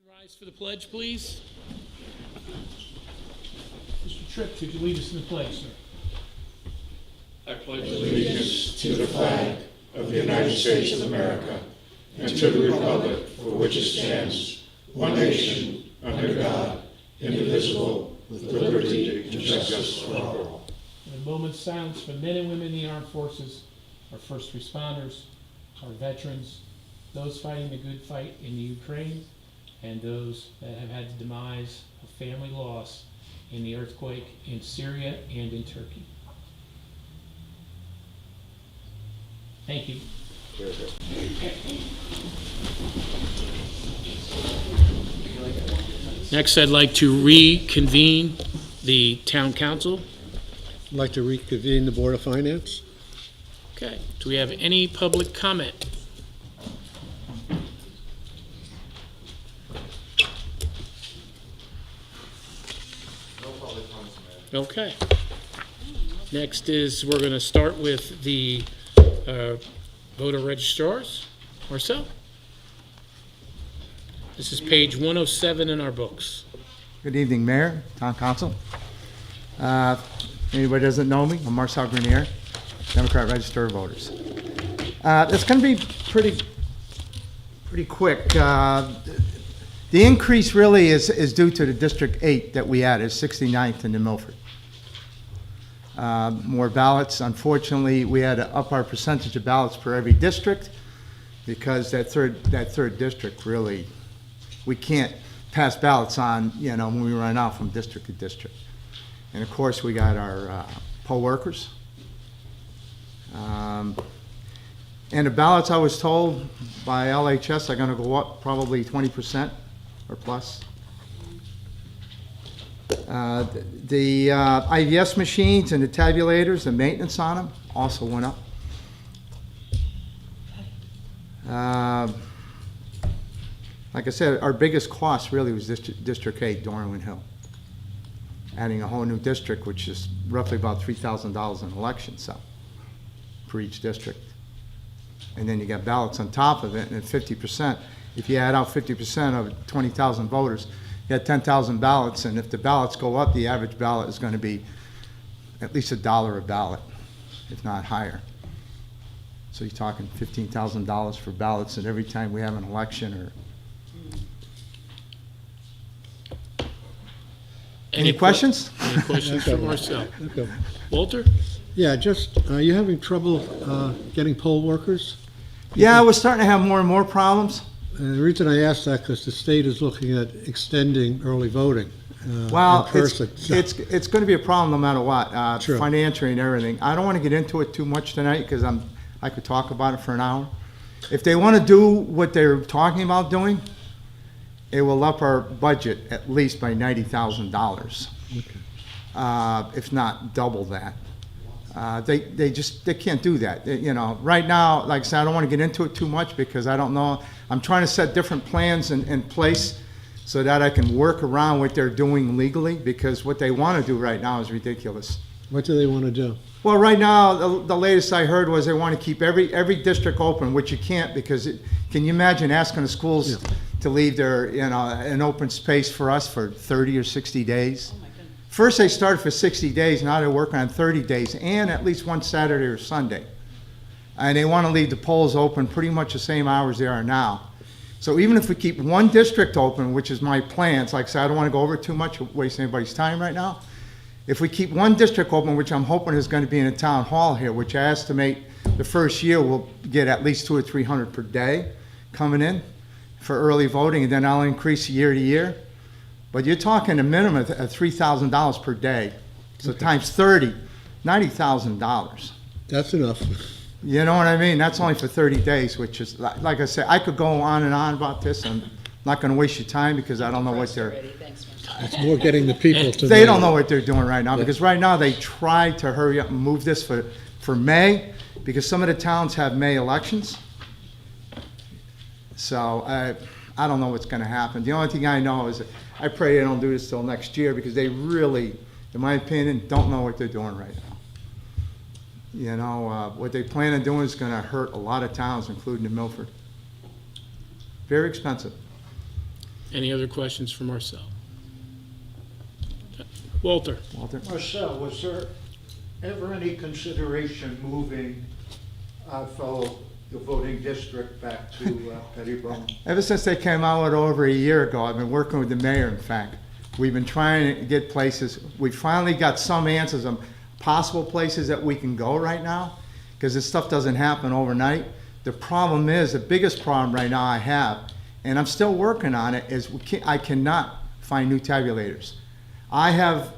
Rise for the pledge, please. Mr. Tripp, could you lead us in the pledge, sir? I pledge allegiance to the flag of the United States of America and to the republic for which it stands, one nation, under God, indivisible, with liberty and justice for all. In a moment's silence for men and women in the armed forces, our first responders, our veterans, those fighting the good fight in the Ukraine, and those that have had the demise of family loss in the earthquake in Syria and in Turkey. Thank you. Next, I'd like to reconvene the town council. I'd like to reconvene the Board of Finance. Okay, do we have any public comment? Okay. Next is, we're going to start with the voter registrars. Marcel? This is page 107 in our books. Good evening, Mayor, Town Council. Anybody doesn't know me, I'm Marcel Grenier, Democrat Register of Voters. It's going to be pretty quick. The increase really is due to the District 8 that we added, 69th in New Milford. More ballots. Unfortunately, we had to up our percentage of ballots per every district because that third district really, we can't pass ballots on, when we run out from district to district. And of course, we got our poll workers. And the ballots, I was told by LHS, are going to go up probably 20% or plus. The IVS machines and the tabulators, the maintenance on them also went up. Like I said, our biggest cost really was District 8, Dorwin Hill. Adding a whole new district, which is roughly about $3,000 an election, so, for each district. And then you got ballots on top of it, and at 50%, if you add out 50% of 20,000 voters, you got 10,000 ballots, and if the ballots go up, the average ballot is going to be at least $1 a ballot, if not higher. So you're talking $15,000 for ballots, and every time we have an election or... Any questions? Any questions for Marcel? Okay. Walter? Yeah, just, are you having trouble getting poll workers? Yeah, we're starting to have more and more problems. And the reason I ask that, because the state is looking at extending early voting Well, in person. it's going to be a problem no matter what, True. financially and everything. I don't want to get into it too much tonight because I could talk about it for an hour. If they want to do what they're talking about doing, it will up our budget at least by $90,000, if not double that. They can't do that. Right now, like I said, I don't want to get into it too much because I don't know. I'm trying to set different plans in place so that I can work around what they're doing legally, because what they want to do right now is ridiculous. What do they want to do? Well, right now, the latest I heard was they want to keep every district open, which you can't, because can you imagine asking the schools to leave their, an open space for us for 30 or 60 days? First they started for 60 days, now they're working on 30 days, and at least one Saturday or Sunday. And they want to leave the polls open pretty much the same hours they are now. So even if we keep one district open, which is my plans, like I said, I don't want to go over it too much, waste anybody's time right now. If we keep one district open, which I'm hoping is going to be in a town hall here, which I estimate the first year we'll get at least 200 or 300 per day coming in for early voting, and then I'll increase year to year. But you're talking a minimum of $3,000 per day. So times 30, $90,000. That's enough. You know what I mean? That's only for 30 days, which is, like I said, I could go on and on about this. I'm not going to waste your time because I don't know what they're... It's more getting the people to They don't know what they're doing right now, because right now they tried to hurry up and move this for May, because some of the towns have May elections. So I don't know what's going to happen. The only thing I know is that I pray they don't do this till next year, because they really, in my opinion, don't know what they're doing right now. What they plan on doing is going to hurt a lot of towns, including New Milford. Very expensive. Any other questions for Marcel? Walter? Walter? Marcel, was there ever any consideration moving Oddfellow, the voting district, back to Pettibone? Ever since they came out with it over a year ago, I've been working with the mayor, in fact. We've been trying to get places. We finally got some answers on possible places that we can go right now, because this stuff doesn't happen overnight. The problem is, the biggest problem right now I have, and I'm still working on it, is I cannot find new tabulators. I have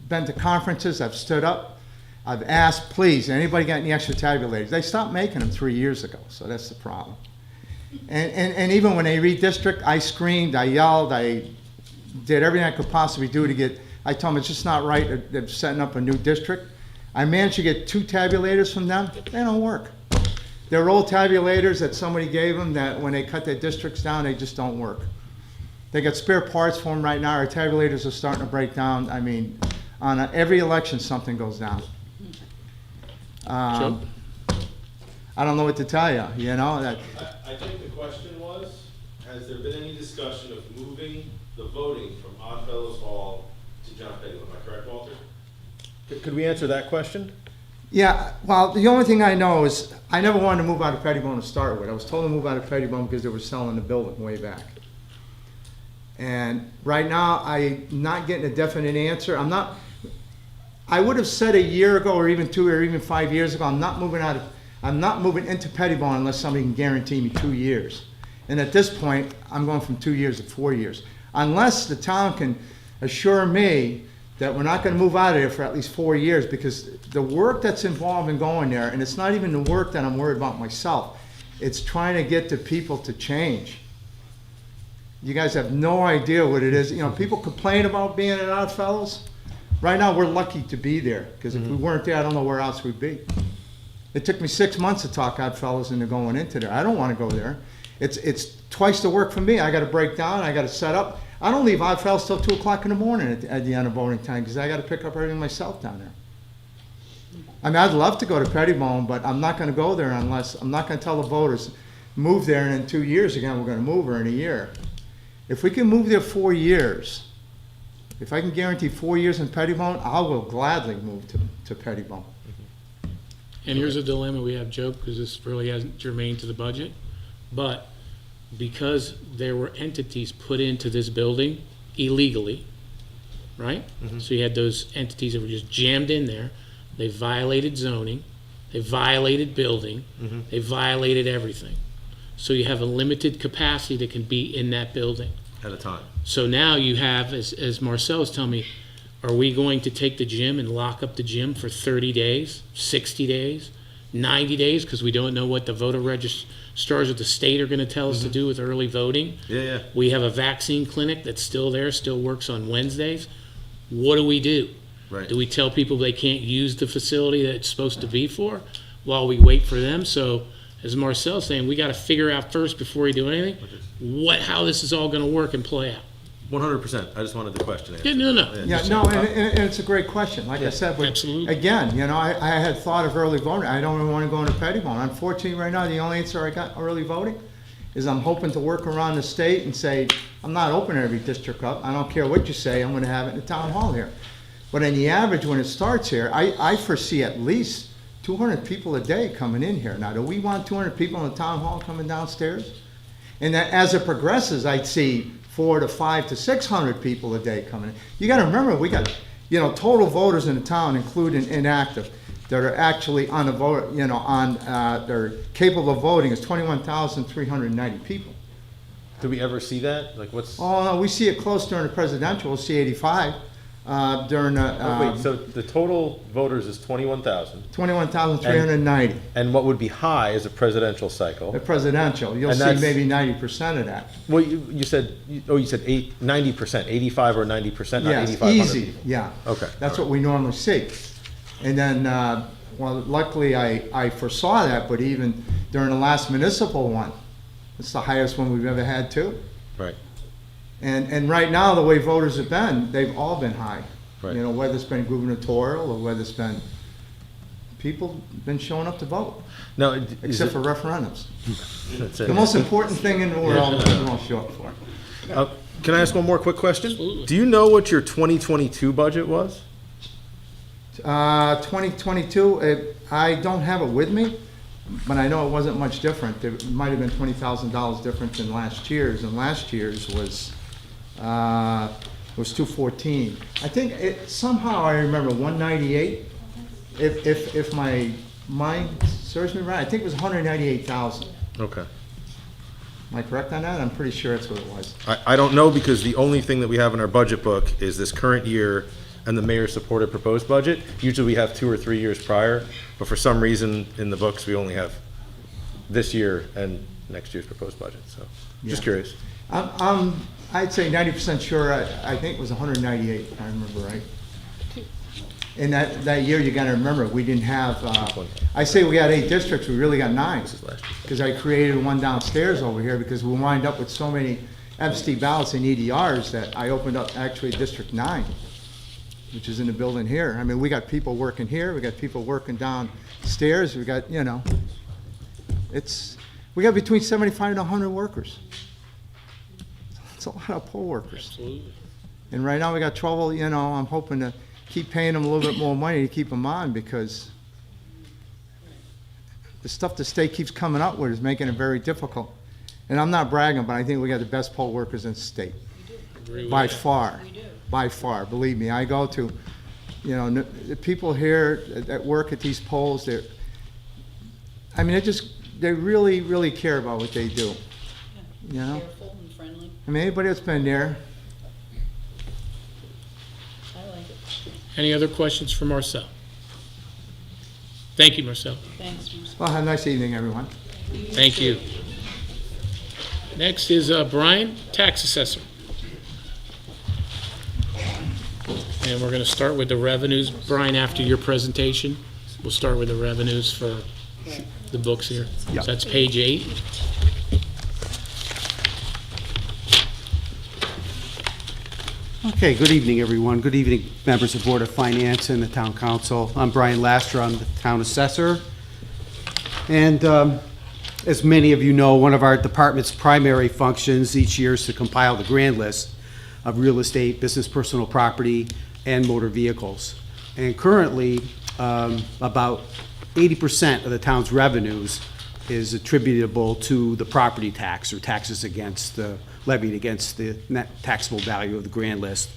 been to conferences, I've stood up, I've asked, please, anybody got any extra tabulators? They stopped making them 3 years ago, so that's the problem. And even when they redistrict, I screamed, I yelled, I did everything I could possibly do to get, I told them it's just not right that they're setting up a new district. I managed to get 2 tabulators from them. They don't work. They're old tabulators that somebody gave them that when they cut their districts down, they just don't work. They got spare parts for them right now. Our tabulators are starting to break down. I mean, on every election, something goes down. Joe? I don't know what to tell you, you know. I think the question was, has there been any discussion of moving the voting from Oddfellows Hall to John Pettibone? Am I correct, Walter? Could we answer that question? Yeah, well, the only thing I know is I never wanted to move out of Pettibone to start with. I was told to move out of Pettibone because they were selling the building way back. And right now, I'm not getting a definite answer. I would have said a year ago or even 2 or even 5 years ago, I'm not moving into Pettibone unless somebody can guarantee me 2 years. And at this point, I'm going from 2 years to 4 years. Unless the town can assure me that we're not going to move out of there for at least 4 years, because the work that's involved in going there, and it's not even the work that I'm worried about myself, it's trying to get the people to change. You guys have no idea what it is. You know, people complain about being at Oddfellows. Right now, we're lucky to be there, because if we weren't there, I don't know where else we'd be. It took me 6 months to talk Oddfellows into going into there. I don't want to go there. It's twice the work for me. I got to break down. I got to set up. I don't leave Oddfellows till 2 o'clock in the morning at the end of voting time, because I got to pick up everything myself down there. I mean, I'd love to go to Pettibone, but I'm not going to go there unless, I'm not going to tell the voters, move there, and in 2 years again, we're going to move, or in a year. If we can move there 4 years, if I can guarantee 4 years in Pettibone, I will gladly move to Pettibone. And here's a dilemma we have, Joe, because this really hasn't germane to the budget, but because there were entities put into this building illegally, right? So you had those entities that were just jammed in there. They violated zoning, they violated building, they violated everything. So you have a limited capacity that can be in that building. At a time. So now you have, as Marcel was telling me, are we going to take the gym and lock up the gym for 30 days, 60 days, 90 days, because we don't know what the voter registrars of the state are going to tell us to do with early voting? Yeah. We have a vaccine clinic that's still there, still works on Wednesdays. What do we do? Right. Do we tell people they can't use the facility that it's supposed to be for while we wait for them? So, as Marcel's saying, we got to figure out first before we do anything how this is all going to work and play out. 100%. I just wanted the question answered. Yeah, no. Yeah, no, and it's a great question. Like I said, but Absolutely. again, you know, I had thought of early voting. I don't even want to go into Pettibone. Unfortunately, right now, the only answer I got early voting is I'm hoping to work around the state and say, I'm not opening every district up. I don't care what you say. I'm going to have it in the town hall here. But in the average, when it starts here, I foresee at least 200 people a day coming in here. Now, do we want 200 people in the town hall coming downstairs? And that as it progresses, I'd see 400 to 500 to 600 people a day coming in. You got to remember, we got, you know, total voters in the town, including inactive, that are actually on the vote, you know, they're capable of voting is 21,390 people. Do we ever see that? Like, what's? Oh no, we see it close during the presidential. We'll see 85 during the. Wait, so the total voters is 21,000. 21,390. And what would be high is a presidential cycle. The presidential, you'll And see that's- maybe 90% of that. Well, you said 90%, 85 or 90%, not Yes, 8,500 easy, people. yeah. Okay. That's what we normally see. And then, well, luckily I foresaw that, but even during the last municipal one, it's the highest one we've ever had too. Right. And right now, the way voters have been, they've all been high. Right. You know, whether it's been gubernatorial or whether it's been, people been showing up to vote, No, except for referendums. That's it. The most important thing in the world, people don't show up for. Can I ask one more quick question? Absolutely. Do you know what your 2022 budget was? 2022, I don't have it with me, but I know it wasn't much different. It might have been $20,000 different than last year's, and last year's was 214. I think somehow I remember 198. If my mind serves me right, I think it was 198,000. Okay. Am I correct on that? I'm pretty sure that's what it was. I don't know, because the only thing that we have in our budget book is this current year and the mayor's supported proposed budget. Usually we have 2 or 3 years prior, but for some reason in the books, we only have this year and next year's proposed budget, so just Yeah. curious. I'd say 90% sure. I think it was 198, if I remember right. And that year, you gotta remember, we didn't have, I say we had 8 districts, we really got 9. This is last year. Because I created one downstairs over here because we wind up with so many absentee ballots and EDRs that I opened up actually District 9, which is in the building here. I mean, we got people working here, we got people working downstairs, we got, we got between 75 and 100 workers. That's a lot of poll workers. Absolutely. And right now we got trouble, I'm hoping to keep paying them a little bit more money to keep them on, because the stuff the state keeps coming up with is making it very difficult. And I'm not bragging, but I think we got the best poll workers in the state. Agree with By that. far. By far, believe me. I go to, the people here that work at these polls, they really, really care about what they do. Careful and friendly. I mean, anybody that's been there, I like it. Any other questions for Marcel? Thank you, Marcel. Thanks, Marcel. well, have a nice evening, everyone. Thank you. Next is Brian, tax assessor. And we're going to start with the revenues. Brian, after your presentation, we'll start with the revenues for the books here. Yeah. So that's page 8. Okay, good evening, everyone. Good evening, members of Board of Finance and the Town Council. I'm Brian Lastra, I'm the Town Assessor. And as many of you know, one of our department's primary functions each year is to compile the grand list of real estate, business personal property, and motor vehicles. And currently, about 80% of the town's revenues is attributable to the property tax, or taxes levied against the net taxable value of the grand list.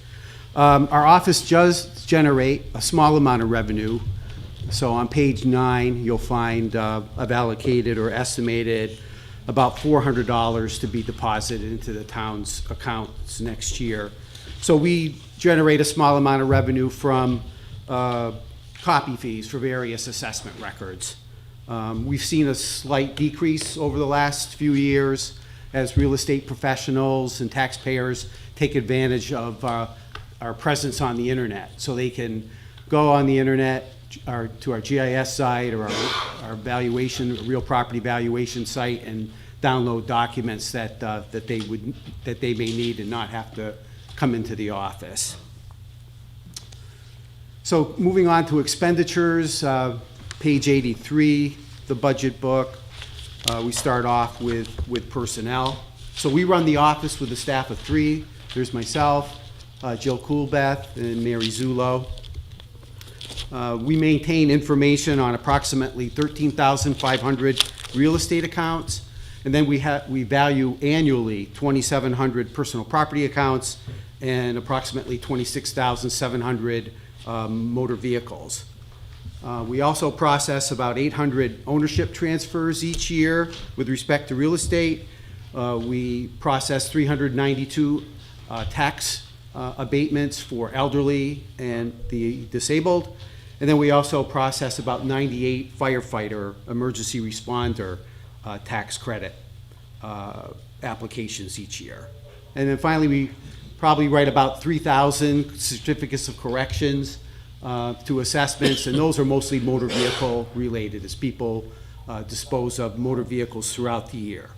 Our office does generate a small amount of revenue. So on page 9, you'll find I've allocated or estimated about $400 to be deposited into the town's accounts next year. So we generate a small amount of revenue from copy fees for various assessment records. We've seen a slight decrease over the last few years as real estate professionals and taxpayers take advantage of our presence on the internet. So they can go on the internet to our GIS site or our real property valuation site and download documents that they may need and not have to come into the office. So moving on to expenditures, page 83, the budget book. We start off with personnel. So we run the office with a staff of 3. There's myself, Jill Coolbeth, and Mary Zullo. We maintain information on approximately 13,500 real estate accounts, and then we value annually 2,700 personal property accounts and approximately 26,700 motor vehicles. We also process about 800 ownership transfers each year with respect to real estate. We process 392 tax abatements for elderly and the disabled. And then we also process about 98 firefighter, emergency responder tax credit applications each year. And then finally, we probably write about 3,000 certificates of corrections to assessments, and those are mostly motor vehicle related as people dispose of motor vehicles throughout the year.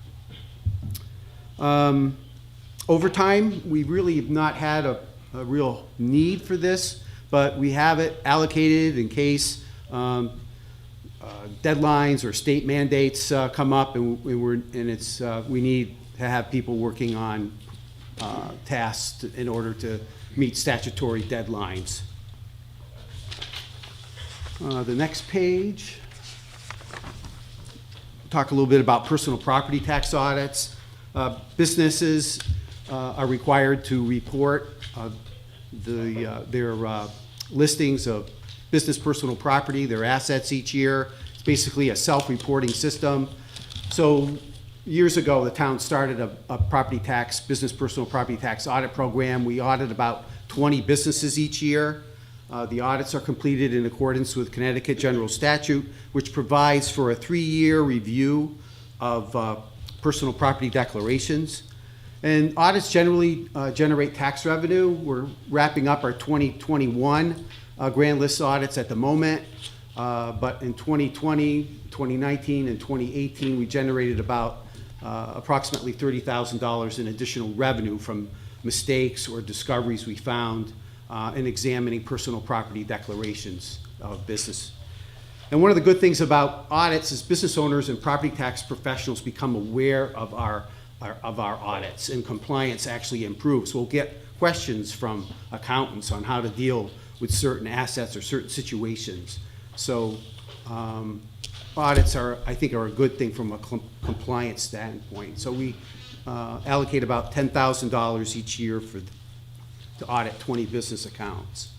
Overtime, we really have not had a real need for this, but we have it allocated in case deadlines or state mandates come up, and we need to have people working on tasks in order to meet statutory deadlines. The next page, talk a little bit about personal property tax audits. Businesses are required to report their listings of business personal property, their assets each year. It's basically a self-reporting system. So years ago, the town started a business personal property tax audit program. We audit about 20 businesses each year. The audits are completed in accordance with Connecticut General Statute, which provides for a 3-year review of personal property declarations. And audits generally generate tax revenue. We're wrapping up our 2021 grand list audits at the moment, but in 2020, 2019, and 2018, we generated about approximately $30,000 in additional revenue from mistakes or discoveries we found in examining personal property declarations of business. And one of the good things about audits is business owners and property tax professionals become aware of our audits, and compliance actually improves. We'll get questions from accountants on how to deal with certain assets or certain situations. So audits I think are a good thing from a compliance standpoint. So we allocate about $10,000 each year to audit 20 business accounts.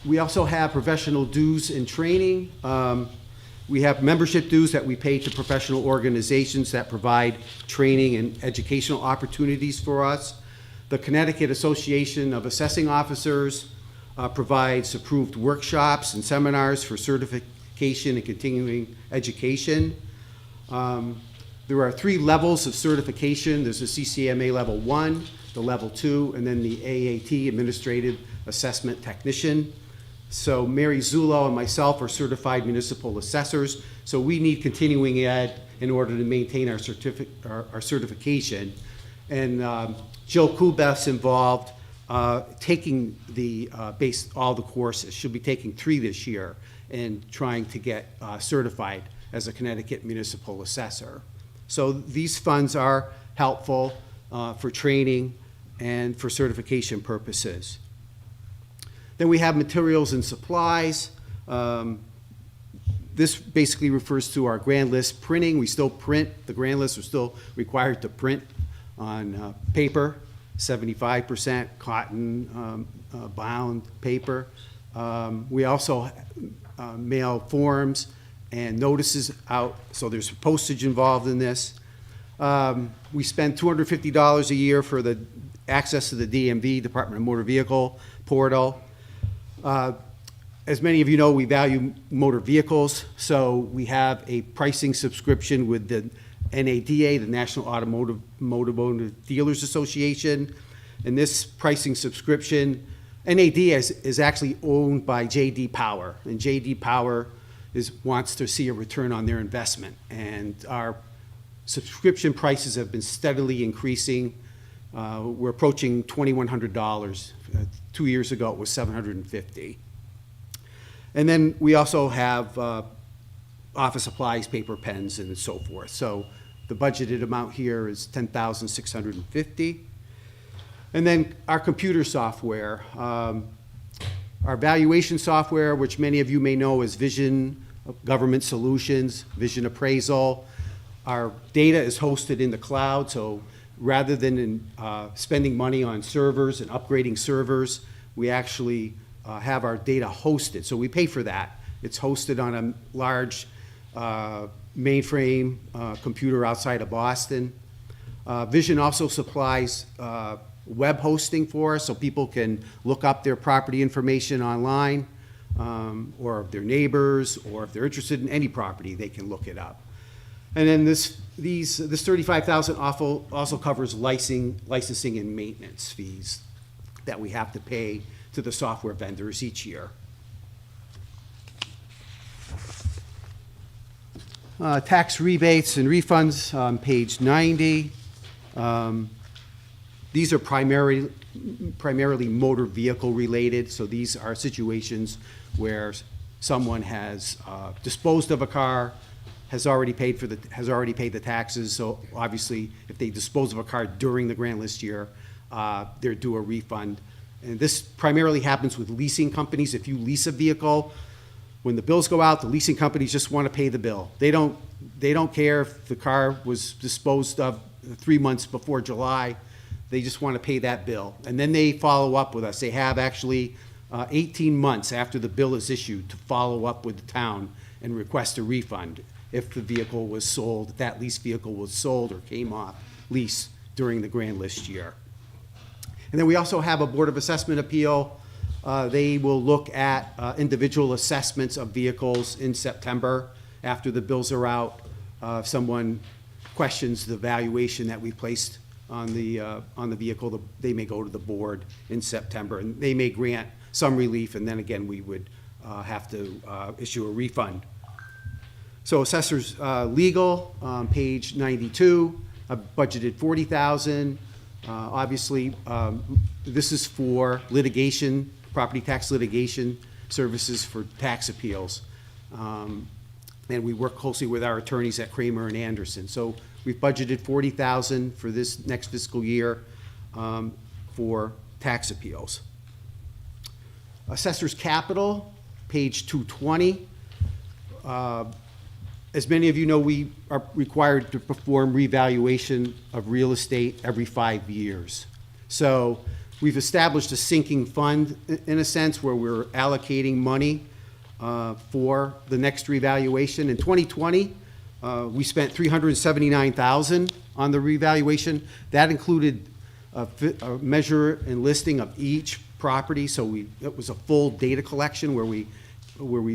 We also have professional dues and training. We have membership dues that we pay to professional organizations that provide training and educational opportunities for us. The Connecticut Association of Assessing Officers provides approved workshops and seminars for certification and continuing education. There are 3 levels of certification. There's the CCMA Level 1, the Level 2, and then the AAT, Administrative Assessment Technician. So Mary Zullo and myself are certified municipal assessors, so we need continuing ed in order to maintain our certification. And Jill Kubef's involved taking all the courses. She'll be taking 3 this year and trying to get certified as a Connecticut municipal assessor. So these funds are helpful for training and for certification purposes. Then we have materials and supplies. This basically refers to our grand list printing. We still print the grand list. We're still required to print on paper, 75% cotton bound paper. We also mail forms and notices out, so there's postage involved in this. We spend $250 a year for the access to the DMV, Department of Motor Vehicle portal. As many of you know, we value motor vehicles, so we have a pricing subscription with the NADA, the National Automotive Dealers Association. And this pricing subscription, NADA is actually owned by J.D. Power, and J.D. Power wants to see a return on their investment. And our subscription prices have been steadily increasing. We're approaching $2,100. 2 years ago, it was $750. And then we also have office supplies, paper, pens, and so forth. So the budgeted amount here is $10,650. And then our computer software, our valuation software, which many of you may know as Vision Government Solutions, Vision Appraisal. Our data is hosted in the cloud, so rather than spending money on servers and upgrading servers, we actually have our data hosted. So we pay for that. It's hosted on a large mainframe computer outside of Boston. Vision also supplies web hosting for us, so people can look up their property information online, or their neighbors, or if they're interested in any property, they can look it up. And then this $35,000 also covers licensing and maintenance fees that we have to pay to the software vendors each year. Tax rebates and refunds on page 90. These are primarily motor vehicle related, so these are situations where someone has disposed of a car, has already paid the taxes, so obviously, if they dispose of a car during the grand list year, they're due a refund. And this primarily happens with leasing companies. If you lease a vehicle, when the bills go out, the leasing companies just want to pay the bill. They don't care if the car was disposed of 3 months before July. They just want to pay that bill. And then they follow up with us. They have actually 18 months after the bill is issued to follow up with the town and request a refund if the vehicle was sold, if that lease vehicle was sold or came off lease during the grand list year. And then we also have a Board of Assessment appeal. They will look at individual assessments of vehicles in September after the bills are out. If someone questions the valuation that we placed on the vehicle, they may go to the board in September, and they may grant some relief, and then again, we would have to issue a refund. So assessors legal, page 92, budgeted $40,000. Obviously, this is for litigation, property tax litigation services for tax appeals. And we work closely with our attorneys at Kramer and Anderson. So we've budgeted $40,000 for this next fiscal year for tax appeals. Assessors capital, page 220. As many of you know, we are required to perform revaluation of real estate every 5 years. So we've established a sinking fund, in a sense, where we're allocating money for the next revaluation. In 2020, we spent $379,000 on the revaluation. That included a measure and listing of each property. So it was a full data collection where we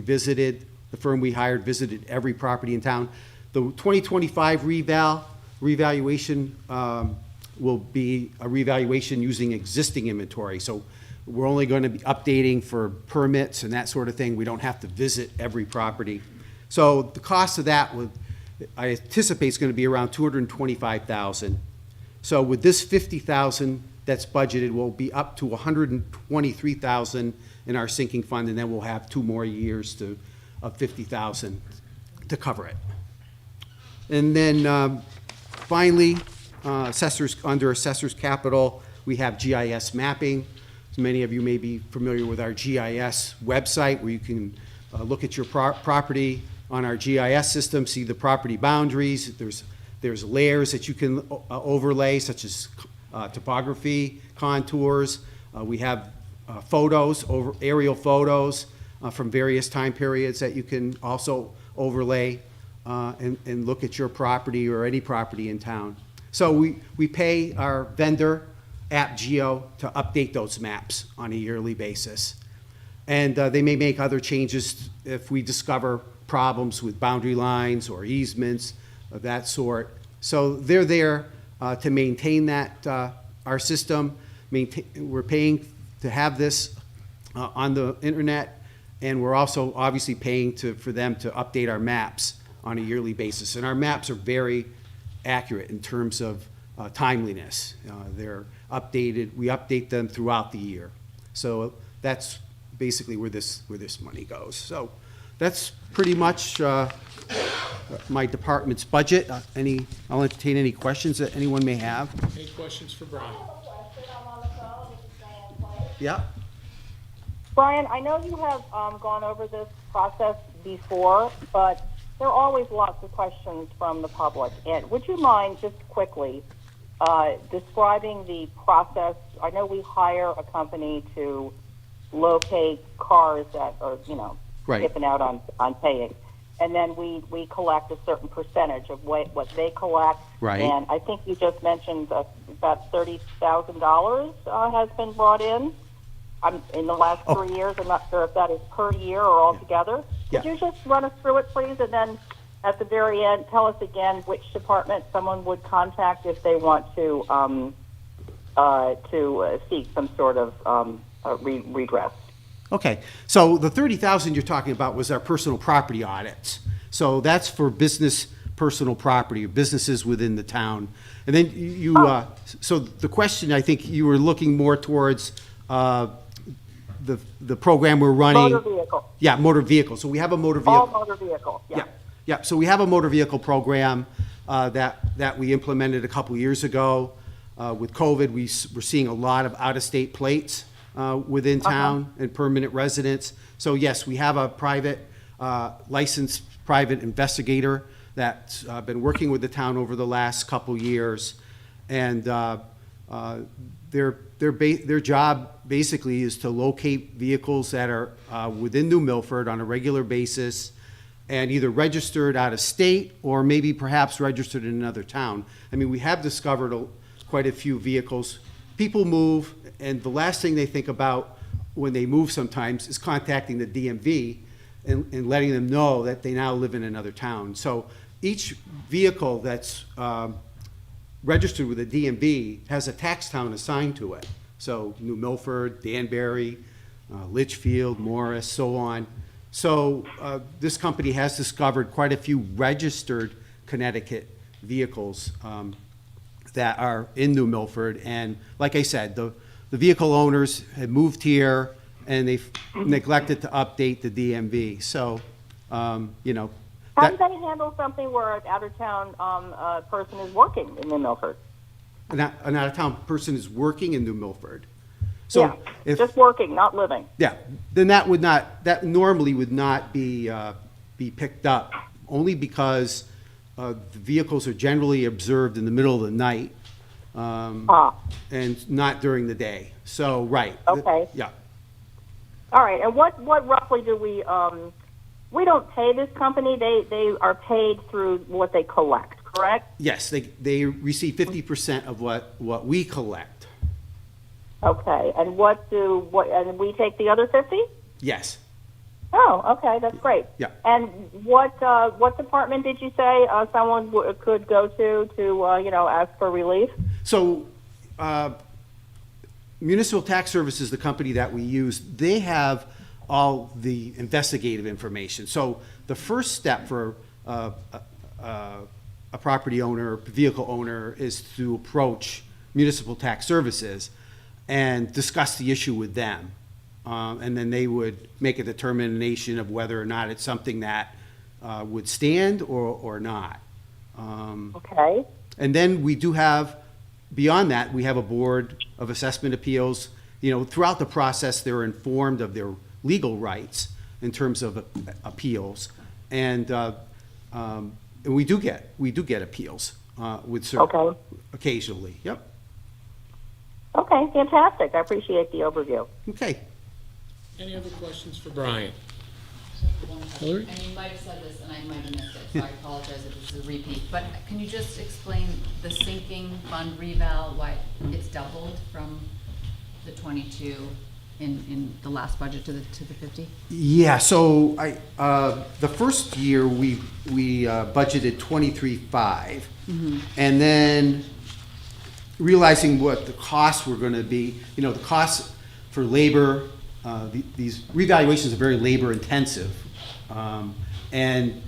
visited. The firm we hired visited every property in town. The 2025 revaluation will be a revaluation using existing inventory. So we're only going to be updating for permits and that sort of thing. We don't have to visit every property. So the cost of that I anticipate is going to be around $225,000. So with this $50,000 that's budgeted, we'll be up to $123,000 in our sinking fund, and then we'll have 2 more years of $50,000 to cover it. And then finally, under assessors capital, we have GIS mapping. So many of you may be familiar with our GIS website, where you can look at your property on our GIS system, see the property boundaries. There's layers that you can overlay, such as topography, contours. We have photos, aerial photos from various time periods that you can also overlay and look at your property or any property in town. So we pay our vendor, AppGeo, to update those maps on a yearly basis. And they may make other changes if we discover problems with boundary lines or easements of that sort. So they're there to maintain that, our system. We're paying to have this on the internet, and we're also obviously paying for them to update our maps on a yearly basis. And our maps are very accurate in terms of timeliness. They're updated. We update them throughout the year. So that's basically where this money goes. So that's pretty much my department's budget. I'll entertain any questions that anyone may have. Any questions for Brian? Yeah. Brian, I know you have gone over this process before, but there are always lots of questions from the public. And would you mind just quickly describing the process? I know we hire a company to locate cars that are, Right. skipping out on paying. And then we collect a certain percentage of what they collect. Right. And I think you just mentioned about $30,000 has been brought in. In the last 3 years. I'm not sure if that is per year or altogether. Yeah. Could you just run us through it, please? And then at the very end, tell us again which department someone would contact if they want to seek some sort of redress. Okay, so the $30,000 you're talking about was our personal property audits. So that's for business personal property, or businesses within the town. And then so the question, I think you were looking more towards the program we're running. Motor vehicle. Yeah, motor vehicle. So we have a motor vehicle. All motor vehicle, yeah. Yeah, so we have a motor vehicle program that we implemented a couple years ago. With COVID, we're seeing a lot of out-of-state plates within town and permanent residents. So yes, we have a private, licensed private investigator that's been working with the town over the last couple years. And their job basically is to locate vehicles that are within New Milford on a regular basis and either registered out of state or maybe perhaps registered in another town. I mean, we have discovered quite a few vehicles. People move, and the last thing they think about when they move sometimes is contacting the DMV and letting them know that they now live in another town. So each vehicle that's registered with the DMV has a tax town assigned to it. So New Milford, Danbury, Litchfield, Morris, so on. So this company has discovered quite a few registered Connecticut vehicles that are in New Milford. And like I said, the vehicle owners had moved here and they've neglected to update the DMV. So, you know. How do they handle something where an out-of-town person is working in New Milford? An out-of-town person is working in New Milford. So yeah, just working, not living. Yeah, then that normally would not be picked up, only because the vehicles are generally observed in the middle of the night and not during the day. So, right. Okay. Yeah. All right, and what roughly do we don't pay this company, they are paid through what they collect, correct? Yes, they receive 50% of what we collect. Okay, and and we take the other 50? Yes. Oh, okay, that's great. Yeah. And what department did you say someone could go to ask for relief? So, Municipal Tax Services, the company that we use, they have all the investigative information. So the first step for a property owner, vehicle owner, is to approach Municipal Tax Services and discuss the issue with them. And then they would make a determination of whether or not it's something that would stand or not. Okay. And then we do have, beyond that, we have a Board of Assessment Appeals. You know, throughout the process, they're informed of their legal rights in terms of appeals. And we do get appeals with certain, occasionally. Yep. Okay, fantastic. I appreciate the overview. Okay. Any other questions for Brian? One Hillary? question. And you might have said this, and I might have missed it, so I apologize if this is a repeat. But can you just explain the sinking fund reval, why it's doubled from the 22 in the last budget to the 50? Yeah. So the first year we budgeted 23.5, and then realizing what the costs were going to be, the costs for labor. These revaluations are very labor intensive. And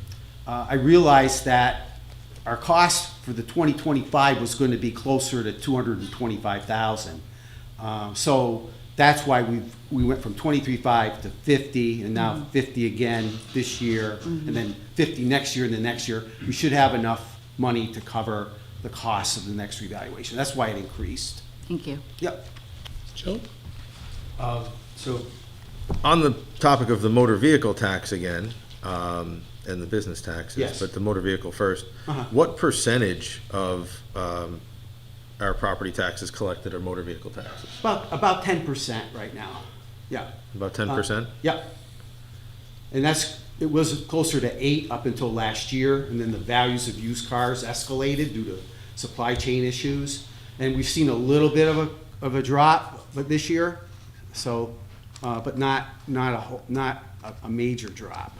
I realized that our cost for the 2025 was going to be closer to $225,000. So that's why we went from 23.5 to 50, and now 50 again this year, and then 50 next year, and the next year. We should have enough money to cover the costs of the next revaluation. That's why it increased. Thank you. Yep. Joe? So, on the topic of the motor vehicle tax again, and the business taxes, Yes. but the motor vehicle first, Uh-huh. what percentage of our property taxes collected are motor vehicle taxes? About 10% right now. Yeah. About 10%? Yep. And it was closer to 8 up until last year, and then the values of used cars escalated due to supply chain issues. And we've seen a little bit of a drop this year, so, but not a major drop.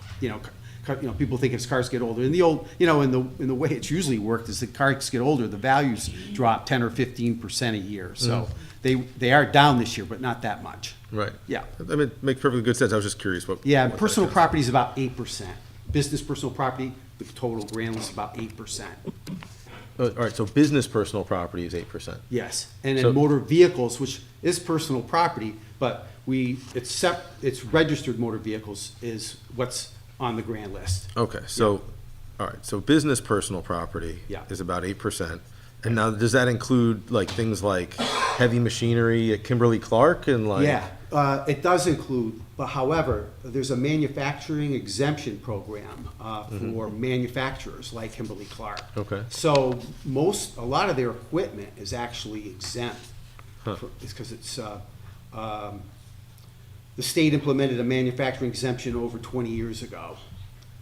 People think as cars get older, in the old, in the way it's usually worked is the cars get older, the values drop 10 or 15% a year. So they are down this year, but not that much. Right. Yeah. I mean, it makes perfectly good sense. I was just curious what. Yeah, what that personal is. property is about 8%. Business personal property, the total grand list is about 8%. All right, so business personal property is 8%. Yes, and So- then motor vehicles, which is personal property, but it's registered motor vehicles is what's on the grand list. Okay, so All right, so business personal property Yeah. is about 8%. And now, does that include like things like heavy machinery at Kimberly-Clark and like? Yeah, it does include, but however, there's a manufacturing exemption program for manufacturers like Kimberly-Clark. Okay. So a lot of their equipment is actually exempt. Huh. It's because the state implemented a manufacturing exemption over 20 years ago.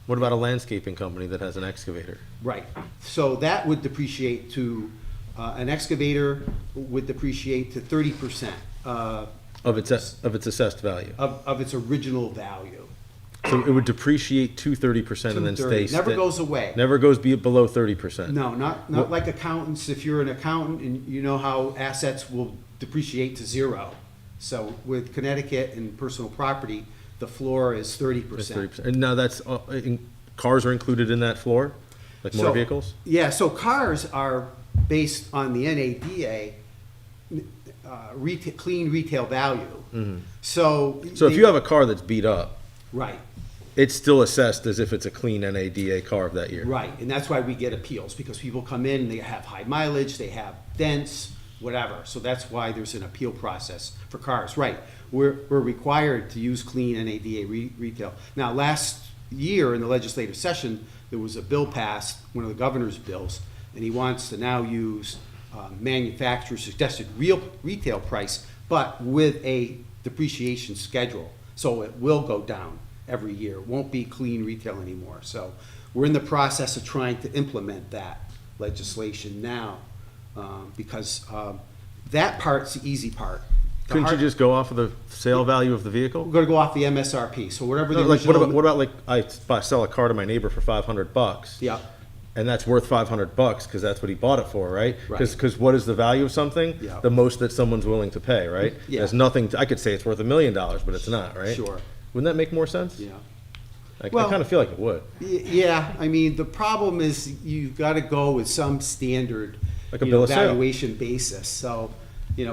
What about a landscaping company that has an excavator? Right, so that would depreciate to, an excavator would depreciate to 30% Of its assessed value? of its original value. So it would depreciate to 30% and then stay. 230. Never goes away. Never goes below 30%? No, not like accountants. If you're an accountant and you know how assets will depreciate to zero. So with Connecticut and personal property, the floor is 30%. That's 30%. And now that's, cars are included in that floor? Like motor So- vehicles? Yeah, so cars are based on the NADA, clean retail value. So. So if you have a car that's beat up, Right, it's still assessed as if it's a clean NADA car of that year? right, and that's why we get appeals, because people come in, they have high mileage, they have dents, whatever, so that's why there's an appeal process for cars, right. We're required to use clean NADA retail. Now, last year in the legislative session, there was a bill passed, one of the governor's bills, and he wants to now use manufacturer's suggested real retail price, but with a depreciation schedule. So it will go down every year. It won't be clean retail anymore. So we're in the process of trying to implement that legislation now, because that part's the easy part. The Couldn't you hard- just go off of the sale value of the vehicle? We're gonna go off the MSRP, so whatever the Like, original. what about like, I sell a car to my neighbor for $500? Yeah, And that's worth $500 because that's what he bought it for, right? Right. Because what is the value of something? Yeah. The most that someone's willing to pay, right? Yeah. There's nothing, I could say it's worth $1 million, but it's not, right? Sure. Wouldn't that make more sense? yeah. I Well- kind of feel like it would. Yeah, I mean, the problem is you've gotta go with some standard, Like a bill of sale. valuation basis. So,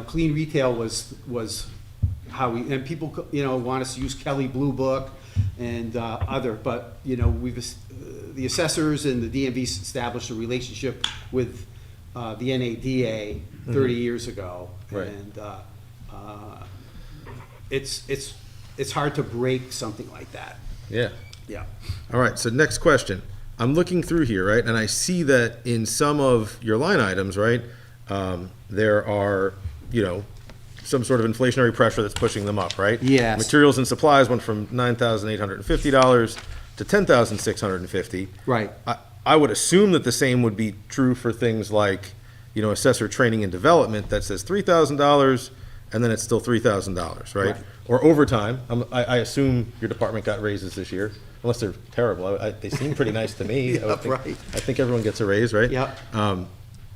clean retail was how we, and people, want us to use Kelly Blue Book and other, but, the assessors and the DMV's established a relationship with the NADA 30 years ago. Right. And it's hard to break something like that. Yeah. Yeah. All right, so next question. I'm looking through here, right, and I see that in some of your line items, right, there are, some sort of inflationary pressure that's pushing them up, right? Yes. Materials and supplies went from $9,850 to $10,650. Right. I would assume that the same would be true for things like, assessor training and development that says $3,000 and then it's still $3,000, right? Right. Or overtime. I assume your department got raises this year, unless they're terrible. They seem pretty nice to me. Yeah, right. I think everyone gets a raise, right? Yeah.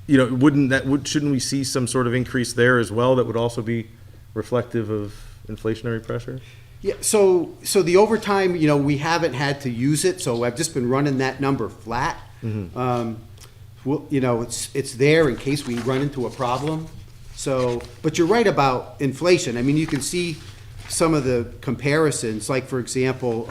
Shouldn't we see some sort of increase there as well that would also be reflective of inflationary pressure? Yeah, so the overtime, we haven't had to use it, so I've just been running that number flat. It's there in case we run into a problem. So, but you're right about inflation. I mean, you can see some of the comparisons, like for example,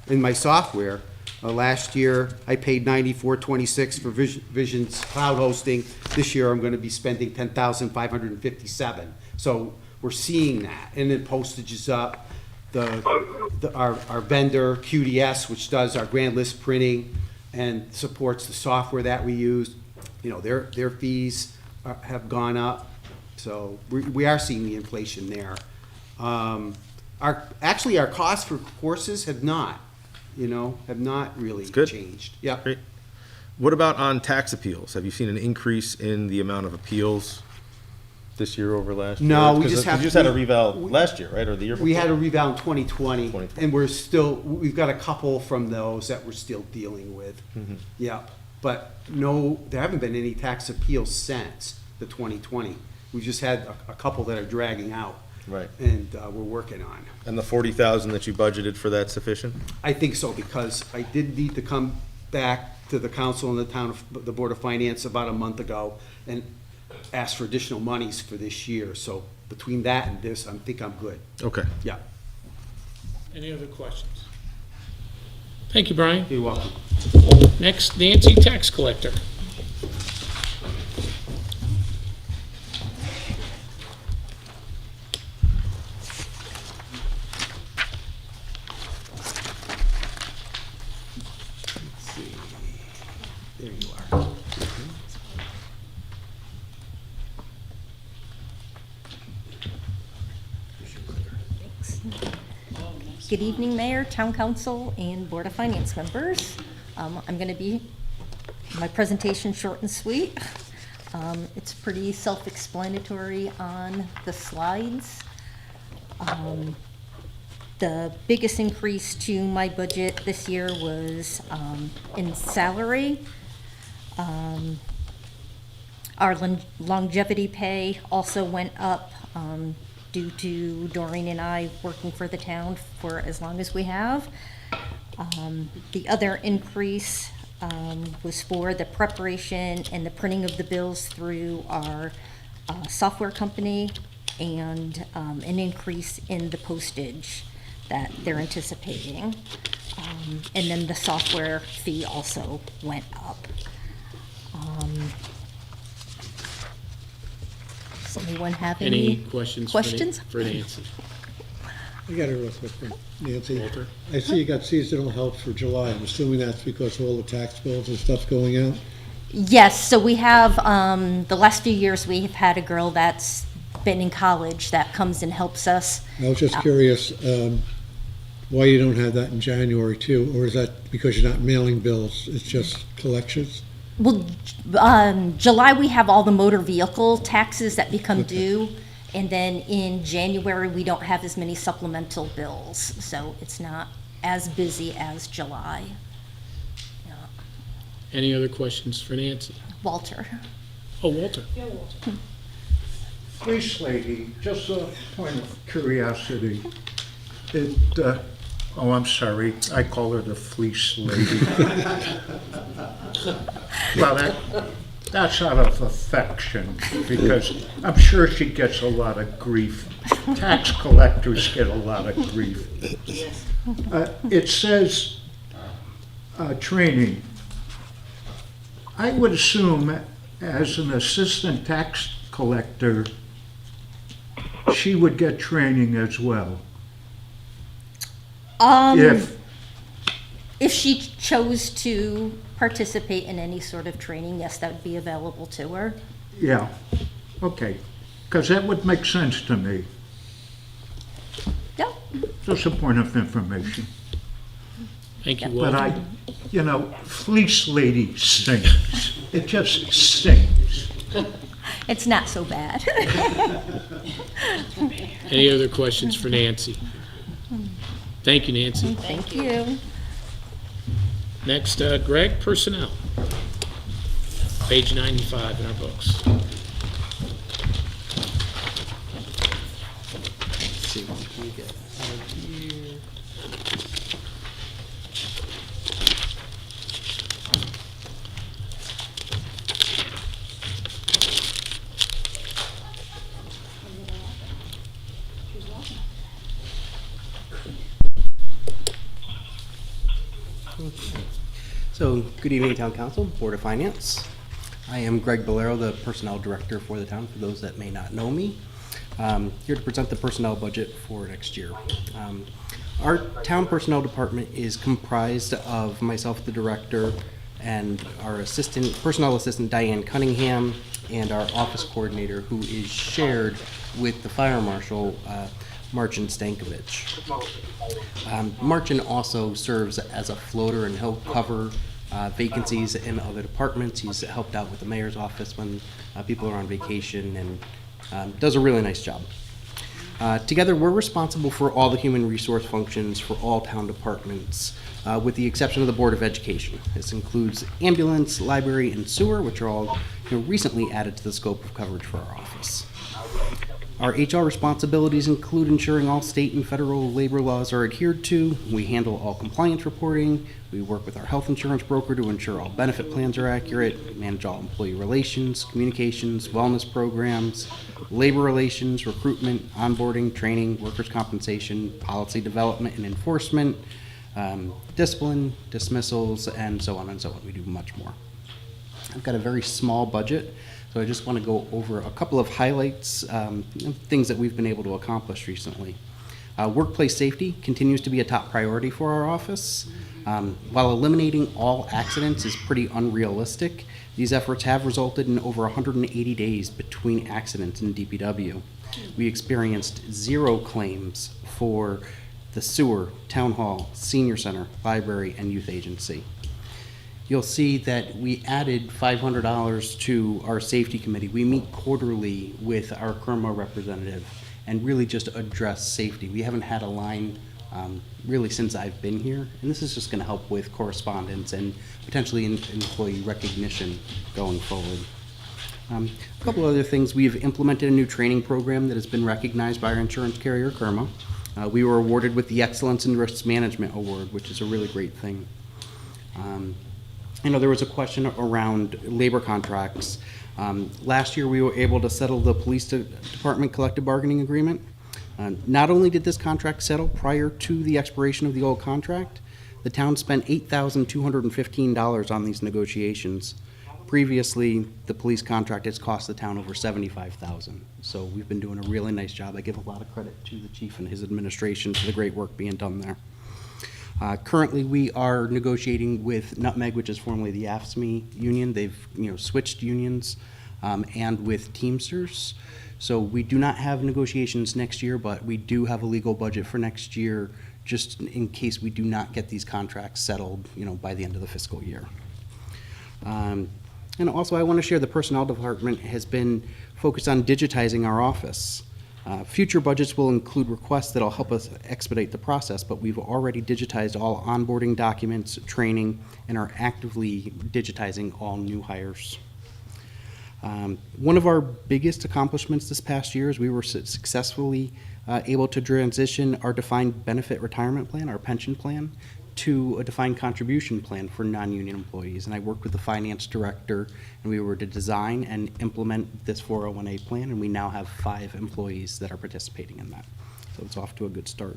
in my software, last year I paid $94.26 for Vision's cloud hosting. This year I'm going to be spending $10,557. So we're seeing that, and then postage is up. Our vendor QDS, which does our grand list printing and supports the software that we use, their fees have gone up. So we are seeing the inflation there. Our costs for courses have not really good. changed. Yeah. Great. What about on tax appeals? Have you seen an increase in the amount of appeals this year over last year? No, we 'Cause just you have. had a reval last year, right, or the year before? We had a reval in 2020, 2020. and we've got a couple from those that we're still dealing with. Mm-hmm. Yeah, but no, there haven't been any tax appeals since the 2020. We've just had a couple that are dragging out. Right. And we're working on. And the 40,000 that you budgeted for that sufficient? I think so, because I did need to come back to the council and the Board of Finance about a month ago and ask for additional monies for this year. So between that and this, I think I'm good. Okay. Yeah. Any other questions? Thank you, Brian. You're welcome. Next, Nancy, tax collector. There you are. Good evening, Mayor, Town Council, and Board of Finance members. I'm going to be, my presentation short and sweet. It's pretty self-explanatory on the slides. The biggest increase to my budget this year was in salary. Our longevity pay also went up due to Doreen and I working for the town for as long as we have. The other increase was for the preparation and the printing of the bills through our software company, and an increase in the postage that they're anticipating. And then the software fee also went up. Does anyone have Any any questions? questions? For Nancy? I got a real quick one, Nancy. Walter? I see you got seasonal help for July. I'm assuming that's because of all the tax bills and stuff going out? Yes, so we have, the last few years, we have had a girl that's been in college that comes and helps us. I was just curious, why you don't have that in January too? Or is that because you're not mailing bills, it's just collections? Well, July, we have all the motor vehicle taxes that become due. And then in January, we don't have as many supplemental bills. So it's not as busy as July. Yeah. Any other questions for Nancy? Walter? Oh, Walter. Police lady, just a point of curiosity. I'm sorry, I call her the fleece lady. Well, that's out of affection, because I'm sure she gets a lot of grief. Tax collectors get a lot of grief. It says, training. I would assume as an assistant tax collector, she would get training as well. If she chose to participate in any sort of training, yes, that would be available to her. Yeah, okay, because that would make sense to me. Yeah. Just a point of information. Thank you, But Walter. fleece lady sings. It just sings. It's not so bad. Any other questions for Nancy? Thank you, Nancy. Thank you. Next, Greg, personnel. Page 95 in our books. Let's see what we get out of here. So, good evening, Town Council, Board of Finance. I am Greg Bolero, the Personnel Director for the town, for those that may not know me. Here to present the personnel budget for next year. Our town personnel department is comprised of myself, the director, and our personnel assistant, Diane Cunningham, and our office coordinator, who is shared with the fire marshal, Marcin Stankovich. Marcin also serves as a floater, and he'll cover vacancies in other departments. He's helped out with the mayor's office when people are on vacation, and does a really nice job. Together, we're responsible for all the human resource functions for all town departments, with the exception of the Board of Education. This includes ambulance, library, and sewer, which are all recently added to the scope of coverage for our office. Our HR responsibilities include ensuring all state and federal labor laws are adhered to. We handle all compliance reporting. We work with our health insurance broker to ensure all benefit plans are accurate, manage all employee relations, communications, wellness programs, labor relations, recruitment, onboarding, training, workers' compensation, policy development and enforcement, discipline, dismissals, and so on and so on. We do much more. I've got a very small budget, so I just want to go over a couple of highlights, things that we've been able to accomplish recently. Workplace safety continues to be a top priority for our office. While eliminating all accidents is pretty unrealistic, these efforts have resulted in over 180 days between accidents in DPW. We experienced 0 claims for the sewer, town hall, senior center, library, and youth agency. You'll see that we added $500 to our safety committee. We meet quarterly with our KERMA representative and really just address safety. We haven't had a line really since I've been here, and this is just going to help with correspondence and potentially employee recognition going forward. A couple other things. We've implemented a new training program that has been recognized by our insurance carrier, KERMA. We were awarded with the Excellence in Risk Management Award, which is a really great thing. I know there was a question around labor contracts. Last year, we were able to settle the police department collective bargaining agreement. Not only did this contract settle prior to the expiration of the old contract, the town spent $8,215 on these negotiations. Previously, the police contract has cost the town over $75,000. So we've been doing a really nice job. I give a lot of credit to the chief and his administration for the great work being done there. Currently, we are negotiating with Nutmeg, which is formerly the AFSCME union. They've switched unions, and with Teamsters. So we do not have negotiations next year, but we do have a legal budget for next year, just in case we do not get these contracts settled, by the end of the fiscal year. And also, I want to share the personnel department has been focused on digitizing our office. Future budgets will include requests that'll help us expedite the process, but we've already digitized all onboarding documents, training, and are actively digitizing all new hires. One of our biggest accomplishments this past year is we were successfully able to transition our defined benefit retirement plan, our pension plan, to a defined contribution plan for non-union employees. And I worked with the finance director, and we were to design and implement this 401A plan, and we now have 5 employees that are participating in that. So it's off to a good start.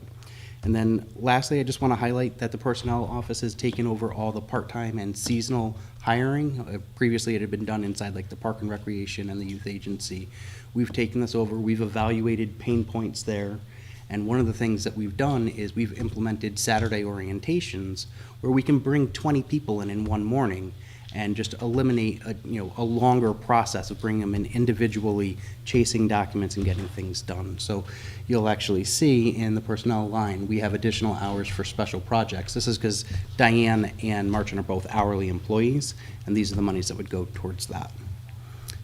And then lastly, I just want to highlight that the personnel office has taken over all the part-time and seasonal hiring. Previously, it had been done inside like the Park and Recreation and the Youth Agency. We've taken this over. We've evaluated pain points there. And one of the things that we've done is we've implemented Saturday orientations where we can bring 20 people in one morning and just eliminate a longer process of bringing them in individually, chasing documents and getting things done. So you'll actually see in the personnel line, we have additional hours for special projects. This is because Diane and Marchand are both hourly employees, and these are the monies that would go towards that.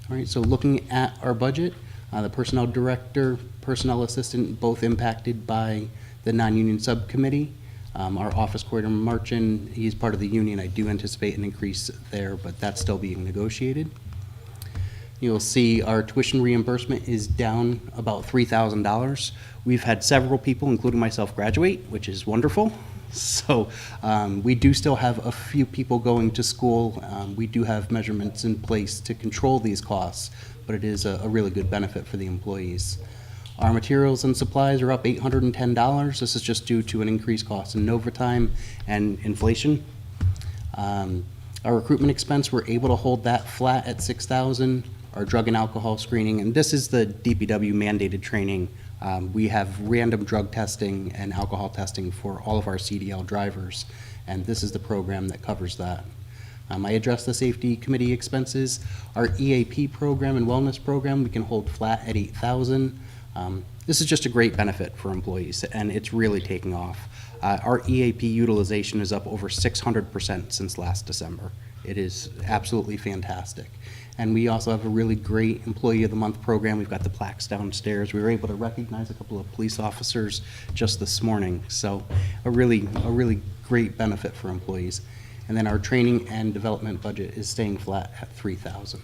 All right, so looking at our budget, the personnel director, personnel assistant, both impacted by the non-union subcommittee. Our office coordinator, Marchand, he's part of the union. I do anticipate an increase there, but that's still being negotiated. You'll see our tuition reimbursement is down about $3,000. We've had several people, including myself, graduate, which is wonderful. So we do still have a few people going to school. We do have measurements in place to control these costs, but it is a really good benefit for the employees. Our materials and supplies are up $810. This is just due to an increased cost in overtime and inflation. Our recruitment expense, we're able to hold that flat at $6,000. Our drug and alcohol screening, and this is the DPW mandated training. We have random drug testing and alcohol testing for all of our CDL drivers, and this is the program that covers that. I addressed the safety committee expenses. Our EAP program and wellness program, we can hold flat at $8,000. This is just a great benefit for employees, and it's really taking off. Our EAP utilization is up over 600% since last December. It is absolutely fantastic. And we also have a really great Employee of the Month program. We've got the plaques downstairs. We were able to recognize a couple of police officers just this morning. So a really great benefit for employees. And then our training and development budget is staying flat at $3,000.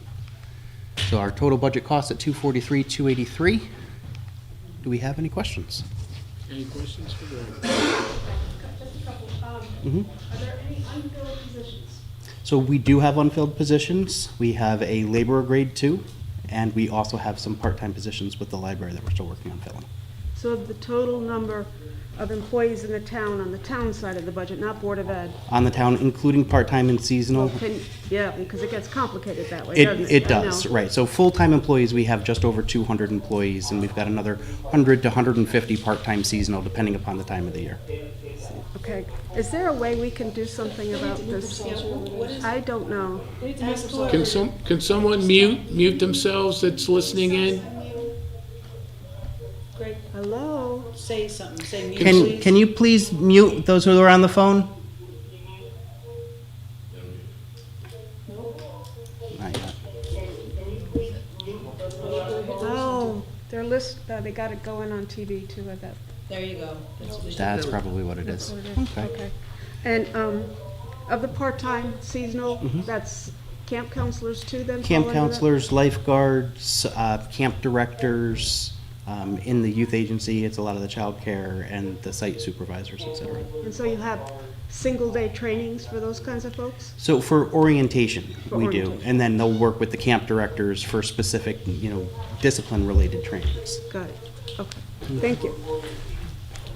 So our total budget costs at $243,283. Do we have any questions? Any questions for Greg? Just a couple. Are there any unfilled positions? So we do have unfilled positions. We have a laborer grade 2, and we also have some part-time positions with the library that we're still working on filling. So the total number of employees in the town, on the town side of the budget, not Board of Ed. On the town, including part-time and seasonal, Yeah, because it gets complicated that way, it, doesn't it? it I does, know. right. So full-time employees, we have just over 200 employees, and we've got another 100 to 150 part-time seasonal, depending upon the time of the year. Okay, is there a way we can do something about this? I don't know. Can someone mute themselves that's listening in? Greg, Hello? say something, say mute, please. Can you please mute those who are on the phone? Not yet. Oh, they got it going on TV too, I bet. There you go. That's probably what it is. That's what it is. Okay. And, of the part-time seasonal, that's camp counselors too then? Camp fall under that? counselors, lifeguards, camp directors, in the youth agency, it's a lot of the child care and the site supervisors, et cetera. And so you have single-day trainings for those kinds of folks? So for orientation, For we do, orientation. and then they'll work with the camp directors for specific, discipline-related trainings. Got it. Okay. Thank you.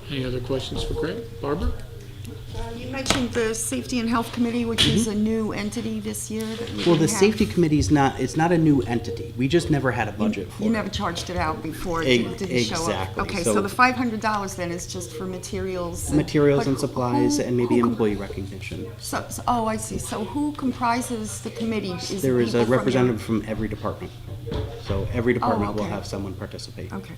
Any other questions for Greg? Barbara? You mentioned the Safety and Health Committee, which is a new entity this year that we Well, didn't the have. safety committee's it's not a new entity. We just never had a budget for it. You never charged it out before, Ex- it didn't show up. exactly. Okay, So- so the $500 then is just for materials? Materials and But supplies who- and maybe who com- employee recognition. Oh, I see. So who comprises the committee? Is it There is a people from your- representative from every department. So every department will okay. have someone participate. Okay.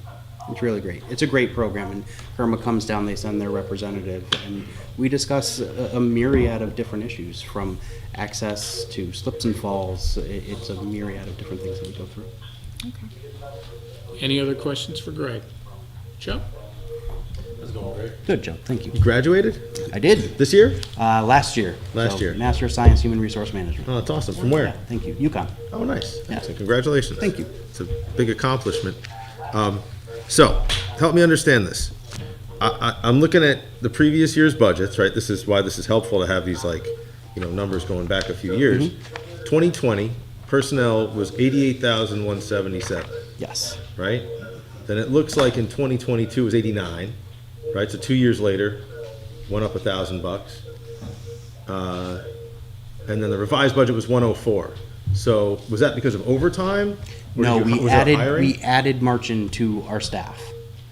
It's really great. It's a great program, and Irma comes down, they send their representative, and we discuss a myriad of different issues, from access to slips and falls. It's a myriad of different things that we go through. Any other questions for Greg? Joe? How's it going, Greg? Good, Joe, thank you. You graduated I did, this year? last year. Last year. Master of Science, Human Resource Management. Oh, that's awesome. From where? Yeah, thank you. UConn. Oh, nice. Yeah. So congratulations. Thank you. It's a big accomplishment. So, help me understand this. I'm looking at the previous year's budgets, right? This is why this is helpful to have these numbers going back a few years. 2020, personnel was 88,177, Yes. right? Then it looks like in 2022 it was 89, right? So 2 years later, went up $1,000. And then the revised budget was 104. So was that because of overtime? Or No, did you- we was there added, hiring? we added Marchand to our staff.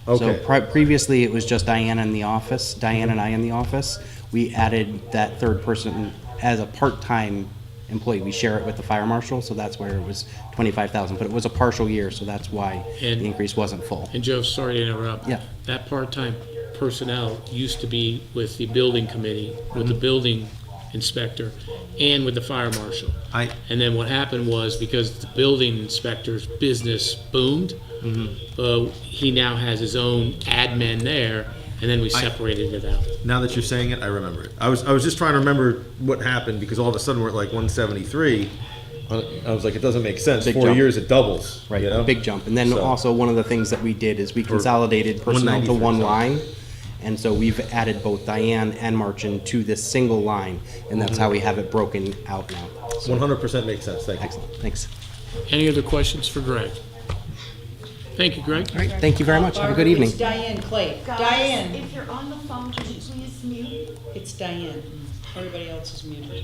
So Okay. previously, it was just Diana and I in the office. We added that third person as a part-time employee. We share it with the fire marshal, so that's where it was 25,000, but it was a partial year, so that's why And- the increase wasn't full. And Joe, sorry to interrupt. Yeah. That part-time personnel used to be with the building committee, with the building inspector, and with the fire marshal. And then what happened was, because the building inspector's business boomed, he now has his own admin there, and then we separated it out. Now that you're saying it, I remember it. I was just trying to remember what happened, because all of a sudden we're at like 173. I was like, it doesn't make sense. Big 4 jump. years, it doubles. Right, you know? big jump. And then So- also, one of the things that we did is we consolidated personnel to 193, one sorry. line. And so we've added both Diane and Marchand to this single line, and that's how we have it broken out now. So, 100% makes sense. Thank you. excellent, thanks. Any other questions for Greg? Thank you, Greg. All right, thank you very much. Have a good evening. It's Diane Clay. Guys, Diane, if you're on the phone, could you please mute? it's Diane. Everybody else is muted.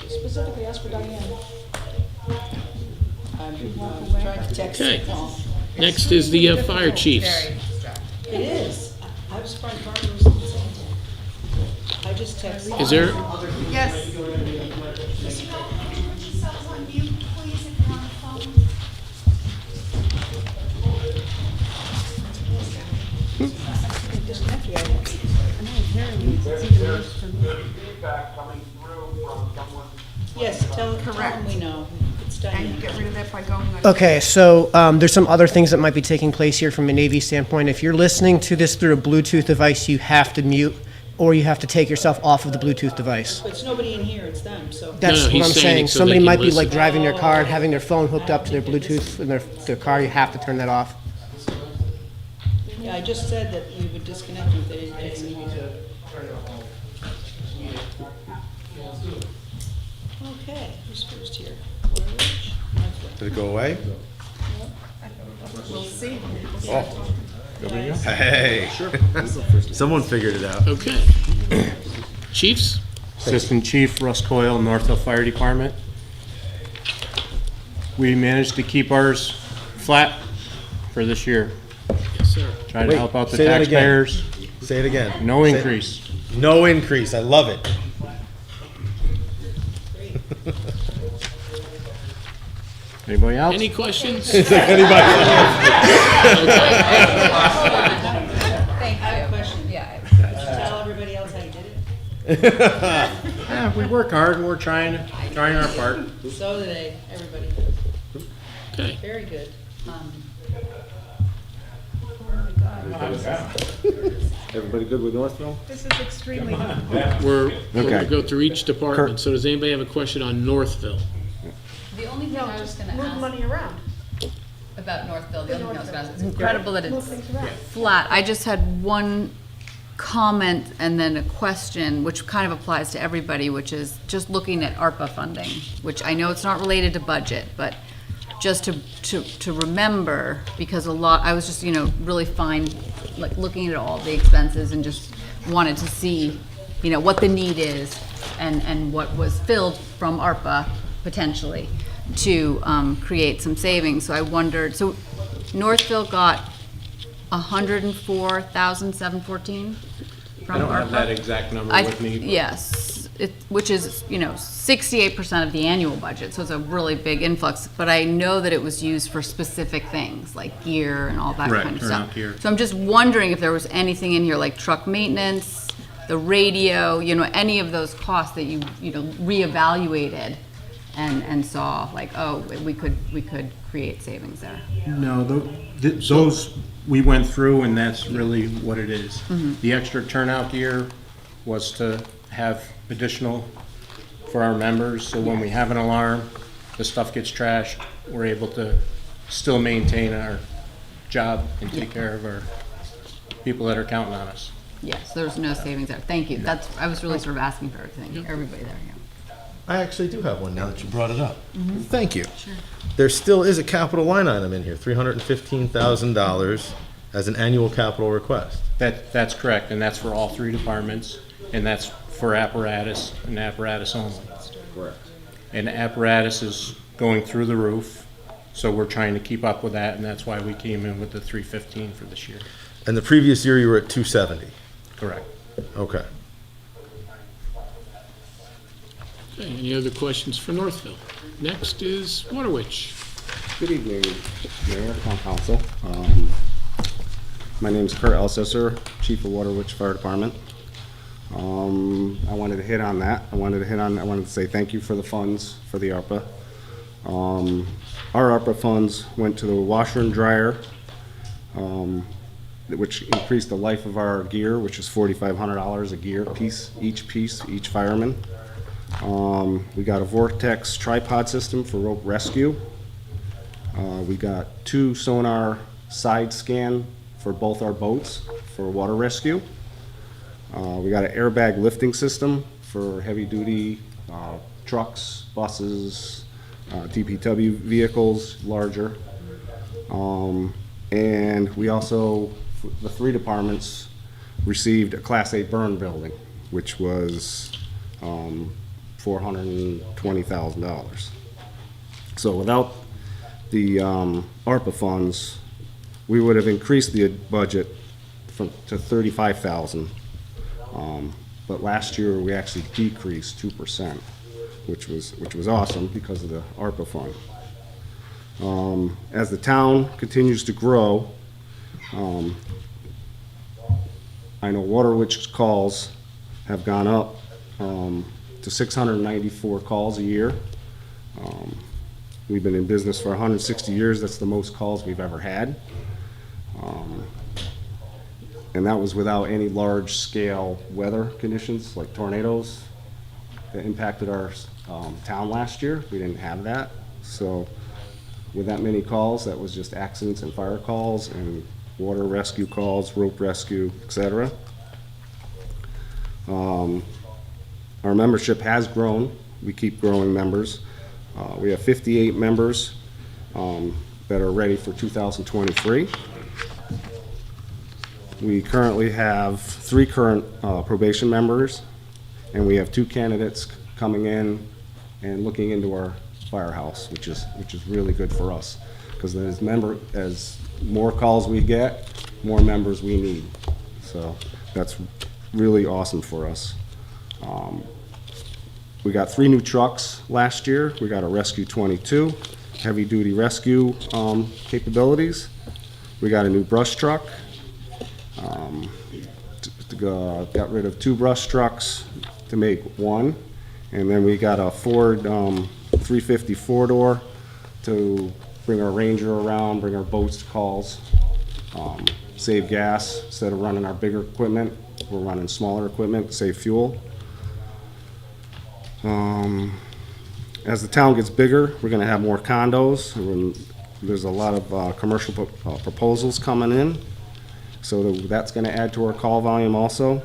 Specifically ask for Diane. I'm trying to text Okay. Paul. Next is the fire chiefs. It is. I was surprised Barbara was on the same time. I just texted. Is there, Yes. Could you go put yourselves on mute, please, if you're on the phone? Yes, tell them Correct. we know. It's And Diane. you get rid of that by going on. Okay, so there's some other things that might be taking place here from a Navy standpoint. If you're listening to this through a Bluetooth device, you have to mute, or you have to take yourself off of the Bluetooth device. But it's nobody in here, it's them, so. That's No, he's what I'm saying saying. it so Somebody they can might be listen. like driving their car and having their phone hooked up to their Bluetooth in their car. You have to turn that off. Yeah, I just said that we would disconnect if they didn't text me. Okay, who's first here? Did it go away? We'll see. Oh. Hey, someone figured it out. Okay. Chiefs? Assistant Chief Russ Coyle, Northville Fire Department. We managed to keep ours flat for this year. Yes, sir. Try to Wait, help out the say that again. taxpayers. Say it again. No Say- increase. No increase. I love it. Anybody else? Any questions? Is there anybody? Thank I have a you. question. Yeah. Did you tell everybody else how you did it? Yeah, we work hard and we're trying our part. So did they, everybody. Okay. Very good. Everybody good with Northville? This is extremely. We're going Okay. to go through each department. So does anybody have a question on Northville? The only thing I was gonna Move ask money around. about Northville, the The other thing I was gonna ask, it's Northville. incredible that Move it's things around. flat. I just had one comment and then a question, which kind of applies to everybody, which is just looking at ARPA funding, which I know it's not related to budget, but just to remember, because I was just, really fine, like, looking at all the expenses and just wanted to see, what the need is and what was filled from ARPA potentially to create some savings. So I wondered, so Northville got 104,714 from I don't have ARPA? that exact number with me. but- Yes, which is, 68% of the annual budget, so it's a really big influx. But I know that it was used for specific things, like gear and all that Correct, kind of around stuff. gear. So I'm just wondering if there was anything in here, like truck maintenance, the radio, any of those costs that you reevaluated and saw, like, oh, we could create savings there. No, those we went through and that's really what it is. The extra turnout gear was to have additional for our members, so when we have an alarm, the stuff gets trashed, we're able to still maintain our job and take care of our people that are counting on us. Yes, there's no savings there. Thank you. I was really sort of asking for everything, everybody there, yeah. I actually do have one now that you brought it up. Thank you. Sure. There still is a capital line item in here, $315,000 as an annual capital request. That's correct, and that's for all three departments, and that's for apparatus and apparatus only. Correct. And apparatus is going through the roof, so we're trying to keep up with that, and that's why we came in with the 315 for this year. And the previous year you were at 270. Correct. Okay. Okay, any other questions for Northville? Next is Waterwitch. Good evening, Mayor, Town Council. My name is Kurt Elsesser, Chief of Waterwitch Fire Department. I wanted to hit on that. I wanted to say thank you for the funds for the ARPA. Our ARPA funds went to the washer and dryer, which increased the life of our gear, which is $4,500 a gear piece, each fireman. We got a Vortex tripod system for rope rescue. We got 2 sonar side scan for both our boats for water rescue. We got an airbag lifting system for heavy duty trucks, buses, DPW vehicles, larger. And we also, the 3 departments received a Class 8 burn building, which was $420,000. So without the ARPA funds, we would have increased the budget to $35,000. But last year we actually decreased 2%, which was awesome because of the ARPA fund. As the town continues to grow, I know Waterwitch calls have gone up to 694 calls a year. We've been in business for 160 years. That's the most calls we've ever had. And that was without any large-scale weather conditions like tornadoes that impacted our town last year. We didn't have that. So with that many calls, that was just accidents and fire calls and water rescue calls, rope rescue, etc. Our membership has grown. We keep growing members. We have 58 members that are ready for 2023. We currently have 3 current probation members, and we have 2 candidates coming in and looking into our firehouse, which is really good for us, because as more calls we get, more members we need. So that's really awesome for us. We got 3 new trucks last year. We got a Rescue 22, heavy-duty rescue capabilities. We got a new brush truck. Got rid of 2 brush trucks to make 1. And then we got a Ford 350 4-door to bring our Ranger around, bring our boats to calls, save gas. Instead of running our bigger equipment, we're running smaller equipment, save fuel. As the town gets bigger, we're gonna have more condos. There's a lot of commercial proposals coming in, so that's gonna add to our call volume also.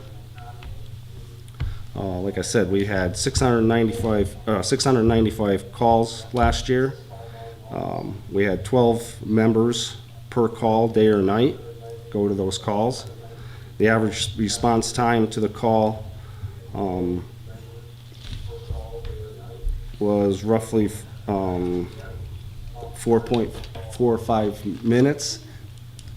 Like I said, we had 695 calls last year. We had 12 members per call, day or night, go to those calls. The average response time to the call was roughly 4.45 minutes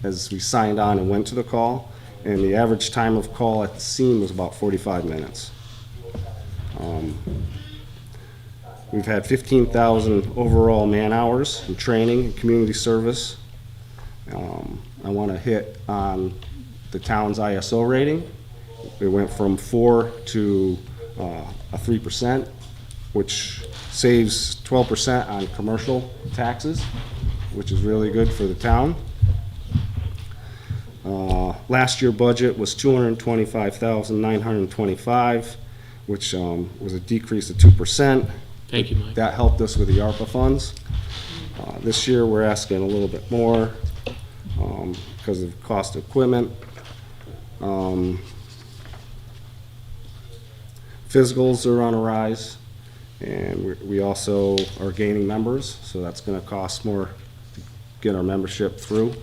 as we signed on and went to the call, and the average time of call at the scene was about 45 minutes. We've had 15,000 overall man-hours in training and community service. I want to hit on the town's ISO rating. We went from 4 to a 3%, which saves 12% on commercial taxes, which is really good for the town. Last year budget was $225,925, which was a decrease of 2%. Thank you, Mike. That helped us with the ARPA funds. This year we're asking a little bit more because of cost of equipment. Physicals are on a rise, and we also are gaining members, so that's going to cost more to get our membership through.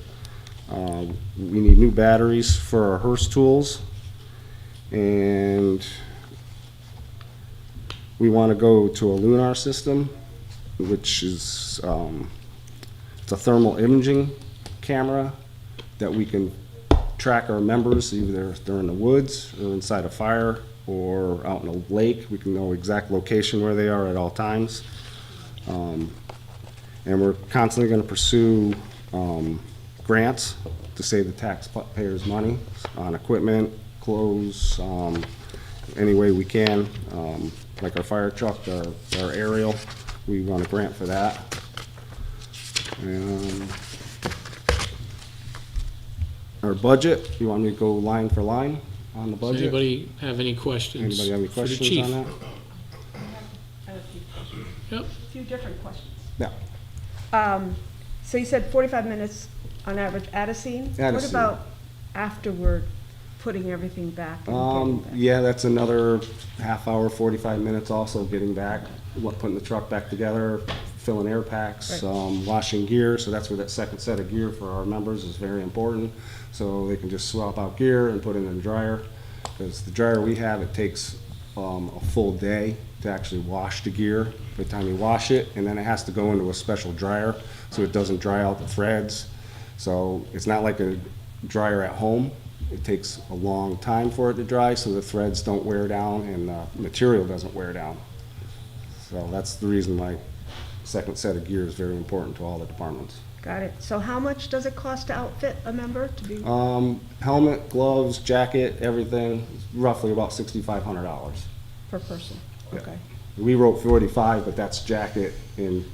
We need new batteries for our Hearst tools, and we want to go to a lunar system, which is it's a thermal imaging camera that we can track our members, either if they're in the woods or inside a fire or out in a lake. We can know exact location where they are at all times. And we're constantly going to pursue grants to save the taxpayers money on equipment, clothes, any way we can. Like our fire truck, our aerial, we want a grant for that. And our budget, you want me to go line for line on the Does budget? anybody have any questions? Anybody have any for the questions chief? on that? I have a few questions. Yep. A few different questions. Yeah. So you said 45 minutes on average at a scene? At a What scene. about afterward, putting everything back? and getting back? Yeah, that's another half hour, 45 minutes also getting back, putting the truck back together, filling air packs, Right. washing gear. So that's where that second set of gear for our members is very important. So they can just swap out gear and put it in the dryer. Because the dryer we have, it takes a full day to actually wash the gear by the time you wash it. And then it has to go into a special dryer so it doesn't dry out the threads. So it's not like a dryer at home. It takes a long time for it to dry so the threads don't wear down and the material doesn't wear down. So that's the reason why second set of gear is very important to all the departments. Got it. So how much does it cost to outfit a member to be? Helmet, gloves, jacket, everything, roughly about $6,500. Per person? Yeah. Okay. We wrote 45, but that's jacket and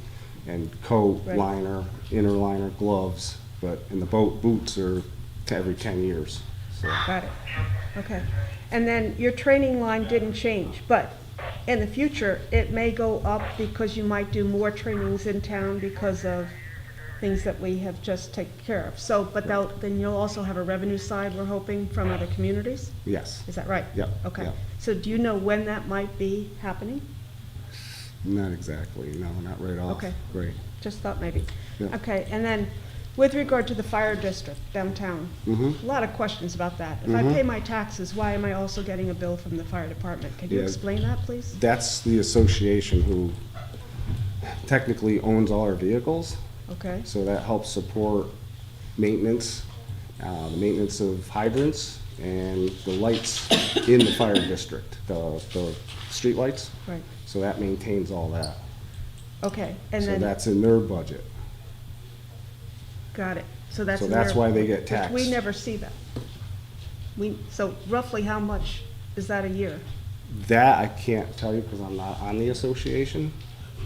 coat, Right. liner, inner liner, gloves. But in the boots are every 10 years. So. Got it. Okay. And then your training line didn't change, but in the future, it may go up because you might do more trainings in town because of things that we have just taken care of. So, but then you'll also have a revenue side, we're hoping, from other communities? Yes. Is that right? Yep. Okay. Yep. So do you know when that might be happening? Not exactly, no, not right off. Okay. Right. Just thought maybe. Yeah. Okay, and then With regard to the fire district downtown, Mhm. a lot of questions about that. If I Mhm. pay my taxes, why am I also getting a bill from the fire department? Can you Yeah. explain that, please? That's the association who technically owns all our vehicles. Okay. So that helps support maintenance, the maintenance of hydrants and the lights in the fire district, the street lights. Right. So that maintains all that. Okay, and So then, that's in their budget. got it. So that's So in that's their- why they get which taxed. we never see that. So roughly how much is that a year? That I can't tell you because I'm not on the association.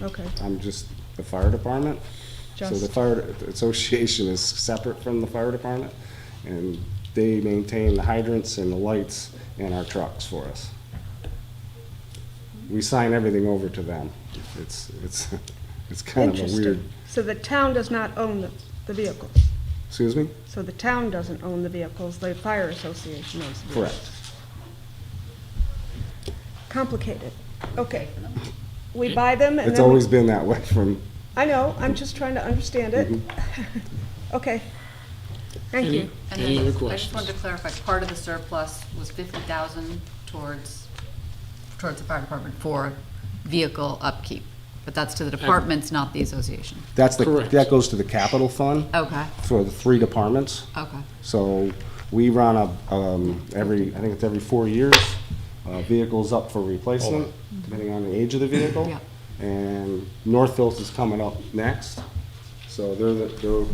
Okay. I'm just the fire department. So the Just- fire association is separate from the fire department, and they maintain the hydrants and the lights in our trucks for us. We sign everything over to them. It's it's kind of a Interesting. weird. So the town does not own the vehicles? Excuse me? So the town doesn't own the vehicles, the fire association owns the vehicles? Correct. Complicated. Okay. We buy them and then It's always been that way from. I know, I'm just trying to understand it. Okay. Thank you. And Any then other I just questions? wanted to clarify, part of the surplus was 50,000 towards the fire department for vehicle upkeep. But that's to the departments, not the association. That's Correct. that goes to the capital fund Okay, for the 3 departments. okay. So we run I think it's every 4 years, vehicles up for replacement, depending on the age of the vehicle. Yeah. And Northville is coming up next. So they're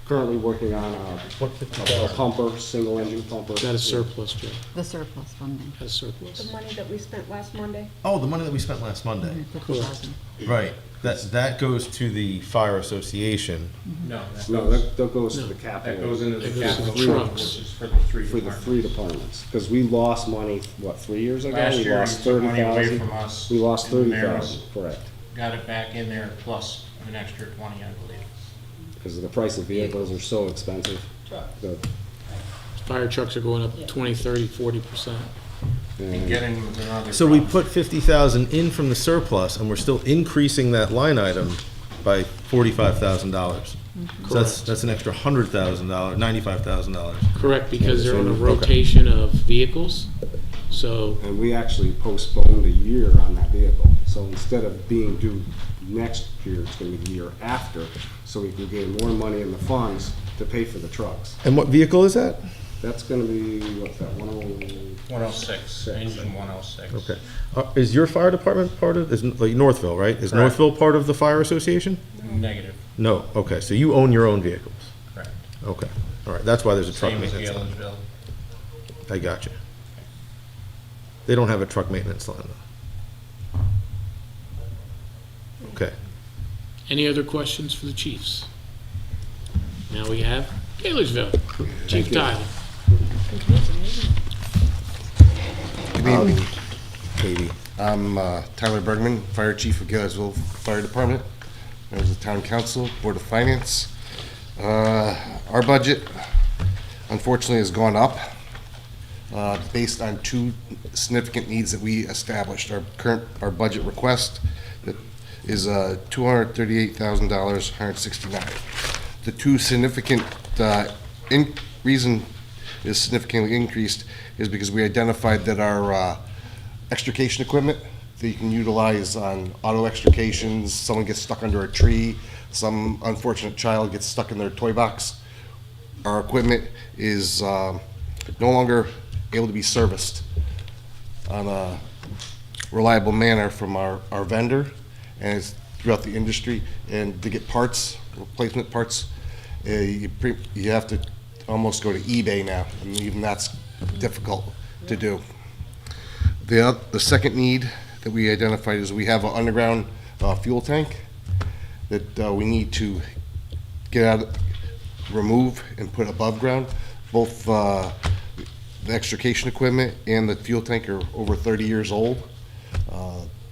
currently working on a pumper, single engine pumper. Got a surplus, Joe. The surplus funding. Got a surplus. The money that we spent last Monday? Oh, the money that we spent last Monday. 50,000. Right. That goes to the fire association. No, No, that goes to the capital. that goes into That the goes to the capital, trucks. which is for the three For the departments. 3 departments, because we lost money, 3 years ago? Last We year, lost you took money away 30,000. from us. We lost and the mayor 30,000, correct. Got it back in there plus an extra 20, I believe. Because the price of vehicles are so expensive. The- Fire trucks are going up 20, 30, 40%. And getting another. So we truck. put 50,000 in from the surplus, and we're still increasing that line item by $45,000. So that's an extra $100,000, $95,000. Correct, because they're on a Okay. rotation of vehicles. So, And we actually postponed a year on that vehicle. So instead of being due next year, it's gonna be the year after, so we can gain more money in the funds to pay for the trucks. And what vehicle is that? That's gonna be, what's that, 106, engine 106. Okay. Is your fire department part of, is like Northville, right? Is Correct. Northville part of the fire association? Negative, No, okay, so you own your own vehicles. correct. Okay, all right, that's why there's a truck Same as maintenance line. Gailensville. I got you. They don't have a truck maintenance line though. Okay. any other questions for the chiefs? Now we have Gaylordsville. Chief Tyler. Good evening. Katie. I'm Tyler Bergman, Fire Chief of Gaylordsville Fire Department. There's the Town Council, Board of Finance. Our budget, unfortunately, has gone up based on 2 significant needs that we established. Our budget request that is $238,000, $169,000. The 2 significant reason is significantly increased is because we identified that our extrication equipment that you can utilize on auto extrications, someone gets stuck under a tree, some unfortunate child gets stuck in their toy box, our equipment is no longer able to be serviced on a reliable manner from our vendor and it's throughout the industry. And to get parts, replacement parts, you have to almost go to eBay now, and even that's difficult to do. The second need that we identified is we have an underground fuel tank that we need to get out, remove, and put above ground. Both the extrication equipment and the fuel tank are over 30 years old.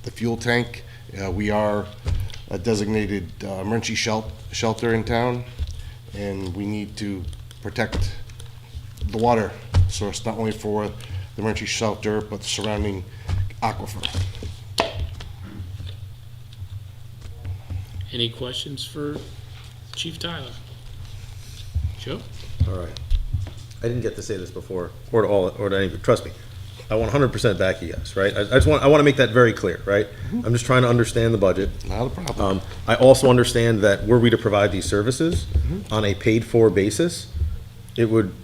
The fuel tank, we are a designated emergency shelter in town, and we need to protect the water source, not only for the emergency shelter, but the surrounding aquifer. Any questions for Chief Tyler? Joe? All right. I didn't get to say this before, or to anybody, trust me. I 100% back you guys, right? I want to make that very clear, right? I'm just trying to understand the budget. Not a problem. I also understand that were we to provide these services on a paid-for basis,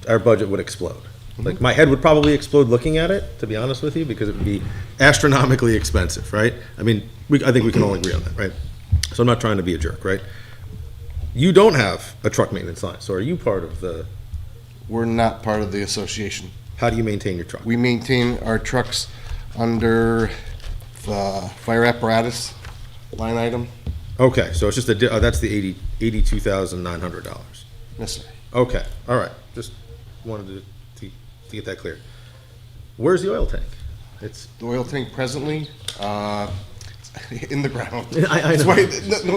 our budget would explode. Like, my head would probably explode looking at it, to be honest with you, because it would be astronomically expensive, right? I mean, I think we can all agree on that, right? So I'm not trying to be a jerk, right? You don't have a truck maintenance line, so are you part of the? We're not part of the association. How do you maintain your truck? We maintain our trucks under the fire apparatus line item. Okay, so it's just that's the $82,900. Yes, sir. Okay, all right. Just wanted to get that clear. Where's the oil tank? It's The oil tank presently, in the ground. I know. That's why,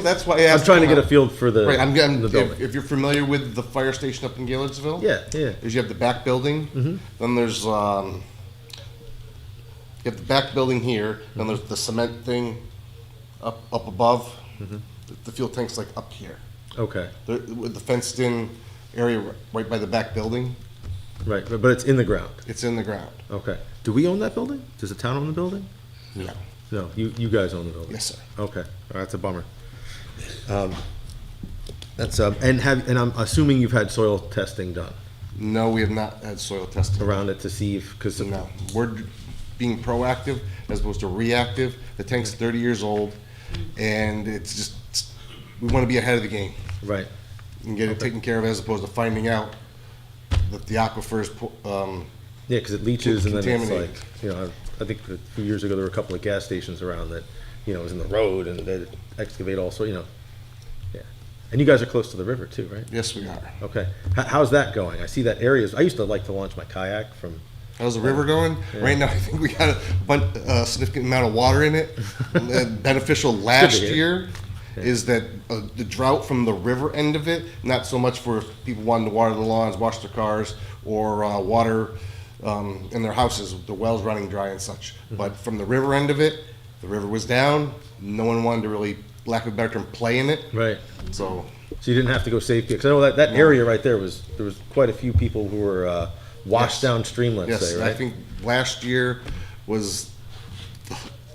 that's why I asked. I'm trying to get a feel for the Right, the building. if you're familiar with the fire station up in Gaylordsville. Yeah. Is you have the back building, then there's, you have the back building here, then there's the cement thing up above. The fuel tank's like up here. Okay. With the fenced-in area right by the back building. Right, but it's in the ground. It's in the ground. Okay. Do we own that building? Does the town own the building? No. No, you guys own the building? Yes, sir. Okay, all right, that's a bummer. And I'm assuming you've had soil testing done No, we have not had soil testing. around it to see if, because No, we're being proactive as opposed to reactive. The tank's 30 years old, and it's just, we want to be ahead of the game. Right. And get it taken care of as opposed to finding out that the aquifer's, Yeah, because it leaches and then it's contaminated. like, you know, I think a few years ago, there were a couple of gas stations around that, you know, was in the road and they'd excavate also, you know. Yeah. And you guys are close to the river too, right? Yes, we are. Okay. How's that going? I see that areas, I used to like to launch my kayak from. How's the river going? Yeah. Right now, I think we got a significant amount of water in it. Beneficial last hear. year is that the drought from the river end of it, not so much for people wanting to water the lawns, wash their cars, or water in their houses, the wells running dry and such. But from the river end of it, the river was down. No one wanted to really, lack of a better term, play in it. Right. So you didn't have to go safety, because I know that area right there was quite a few people who were washed downstream, let's say, right? I think last year was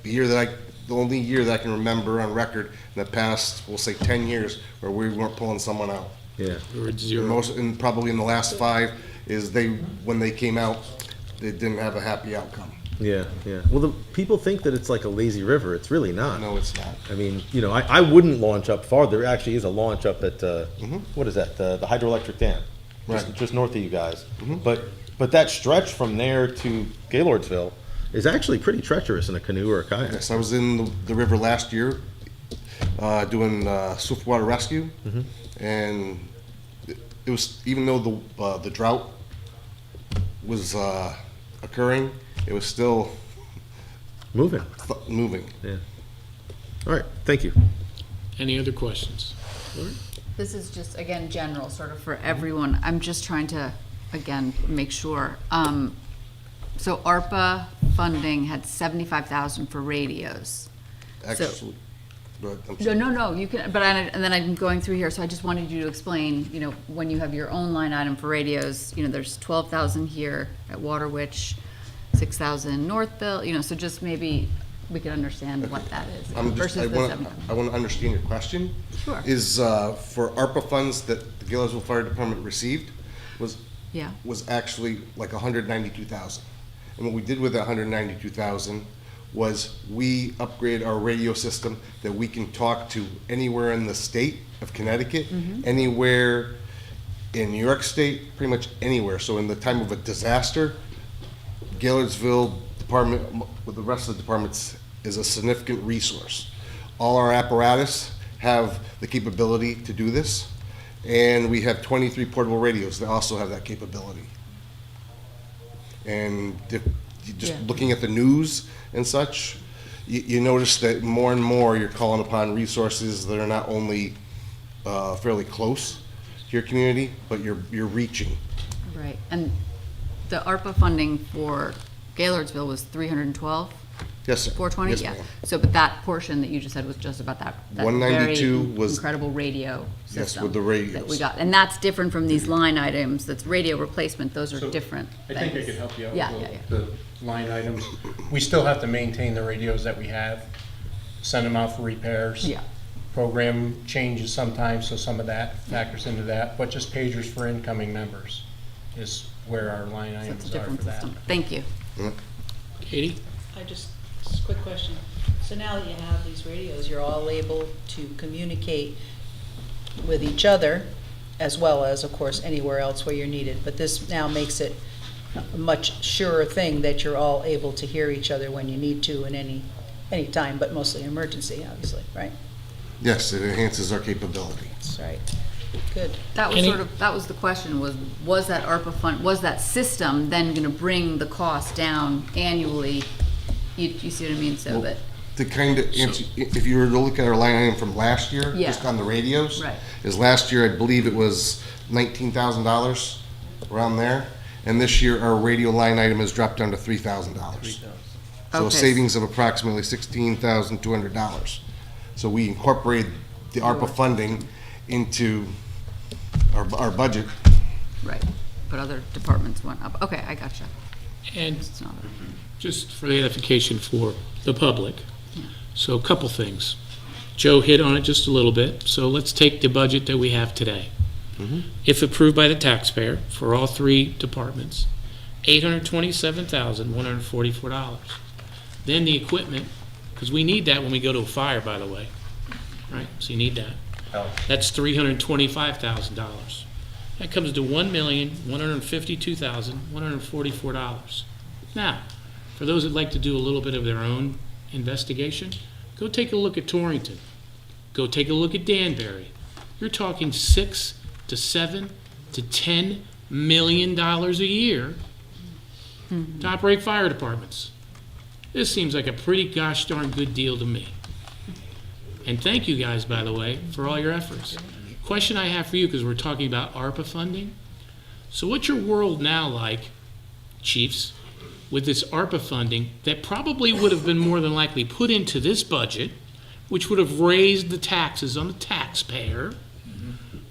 the only year that I can remember on record in the past, we'll say 10 years, where we weren't pulling someone out. Yeah. And probably in the last 5 is when they came out, they didn't have a happy outcome. Yeah. Well, the people think that it's like a lazy river. It's really not. No, it's not. I mean, you know, I wouldn't launch up far. There actually is a launch up at, what is that? The hydroelectric dam, just north of you guys. But that stretch from there to Gaylordsville is actually pretty treacherous in a canoe or a kayak. Yes, I was in the river last year doing swiftwater rescue, and it was, even though the drought was occurring, it was still moving. Yeah. All right. Thank you. Any other questions? Lori? This is just, again, general, sort of for everyone. I'm just trying to, again, make sure. So ARPA funding had 75,000 for radios. Actually, go ahead. No, you can, and then I'm going through here, so I just wanted you to explain, you know, when you have your own line item for radios, you know, there's 12,000 here at Waterwich, 6,000 Northville, you know, so just maybe we could understand what that is versus the 7,000. I want to understand your question. Sure. Is for ARPA funds that the Gaylordsville Fire Department received was actually like 192,000. And what we did with that 192,000 was we upgraded our radio system that we can talk to anywhere in the state of Connecticut, anywhere in New York State, pretty much anywhere. So in the time of a disaster, Gaylordsville Department, with the rest of the departments, is a significant resource. All our apparatus have the capability to do this, and we have 23 portable radios that also have that capability. And looking at the news and such, you notice that more and more you're calling upon resources that are not only fairly close to your community, but you're reaching. Right, and the ARPA funding for Gaylordsville was 312? Yes, sir. 420? Yes, Yeah. ma'am. So, but that portion that you just said was just about that 192 very was- incredible radio system. Yes, with the That radios. we got, and that's different from these line items, that's radio replacement, those are So, different I think I things. could help you out Yeah, with yeah, yeah. the line items. We still have to maintain the radios that we have, send them out for repairs. Yeah. Program changes sometimes, so some of that factors into that, but just pagers for incoming members is where our line So it's a items are different for that. system. Thank you. Katie? Just a quick question. So now that you have these radios, you're all able to communicate with each other as well as, of course, anywhere else where you're needed. But this now makes it a much surer thing that you're all able to hear each other when you need to in any time, but mostly an emergency, obviously, right? Yes, it enhances our capability. That's right. Good. That was Any- sort of, that was the question, was that ARPA fund, was that system then gonna bring the cost down annually? You see what I mean, so that, To kind of answer, if you were to look at our line item from last year, Yeah. just on the radios. Right. Is last year, I believe it was $19,000, around there. And this year, our radio line item has dropped down to $3,000. So a Okay. savings of approximately $16,200. So we incorporated the ARPA funding into our budget. right, but other departments went up. Okay, I gotcha. And It's not just for the edification for the public, so a couple things. Joe hit on it just a little bit, so let's take the budget that we have today. If approved by the taxpayer for all three departments, $827,144. Then the equipment, because we need that when we go to a fire, by the way, right? So you need that. That's $325,000. That comes to $1,152,144. Now, for those that like to do a little bit of their own investigation, go take a look at Torrington. Go take a look at Danbury. You're talking $6 to $7 to $10 million a year to operate fire departments. This seems like a pretty gosh darn good deal to me. And thank you guys, by the way, for all your efforts. Question I have for you, because we're talking about ARPA funding. So what's your world now like, chiefs, with this ARPA funding that probably would have been more than likely put into this budget, which would have raised the taxes on the taxpayer?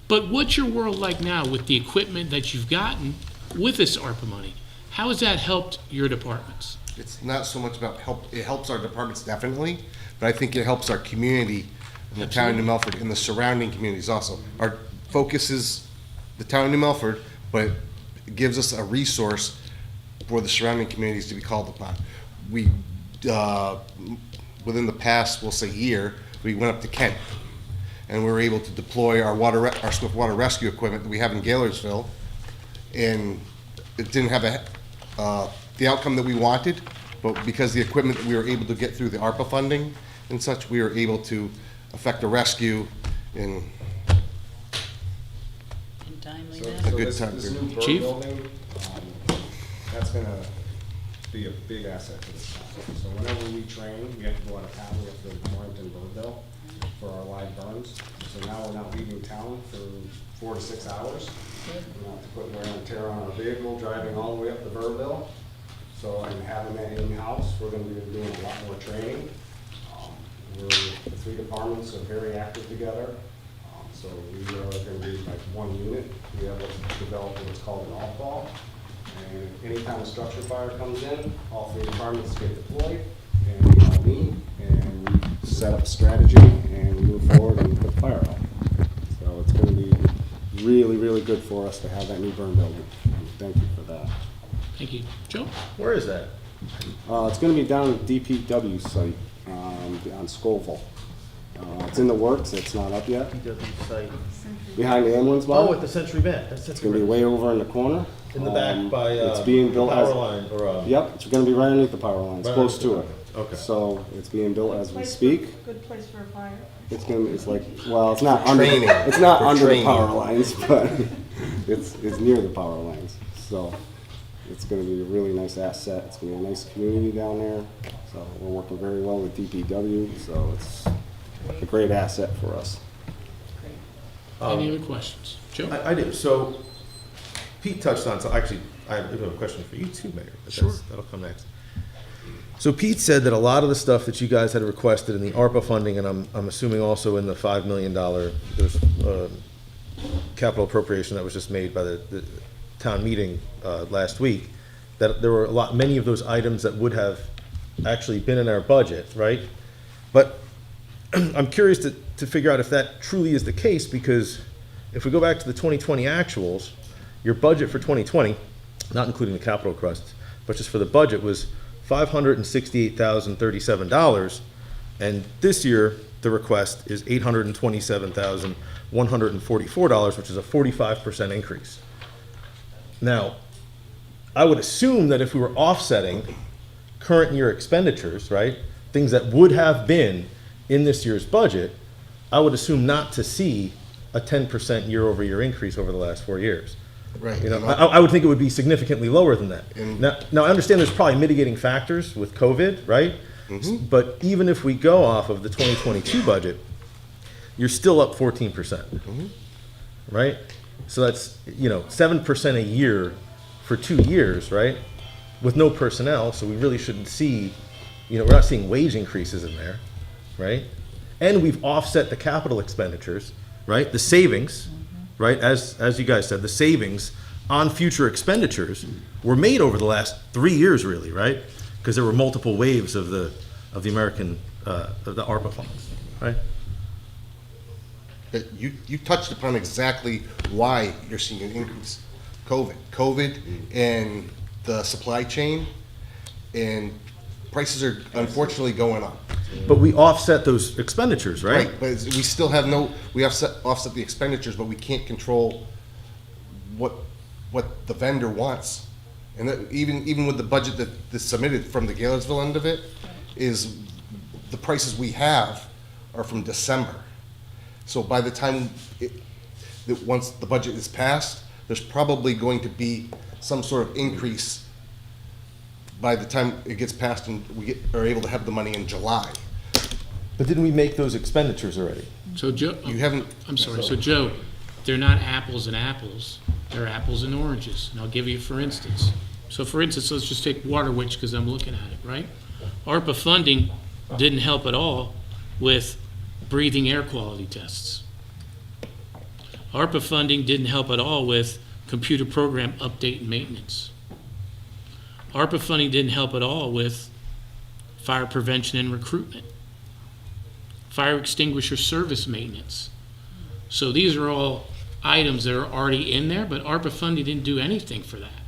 But what's your world like now with the equipment that you've gotten with this ARPA money? How has that helped your departments? It's not so much about help, it helps our departments definitely, but I think it helps our community in the town of New Milford and the surrounding communities also. Our focus is the town of New Milford, but it gives us a resource for the surrounding communities to be called upon. We, within the past, we'll say year, we went up to Kent, and we were able to deploy our swift water rescue equipment that we have in Gailersville, and it didn't have the outcome that we wanted, but because the equipment that we were able to get through the ARPA funding and such, we were able to effect a rescue in In timely a manner. good this, time. this new burn Chief? building, that's gonna be a big asset to the town. So whenever we train, we have to go out of town, we have to go to Torrington, Birdville for our live burns. So now we're not leaving town for 4 to 6 hours. We don't have to put wear and tear on our vehicle, driving all the way up to Birdville. So, and having that in-house, we're gonna be doing a lot more training. The three departments are very active together. So we are gonna be like one unit. We have developed what's called an off-call. And anytime a structure fire comes in, all three departments get deployed, and we all meet, and we set up a strategy, and we move forward and put the fire out. So it's gonna be really, really good for us to have that new burn building. Thank you for that. Thank you. Joe? Where is that? It's gonna be down at DPW site, on Scoville. It's in the works, it's not up yet. Behind the ambulance bar. Oh, at the Century Bend. That's It's gonna be way over in the corner. in the back by It's being built power as- line or Yep, it's gonna be right underneath the power lines, Right close to it. underneath the power. Okay. So it's being built as we Place for- speak. Good place for a fire. It's like, well, it's not under, Training. it's not For under the training. power lines, but it's near the power lines. So it's gonna be a really nice asset. It's gonna be a nice community down there. So we're working very well with DPW, so it's a great asset for us. Any other questions? Joe? I do. So Pete touched on, so actually, I have a question for you too, Mayor. But Sure. That'll come next. So Pete said that a lot of the stuff that you guys had requested in the ARPA funding, and I'm assuming also in the $5 million, there's capital appropriation that was just made by the town meeting last week, that there were many of those items that would have actually been in our budget, right? But I'm curious to figure out if that truly is the case, because if we go back to the 2020 actuals, your budget for 2020, not including the capital requests, but just for the budget, was $568,037, and this year the request is $827,144, which is a 45% increase. Now, I would assume that if we were offsetting current year expenditures, right, things that would have been in this year's budget, I would assume not to see a 10% year-over-year increase over the last 4 years. Right. You know, I would think it would be significantly lower than that. Now I understand there's probably mitigating factors with COVID, right? Mm-hmm. But even if we go off of the 2022 budget, you're still up 14%, Mm-hmm. right? So that's, 7% a year for 2 years, right? With no personnel, so we really shouldn't see, we're not seeing wage increases in there, right? And we've offset the capital expenditures, right? The savings, right? As you guys said, the savings on future expenditures were made over the last 3 years, really, right? Because there were multiple waves of the American of the ARPA funds, right? You touched upon exactly why you're seeing an increase. COVID and the supply chain, and prices are unfortunately going up. But we offset those expenditures, right? Right, but we still have we offset the expenditures, but we can't control what the vendor wants. And that even with the budget that's submitted from the Galersville end of it, is the prices we have are from December. So by the time once the budget is passed, there's probably going to be some sort of increase by the time it gets passed and we are able to have the money in July. But didn't we make those expenditures already? So Joe, You haven't. I'm sorry, so Joe, they're not apples and apples, they're apples and oranges. And I'll give you for instance. So for instance, let's just take Waterwitch, because I'm looking at it, right? ARPA funding didn't help at all with breathing air quality tests. ARPA funding didn't help at all with computer program update and maintenance. ARPA funding didn't help at all with fire prevention and recruitment. Fire extinguisher service maintenance. So these are all items that are already in there, but ARPA funding didn't do anything for that.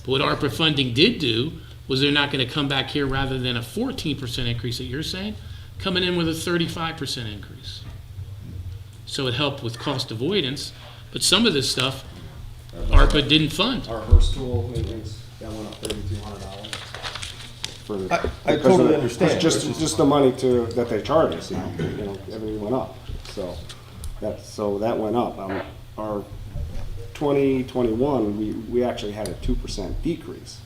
But what ARPA funding did do was they're not going to come back here rather than a 14% increase that you're saying, coming in with a 35% increase. So it helped with cost avoidance, but some of this stuff ARPA didn't fund. Our Hearst tool maintenance, that went up $3,200. For the, I because totally of understand. Just the money that they charge us, everything went up. So that went up. Our 2021, we actually had a 2% decrease.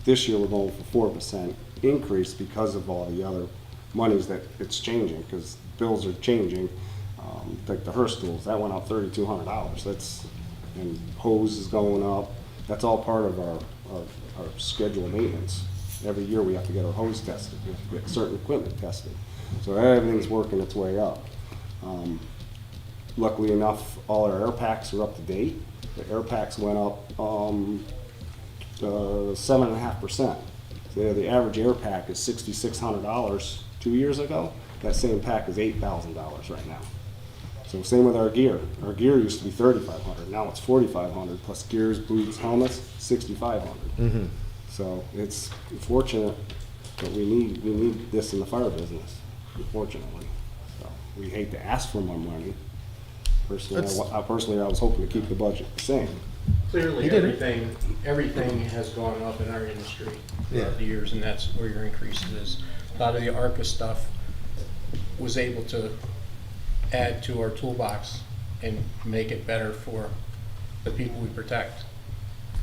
This year we're going for 4% increase because of all the other monies that it's changing, because bills are changing. Like the Hearst tools, that went up $3,200. And hose is going up. That's all part of our scheduled maintenance. Every year we have to get our hose tested. We have to get certain equipment tested. So everything's working its way up. Luckily enough, all our air packs are up to date. The air packs went up 7.5%. So the average air pack is $6,600 2 years ago. That same pack is $8,000 right now. So same with our gear. Our gear used to be $3,500. Now it's $4,500 plus gears, boots, helmets, $6,500. Mm-hmm. So it's fortunate that we need this in the fire business. Unfortunately, so we hate to ask for more money. Personally, I was hoping to keep the budget the same. Clearly, everything has gone up in our industry throughout the years, and that's where your increase is. A lot of the ARPA stuff was able to add to our toolbox and make it better for the people we protect.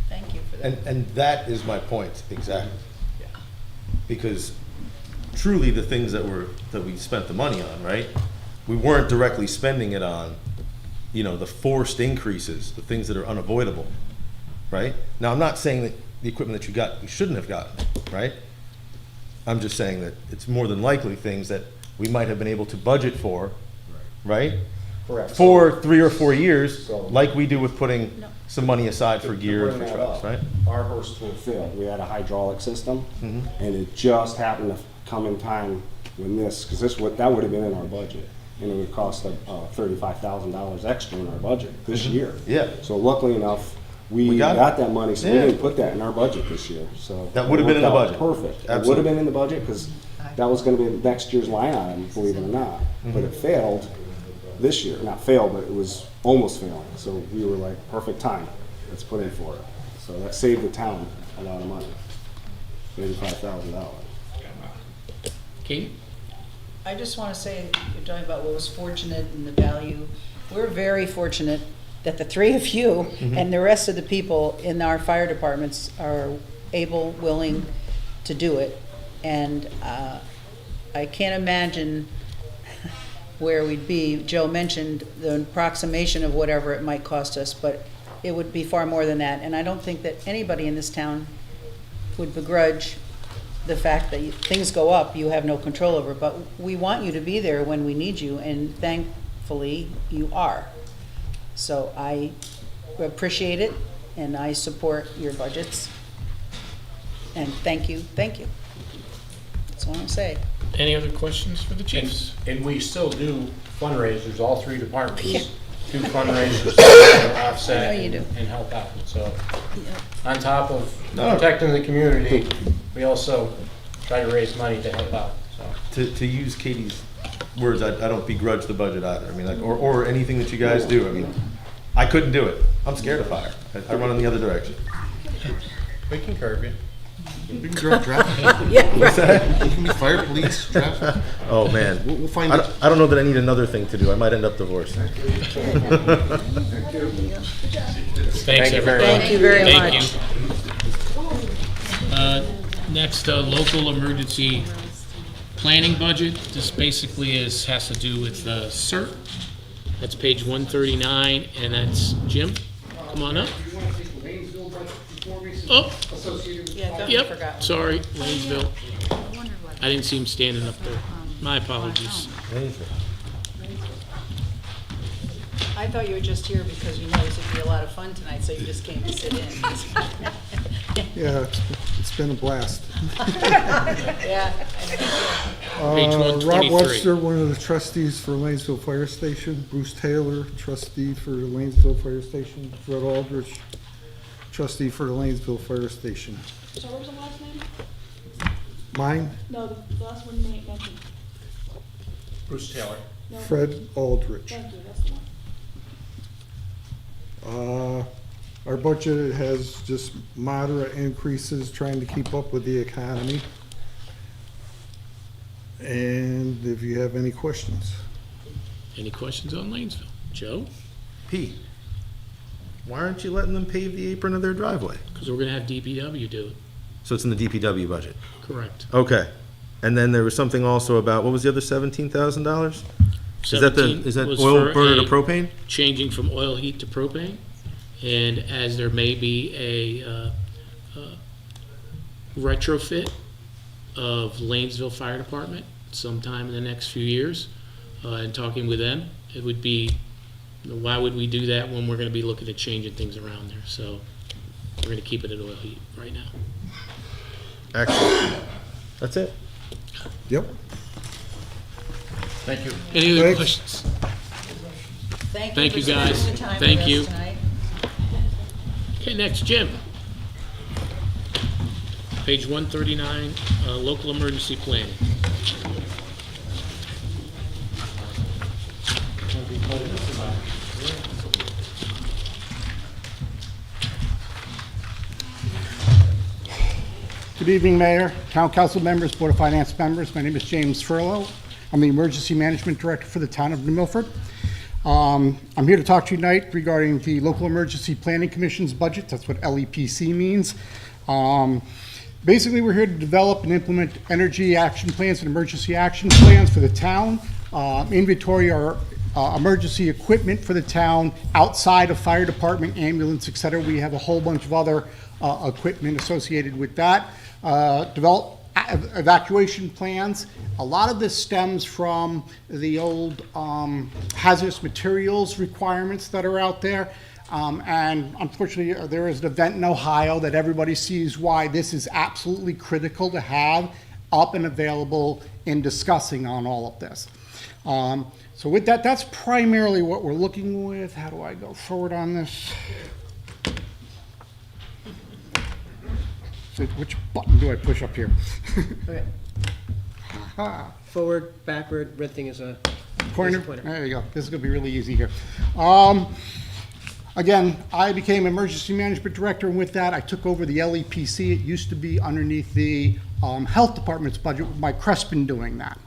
Thank you for that. And that is my point, exactly. Yeah. Because truly the things that we spent the money on, right? We weren't directly spending it on, the forced increases, the things that are unavoidable, right? Now, I'm not saying that the equipment that you got, you shouldn't have gotten, right? I'm just saying that it's more than likely things that we might have been able to budget for, right? Correct. For 3 or 4 years, So- like we do with putting some money aside for gear and for bring that trucks, up, right? Our horse tool failed. We had a hydraulic system, Mhm. and it just happened to come in time when because that would have been in our budget, and it would cost $35,000 extra in our budget this Mhm. year. Yeah. So luckily enough, we We got got it. that money, so we Yeah. didn't put that in our budget this year. So That would have been in the it worked out budget. Perfect. It would Absolutely. have been in the budget because that was going to be next year's line item, believe it or not. But it failed this year. Not failed, but it was almost failing. So we were like, perfect time. Let's put in for it. So that saved the town a lot of money, $85,000. Katie? I just want to say, you're talking about what was fortunate and the value. We're very fortunate that the three of you and the rest of the people in our fire departments are able, willing to do it. And I can't imagine where we'd be. Joe mentioned the approximation of whatever it might cost us, but it would be far more than that. And I don't think that anybody in this town would begrudge the fact that things go up, you have no control over. But we want you to be there when we need you, and thankfully you are. So I appreciate it, and I support your budgets. And thank you, thank you. That's all I'm saying. Any other questions for the chiefs? And we still do fundraisers, all three departments do fundraisers to offset I know you do. and help out. So on top of protecting the community, we also try to raise money to help out, so. To use Katie's words, I don't begrudge the budget either. I mean, like, or anything that you guys do. I mean, I couldn't do it. I'm scared of fire. I run in the other direction. We can curb you. You can draft. Yeah, What's that? You can be fire, police, draft. Oh, man. We'll find I it. don't know that I need another thing to do. I might end up divorced. Thanks, everyone. Thank you very Thank much. you. Next, local emergency planning budget. This basically has to do with CERT. That's page 139, and that's Jim. Come on up. Oh, Yeah, don't yep, forgot. sorry, Waynesville. I didn't see him standing up there. My apologies. I thought you were just here because you know this would be a lot of fun tonight, so you just came to sit in. Yeah, it's been a blast. Yeah. Page Rob 123. Webster, one of the trustees for Lanesville Fire Station. Bruce Taylor, trustee for the Lanesville Fire Station. Fred Aldrich, trustee for the Lanesville Fire Station. So what was the last name? Mine, No, the last one you mentioned. Bruce Taylor. No. Fred Aldrich. Thank you, that's the one. Our budget has just moderate increases, trying to keep up with the economy. And if you have any questions. Any questions on Lanesville? Joe? Pete, why aren't you letting them pave the apron of their driveway? Because we're gonna have DPW do it. So it's in the DPW budget? Correct. Okay. And then there was something also about, what was the other $17,000? Is that 17 was oil for burner to a propane? Changing from oil heat to propane. And as there may be a retrofit of Lanesville Fire Department sometime in the next few years, and talking with them, it would be, why would we do that when we're gonna be looking at changing things around there? So we're gonna keep it at oil heat right now. Excellent. That's it. Yep. Thank you. Any other Thanks. questions? Thank Thank you, for guys. spending the time Thank with you. us tonight. Okay, next, Jim. Page 139, local emergency planning. Good evening, Mayor, Town Council members, Board of Finance members. My name is James Furlow. I'm the Emergency Management Director for the Town of New Milford. I'm here to talk to you tonight regarding the Local Emergency Planning Commission's budget. That's what LEPC means. Basically, we're here to develop and implement energy action plans and emergency action plans for the town, inventory our emergency equipment for the town outside of fire department, ambulance, et cetera. We have a whole bunch of other equipment associated with that. Develop evacuation plans. A lot of this stems from the old hazardous materials requirements that are out there. And unfortunately, there is an event in Ohio that everybody sees why this is absolutely critical to have up and available in discussing on all of this. So with that, that's primarily what we're looking with. How do I go forward on this? So which button do I push up here? Okay. Forward, backward, red thing is a Pointer? pointer. There you go. This is going to be really easy here. Again, I became Emergency Management Director, and with that, I took over the LEPC. It used to be underneath the Health Department's budget, with Mike Crespin doing that.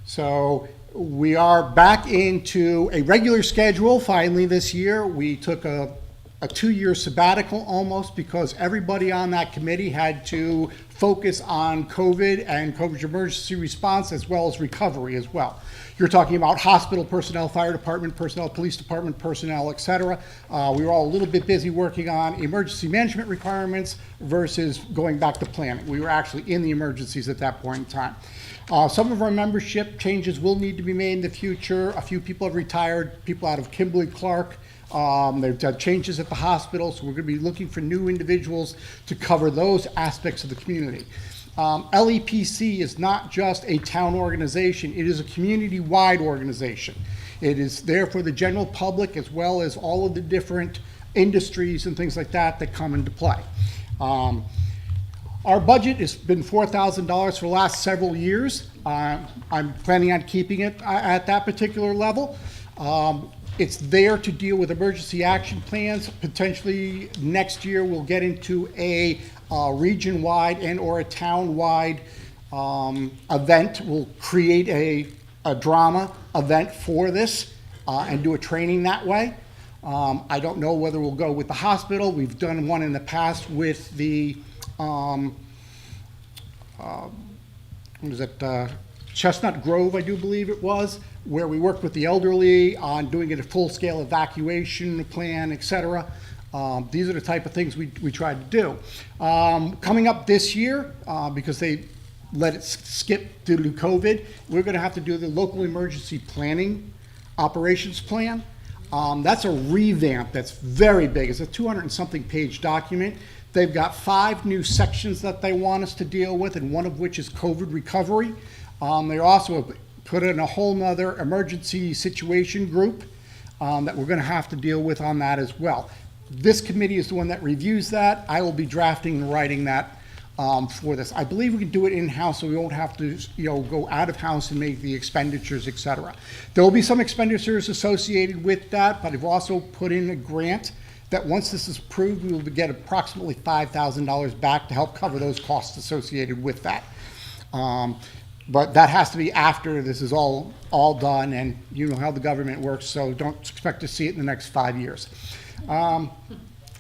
So we are back into a regular schedule finally this year. We took a 2-year sabbatical almost because everybody on that committee had to focus on COVID and COVID emergency response as well as recovery as well. You're talking about hospital personnel, fire department personnel, police department personnel, et cetera. We were all a little bit busy working on emergency management requirements versus going back to planning. We were actually in the emergencies at that point in time. Some of our membership changes will need to be made in the future. A few people have retired, people out of Kimberly-Clark. They've done changes at the hospital, so we're going to be looking for new individuals to cover those aspects of the community. LEPC is not just a town organization, it is a community-wide organization. It is there for the general public as well as all of the different industries and things like that that come into play. Our budget has been $4,000 for the last several years. I'm planning on keeping it at that particular level. It's there to deal with emergency action plans. Potentially next year we'll get into a region-wide and or a town-wide event. We'll create a drama event for this and do a training that way. I don't know whether we'll go with the hospital. We've done one in the past with the Chestnut Grove, I do believe it was, where we worked with the elderly on doing a full-scale evacuation plan, et cetera. These are the type of things we tried to do. Coming up this year, because they let it skip due to COVID, we're going to have to do the local emergency planning operations plan. That's a revamp that's very big. It's a 200-and-something page document. They've got 5 new sections that they want us to deal with, and one of which is COVID recovery. They also put in a whole nother emergency situation group that we're going to have to deal with on that as well. This committee is the one that reviews that. I will be drafting and writing that for this. I believe we can do it in-house, so we won't have to, go out of house and make the expenditures, et cetera. There will be some expenditures associated with that, but I've also put in a grant that once this is approved, we will get approximately $5,000 back to help cover those costs associated with that. But that has to be after this is all done, and you know how the government works, so don't expect to see it in the next 5 years.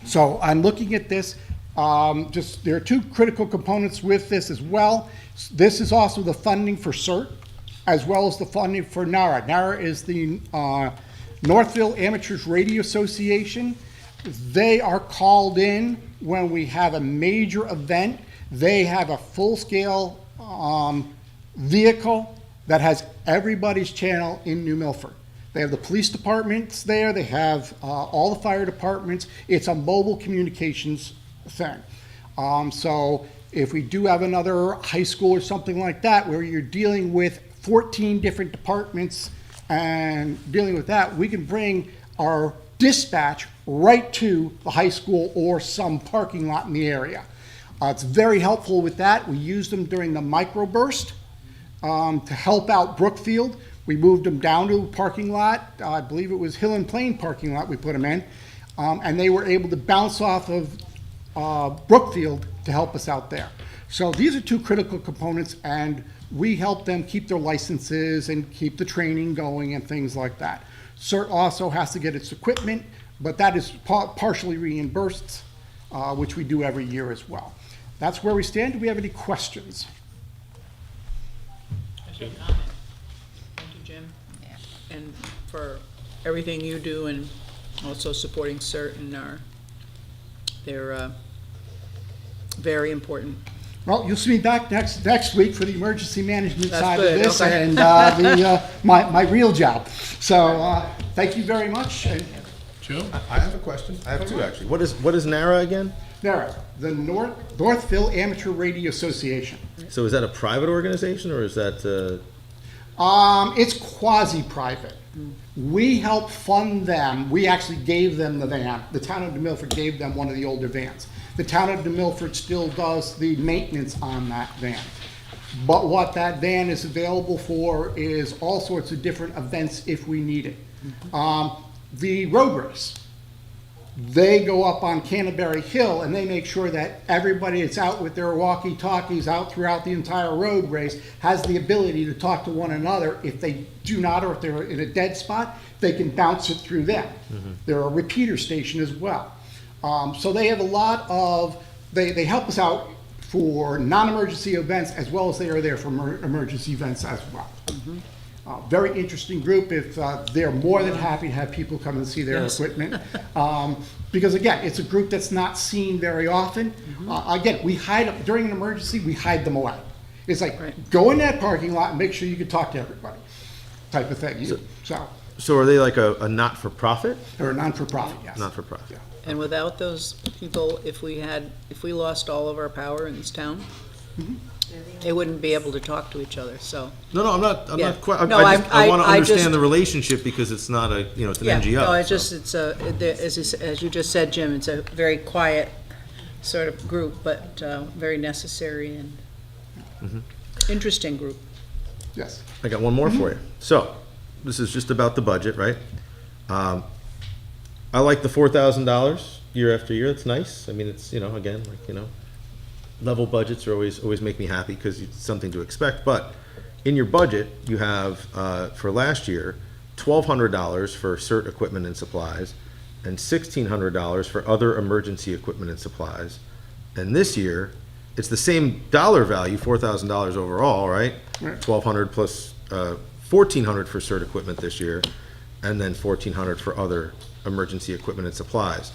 So I'm looking at this. There are 2 critical components with this as well. This is also the funding for CERT, as well as the funding for NARA. NARA is the Northville Amateurs Radio Association. They are called in when we have a major event. They have a full-scale vehicle that has everybody's channel in New Milford. They have the police departments there. They have all the fire departments. It's a mobile communications thing. So if we do have another high school or something like that where you're dealing with 14 different departments and dealing with that, we can bring our dispatch right to the high school or some parking lot in the area. It's very helpful with that. We used them during the microburst to help out Brookfield. We moved them down to a parking lot. I believe it was Hill and Plain parking lot we put them in. And they were able to bounce off of Brookfield to help us out there. So these are 2 critical components, and we help them keep their licenses and keep the training going and things like that. CERT also has to get its equipment, but that is partially reimbursed, which we do every year as well. That's where we stand. Do we have any questions? Thank you, Jim. Yeah. And for everything you do, and also supporting CERT and they're very important. Well, you'll see me back next week for the emergency management That's side good, of this okay. and my real job. So thank you very much. And Joe? I have a question. I have two, actually. What is NARA again? NARA, the Northville Amateur Radio Association. So is that a private organization, or is that, It's quasi-private. We help fund them. We actually gave them the van. The town of New Milford gave them one of the older vans. The town of New Milford still does the maintenance on that van. But what that van is available for is all sorts of different events if we need it. The road race. They go up on Canterbury Hill and they make sure that everybody that's out with their walkie-talkies out throughout the entire road race has the ability to talk to one another. If they do not, or if they're in a dead spot, they can bounce it through them. They're a repeater station as well. So they have a lot of, they help us out for non-emergency events as well as they are there for emergency events as well. Very interesting group. If they're more than happy to have people come and see their equipment, because again, it's a group that's not seen very often. Again, we hide during an emergency. We hide them away. It's like go in that parking lot and make sure you can talk to everybody, type of thing. so are they like a not-for-profit? They're a non-for-profit, yes. Not-for-profit. And without those people, if we lost all of our power in this town, they wouldn't be able to talk to each other, so. No, I'm not quite, No, I want to I just- understand the relationship because it's not it's an NGO. No, it's so. just, as you just said, Jim, it's a very quiet sort of group, but very necessary and interesting group. Yes. I got one more for you. So, this is just about the budget, right? I like the $4,000 year after year. It's nice. I mean, it's, again, level budgets are always make me happy because it's something to expect. But in your budget, you have, for last year, $1,200 for CERT equipment and supplies and $1,600 for other emergency equipment and supplies. And this year, it's the same dollar value, $4,000 overall, right? Right. $1,200 plus $1,400 for CERT equipment this year, and then $1,400 for other emergency equipment and supplies.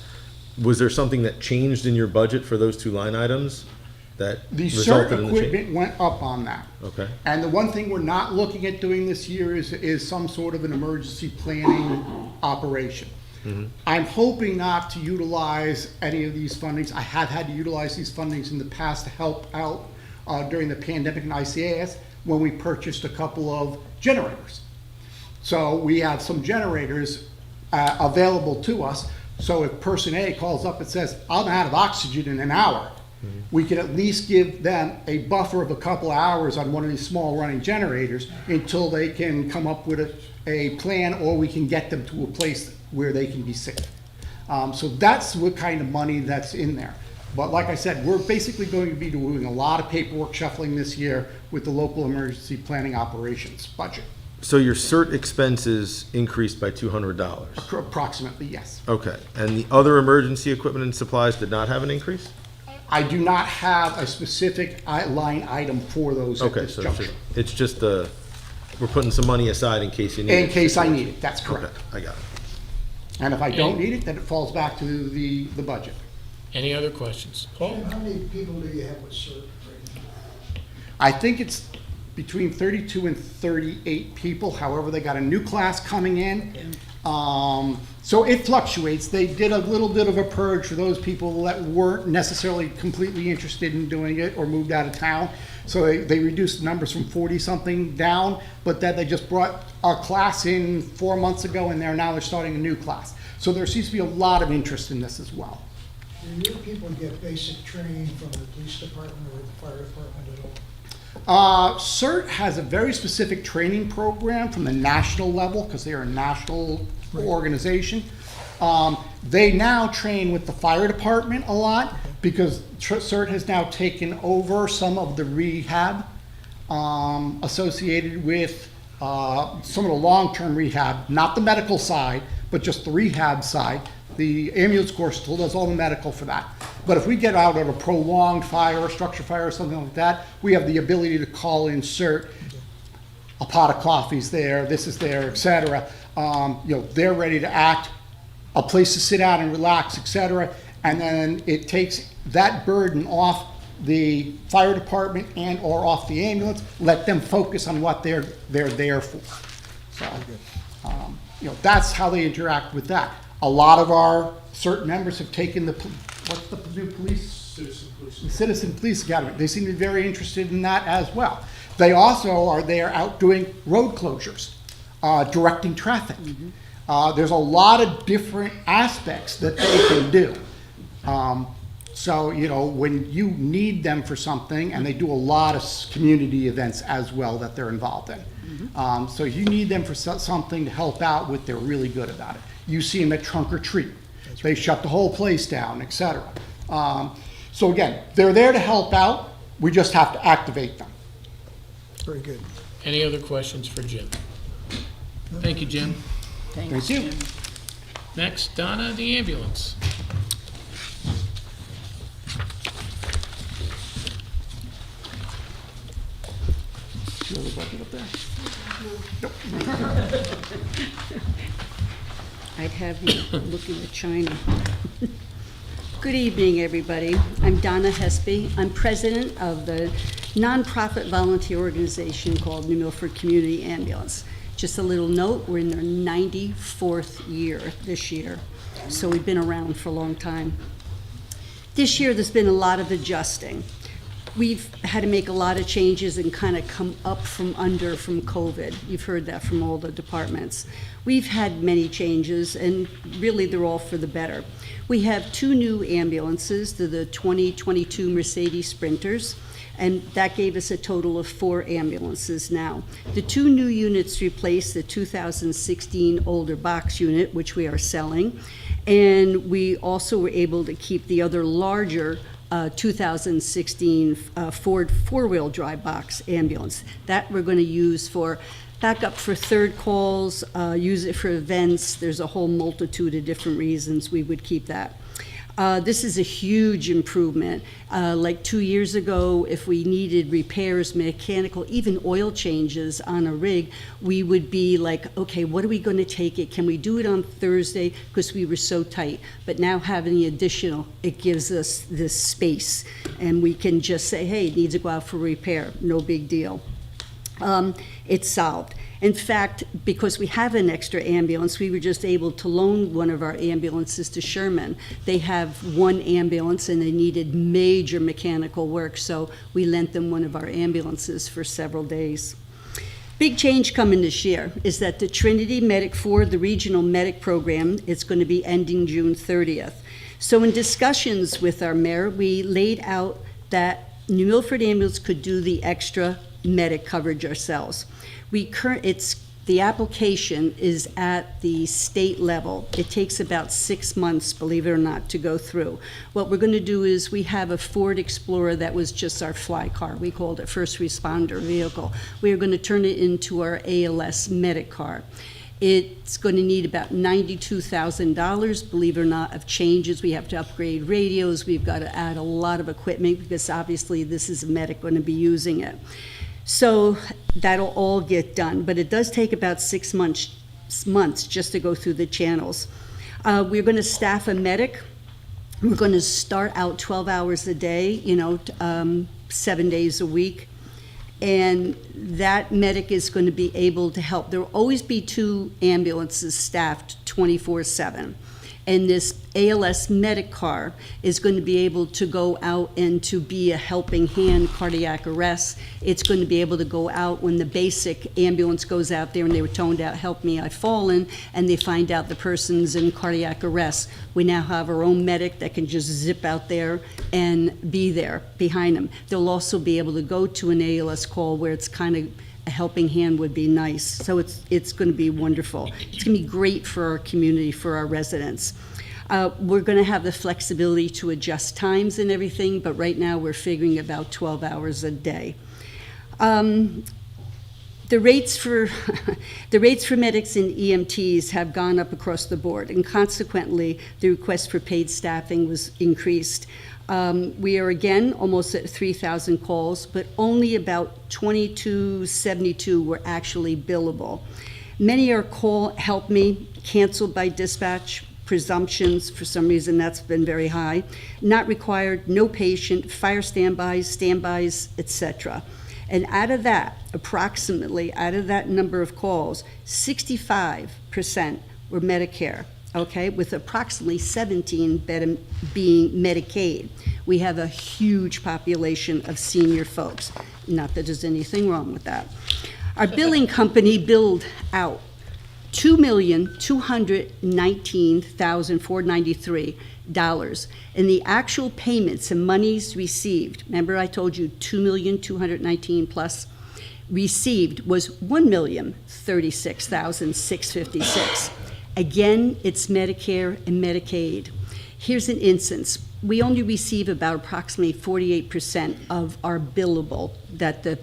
Was there something that changed in your budget for those two line items that The resulted CERT in the change? equipment went up on that. Okay. And the one thing we're not looking at doing this year is some sort of an emergency planning operation. I'm hoping not to utilize any of these fundings. I have had to utilize these fundings in the past to help out during the pandemic in ICAS when we purchased a couple of generators. So we have some generators available to us. So if person A calls up and says, I'm out of oxygen in an hour, we can at least give them a buffer of a couple of hours on one of these small running generators until they can come up with a plan, or we can get them to a place where they can be safe. So that's what kind of money that's in there. But like I said, we're basically going to be doing a lot of paperwork shuffling this year with the local emergency planning operations budget. So your CERT expenses increased by $200? Approximately, yes. Okay, and the other emergency equipment and supplies did not have an increase? I do not have a specific line item for those at Okay, this so juncture. it's just we're putting some money aside in case you need it. In case I need it, that's correct. Okay, I got it. And if I don't need it, then it falls back to the budget. Any other questions? Paul? How many people do you have with CERT right now? I think it's between 32 and 38 people. However, they got a new class coming in. So it fluctuates. They did a little bit of a purge for those people that weren't necessarily completely interested in doing it or moved out of town. So they reduced the numbers from 40-something down, but then they just brought a class in 4 months ago, and they're starting a new class. So there seems to be a lot of interest in this as well. Do your people get basic training from the police department or the fire department at all? CERT has a very specific training program from the national level, because they are a national organization. They now train with the fire department a lot, because CERT has now taken over some of the rehab associated with some of the long-term rehab, not the medical side, but just the rehab side. The ambulance corps still does all the medical for that. But if we get out on a prolonged fire, a structure fire or something like that, we have the ability to call in CERT. A pot of coffee's there, this is there, et cetera. They're ready to act, a place to sit down and relax, et cetera. And then it takes that burden off the fire department and/or off the ambulance. Let them focus on what they're there for. So, that's how they interact with that. A lot of our certain members have taken what's the new police? Citizen Police Academy. They seem to be very interested in that as well. They also are there out doing road closures, directing traffic. There's a lot of different aspects that they can do. So, when you need them for something, and they do a lot of community events as well that they're involved in. So you need them for something to help out with, they're really good about it. You see them at Trunk or Treat. They shut the whole place down, etc. So again, they're there to help out. We just have to activate them. Very good. Any other questions for Jim? Thank you, Jim. Thank you. Next, Donna, the ambulance. Do you have the budget up there? Nope. I'd have you looking at China. Good evening, everybody. I'm Donna Hespy. I'm president of the nonprofit volunteer organization called New Milford Community Ambulance. Just a little note, we're in their 94th year this year, so we've been around for a long time. This year, there's been a lot of adjusting. We've had to make a lot of changes and kind of come up from under from COVID. You've heard that from all the departments. We've had many changes, and really they're all for the better. We have 2 new ambulances, the 2022 Mercedes Sprinters, and that gave us a total of 4 ambulances now. The 2 new units replace the 2016 older box unit, which we are selling, and we also were able to keep the other larger 2016 Ford four-wheel drive box ambulance. That we're going to use for backup for third calls, use it for events. There's a whole multitude of different reasons we would keep that. This is a huge improvement. Like 2 years ago, if we needed repairs, mechanical, even oil changes on a rig, we would be like, okay, what are we going to take it? Can we do it on Thursday? Because we were so tight. But now having the additional, it gives us this space. And we can just say, hey, it needs to go out for repair. No big deal. It's solved. In fact, because we have an extra ambulance, we were just able to loan one of our ambulances to Sherman. They have 1 ambulance and they needed major mechanical work, so we lent them one of our ambulances for several days. Big change coming this year is that the Trinity Medic 4, the regional medic program, is going to be ending June 30th. So in discussions with our mayor, we laid out that New Milford Ambulance could do the extra medic coverage ourselves. The application is at the state level. It takes about 6 months, believe it or not, to go through. What we're going to do is we have a Ford Explorer that was just our fly car. We called it first responder vehicle. We are going to turn it into our ALS medic car. It's going to need about $92,000, believe it or not, of changes. We have to upgrade radios. We've got to add a lot of equipment because obviously this is a medic going to be using it. So that'll all get done, but it does take about 6 months just to go through the channels. We're going to staff a medic. We're going to start out 12 hours a day, 7 days a week. And that medic is going to be able to help. There will always be 2 ambulances staffed 24/7. And this ALS medic car is going to be able to go out and to be a helping hand, cardiac arrest. It's going to be able to go out when the basic ambulance goes out there and they were toned out, help me, I've fallen, and they find out the person's in cardiac arrest. We now have our own medic that can just zip out there and be there behind them. They'll also be able to go to an ALS call where it's kind of a helping hand would be nice. So it's going to be wonderful. It's going to be great for our community, for our residents. We're going to have the flexibility to adjust times and everything, but right now we're figuring about 12 hours a day. The rates for medics and EMTs have gone up across the board, and consequently, the request for paid staffing was increased. We are again almost at 3,000 calls, but only about 2272 were actually billable. Many are call help me, canceled by dispatch, presumptions, for some reason that's been very high. Not required, no patient, fire standbys, etc. And out of that, approximately, out of that number of calls, 65% were Medicare, okay, with approximately 17 being Medicaid. We have a huge population of senior folks. Not that there's anything wrong with that. Our billing company billed out $2,219,493, and the actual payments and monies received, remember I told you 2,219 plus, received was $1,036,656. Again, it's Medicare and Medicaid. Here's an instance. We only receive about approximately 48% of our billable that the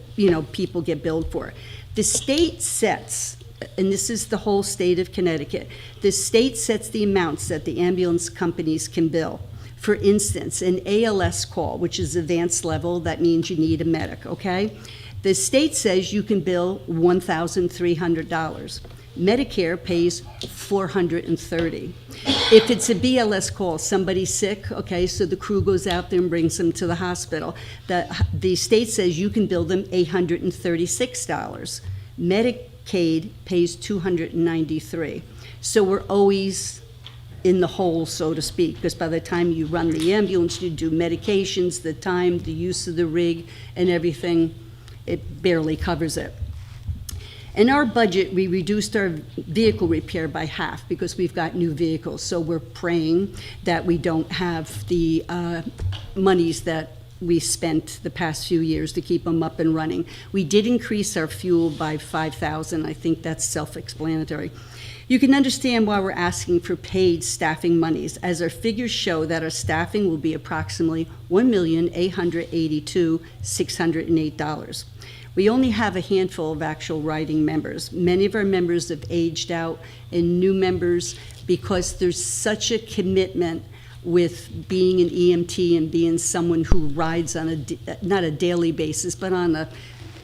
people get billed for. The state sets, and this is the whole state of Connecticut, the state sets the amounts that the ambulance companies can bill. For instance, an ALS call, which is advanced level, that means you need a medic, okay? The state says you can bill $1,300. Medicare pays $430. If it's a BLS call, somebody's sick, okay, so the crew goes out there and brings them to the hospital. The state says you can bill them $836. Medicaid pays $293. So we're always in the hole, so to speak, because by the time you run the ambulance, you do medications, the time, the use of the rig, and everything, it barely covers it. In our budget, we reduced our vehicle repair by half because we've got new vehicles. So we're praying that we don't have the monies that we spent the past few years to keep them up and running. We did increase our fuel by 5,000. I think that's self-explanatory. You can understand why we're asking for paid staffing monies, as our figures show that our staffing will be approximately $1,882,608. We only have a handful of actual writing members. Many of our members have aged out, and new members, because there's such a commitment with being an EMT and being someone who rides on not a daily basis, but on a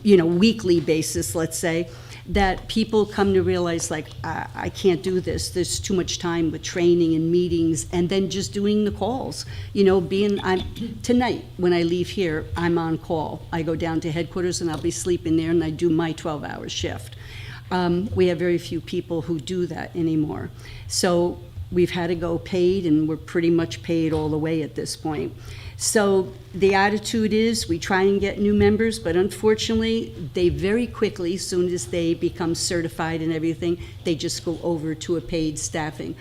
weekly basis, let's say, that people come to realize, like, I can't do this. There's too much time with training and meetings, and then just doing the calls. Tonight, when I leave here, I'm on call. I go down to headquarters, and I'll be sleeping there, and I do my 12-hour shift. We have very few people who do that anymore. So we've had to go paid, and we're pretty much paid all the way at this point. So the attitude is we try and get new members, but unfortunately, they very quickly, as soon as they become certified and everything, they just go over to a paid staffing.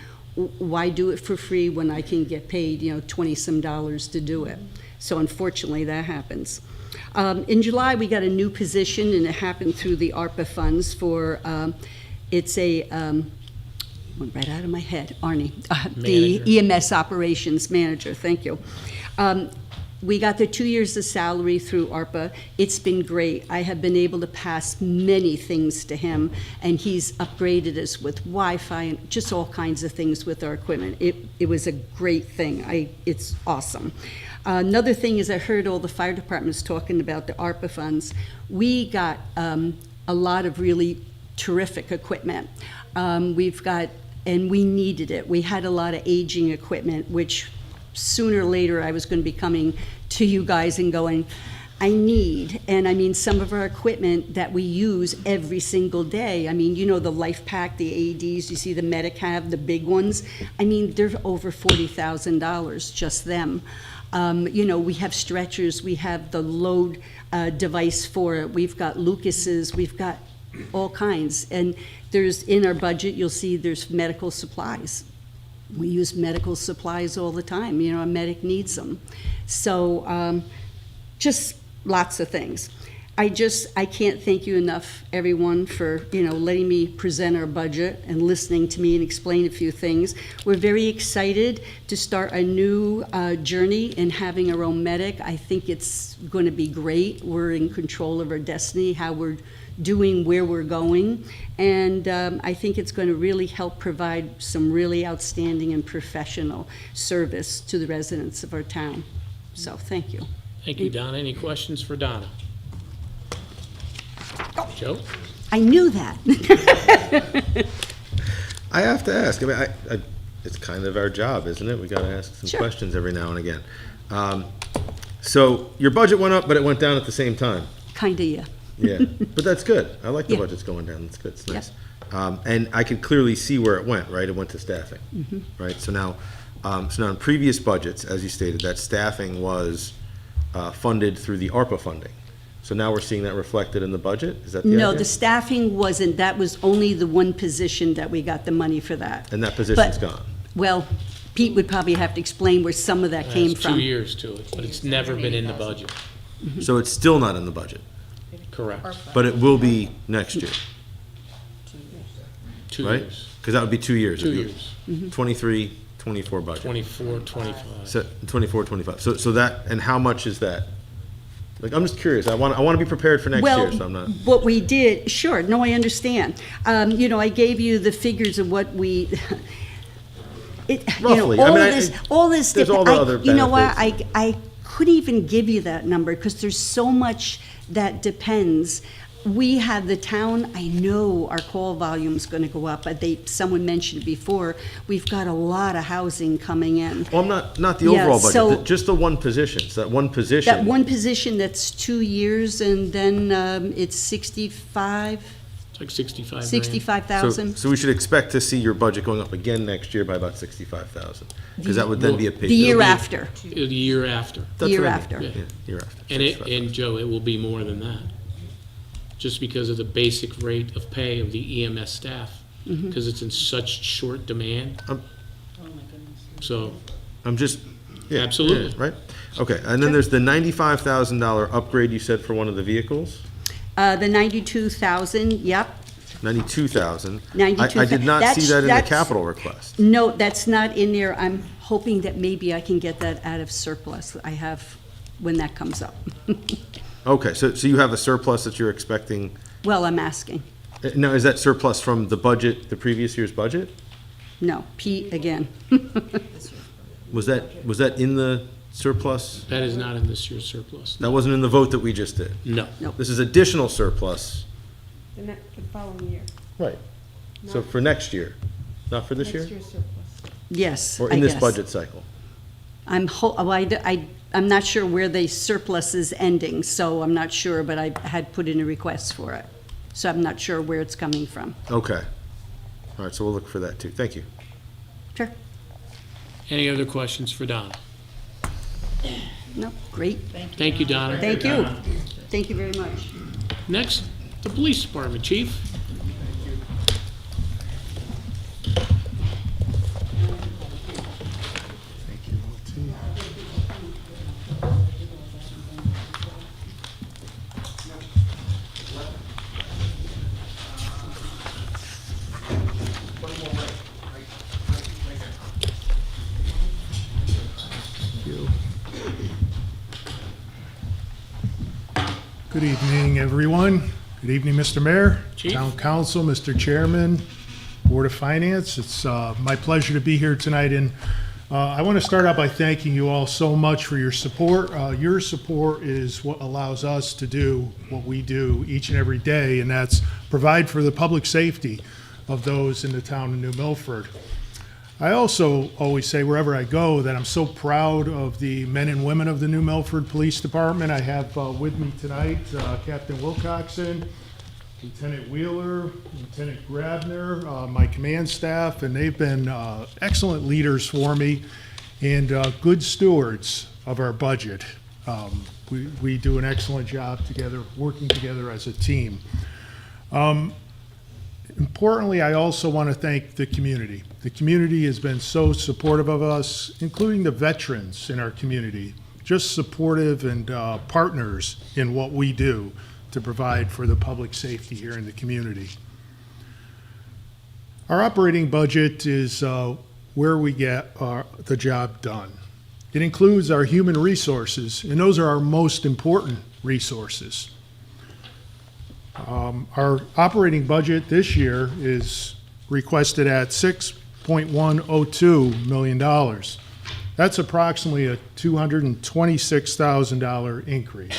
Why do it for free when I can get paid, $20-some to do it? So unfortunately, that happens. In July, we got a new position, and it happened through the ARPA funds for, went right out of my head, Arnie, the EMS operations manager, thank you. We got the 2 years of salary through ARPA. It's been great. I have been able to pass many things to him, and he's upgraded us with Wi-Fi and just all kinds of things with our equipment. It was a great thing. It's awesome. Another thing is I heard all the fire departments talking about the ARPA funds. We got a lot of really terrific equipment. And we needed it. We had a lot of aging equipment, which sooner or later I was going to be coming to you guys and going, I need, and I mean some of our equipment that we use every single day. I mean, the Life Pack, the AEDs, you see the Medic have, the big ones. I mean, they're over $40,000, just them. We have stretchers, we have the load device for it, we've got Lucas's, we've got all kinds. And in our budget, you'll see there's medical supplies. We use medical supplies all the time. A medic needs them. So just lots of things. I can't thank you enough, everyone, for, letting me present our budget and listening to me and explain a few things. We're very excited to start a new journey in having our own medic. I think it's going to be great. We're in control of our destiny, how we're doing, where we're going, and I think it's going to really help provide some really outstanding and professional service to the residents of our town. So thank you. Thank you, Donna. Any questions for Donna? Joe? I knew that. I have to ask. I mean, it's kind of our job, isn't it? We gotta ask some Sure. questions every now and again. So your budget went up, but it went down at the same time. Kinda, yeah. Yeah, but that's good. I like the Yeah. budget's going down. That's good. It's nice. And I can clearly see where it went, right? It went to staffing, right? So now in previous budgets, as you stated, that staffing was funded through the ARPA funding. So now we're seeing that reflected in the budget? Is that the idea? No, the staffing wasn't, that was only the one position that we got the money for that. And that position's But- gone? Well, Pete would probably have to explain where some of that came It's from. 2 years to it, but it's never been in the budget. So it's still not in the budget, Correct. but it will be next year, 2 right? years. Because that would be 2 years. 2 It'd be years. 23, 24 budget. 24, 25. So 24, 25. So that, and how much is that? Like, I'm just curious. I want to be prepared for next year, so I'm not. What we did, sure, no, I understand. You know, I gave you the figures of what we, Roughly. I mean, all this. there's all the other You know what, benefits. I couldn't even give you that number, because there's so much that depends. We have the town, I know our call volume's gonna go up, but someone mentioned before, we've got a lot of housing coming in. Well, not the Yeah, overall budget, so- just the one position. So that one position. That one position, that's 2 years, and then it's 65, It's like 65 grand. 65,000. So we should expect to see your budget going up again next year by about 65,000, because that would then be a pay. The year It'll be- after. The year after. That's year what I mean. after. Yeah, year after. And Joe, it will be more than that. Just because of the basic rate of pay of the EMS staff, because it's in such short demand. So, I'm just. Yeah, Absolutely. yeah, right? Okay, and then there's the $95,000 upgrade you said for one of the vehicles? The 92,000, yep. 92,000. 92,000. I did not see that in the That's- capital request. No, that's not in there. I'm hoping that maybe I can get that out of surplus I have when that comes up. Okay, so you have a surplus that you're expecting. Well, I'm asking. Now, is that surplus from the budget, the previous year's budget? No, Pete again. Was that in the surplus? that is not in this year's surplus. That wasn't in the vote that we just did? No. Nope. This is additional surplus. The following year. Right. So for next year, not for this year? Next year's surplus. Yes, Or I in this guess. budget cycle? I'm not sure where the surplus is ending, so I'm not sure, but I had put in a request for it. So I'm not sure where it's coming from. Okay. All right, so we'll look for that too. Thank you. Sure. Any other questions for Donna? No, great. Thank you, Donna. Thank you. Thank you very much. Next, the police department, chief. Good evening, everyone. Good evening, Mr. Mayor, Chief. Town Council, Mr. Chairman, Board of Finance. It's my pleasure to be here tonight, and I want to start out by thanking you all so much for your support. Your support is what allows us to do what we do each and every day, and that's provide for the public safety of those in the town of New Milford. I also always say wherever I go that I'm so proud of the men and women of the New Milford Police Department. I have with me tonight Captain Wilcoxon, Lieutenant Wheeler, Lieutenant Grabner, my command staff, and they've been excellent leaders for me and good stewards of our budget. We do an excellent job together, working together as a team. Importantly, I also want to thank the community. The community has been so supportive of us, including the veterans in our community, just supportive and partners in what we do to provide for the public safety here in the community. Our operating budget is where we get the job done. It includes our human resources, and those are our most important resources. Our operating budget this year is requested at $6.102 million. That's approximately a $226,000 increase.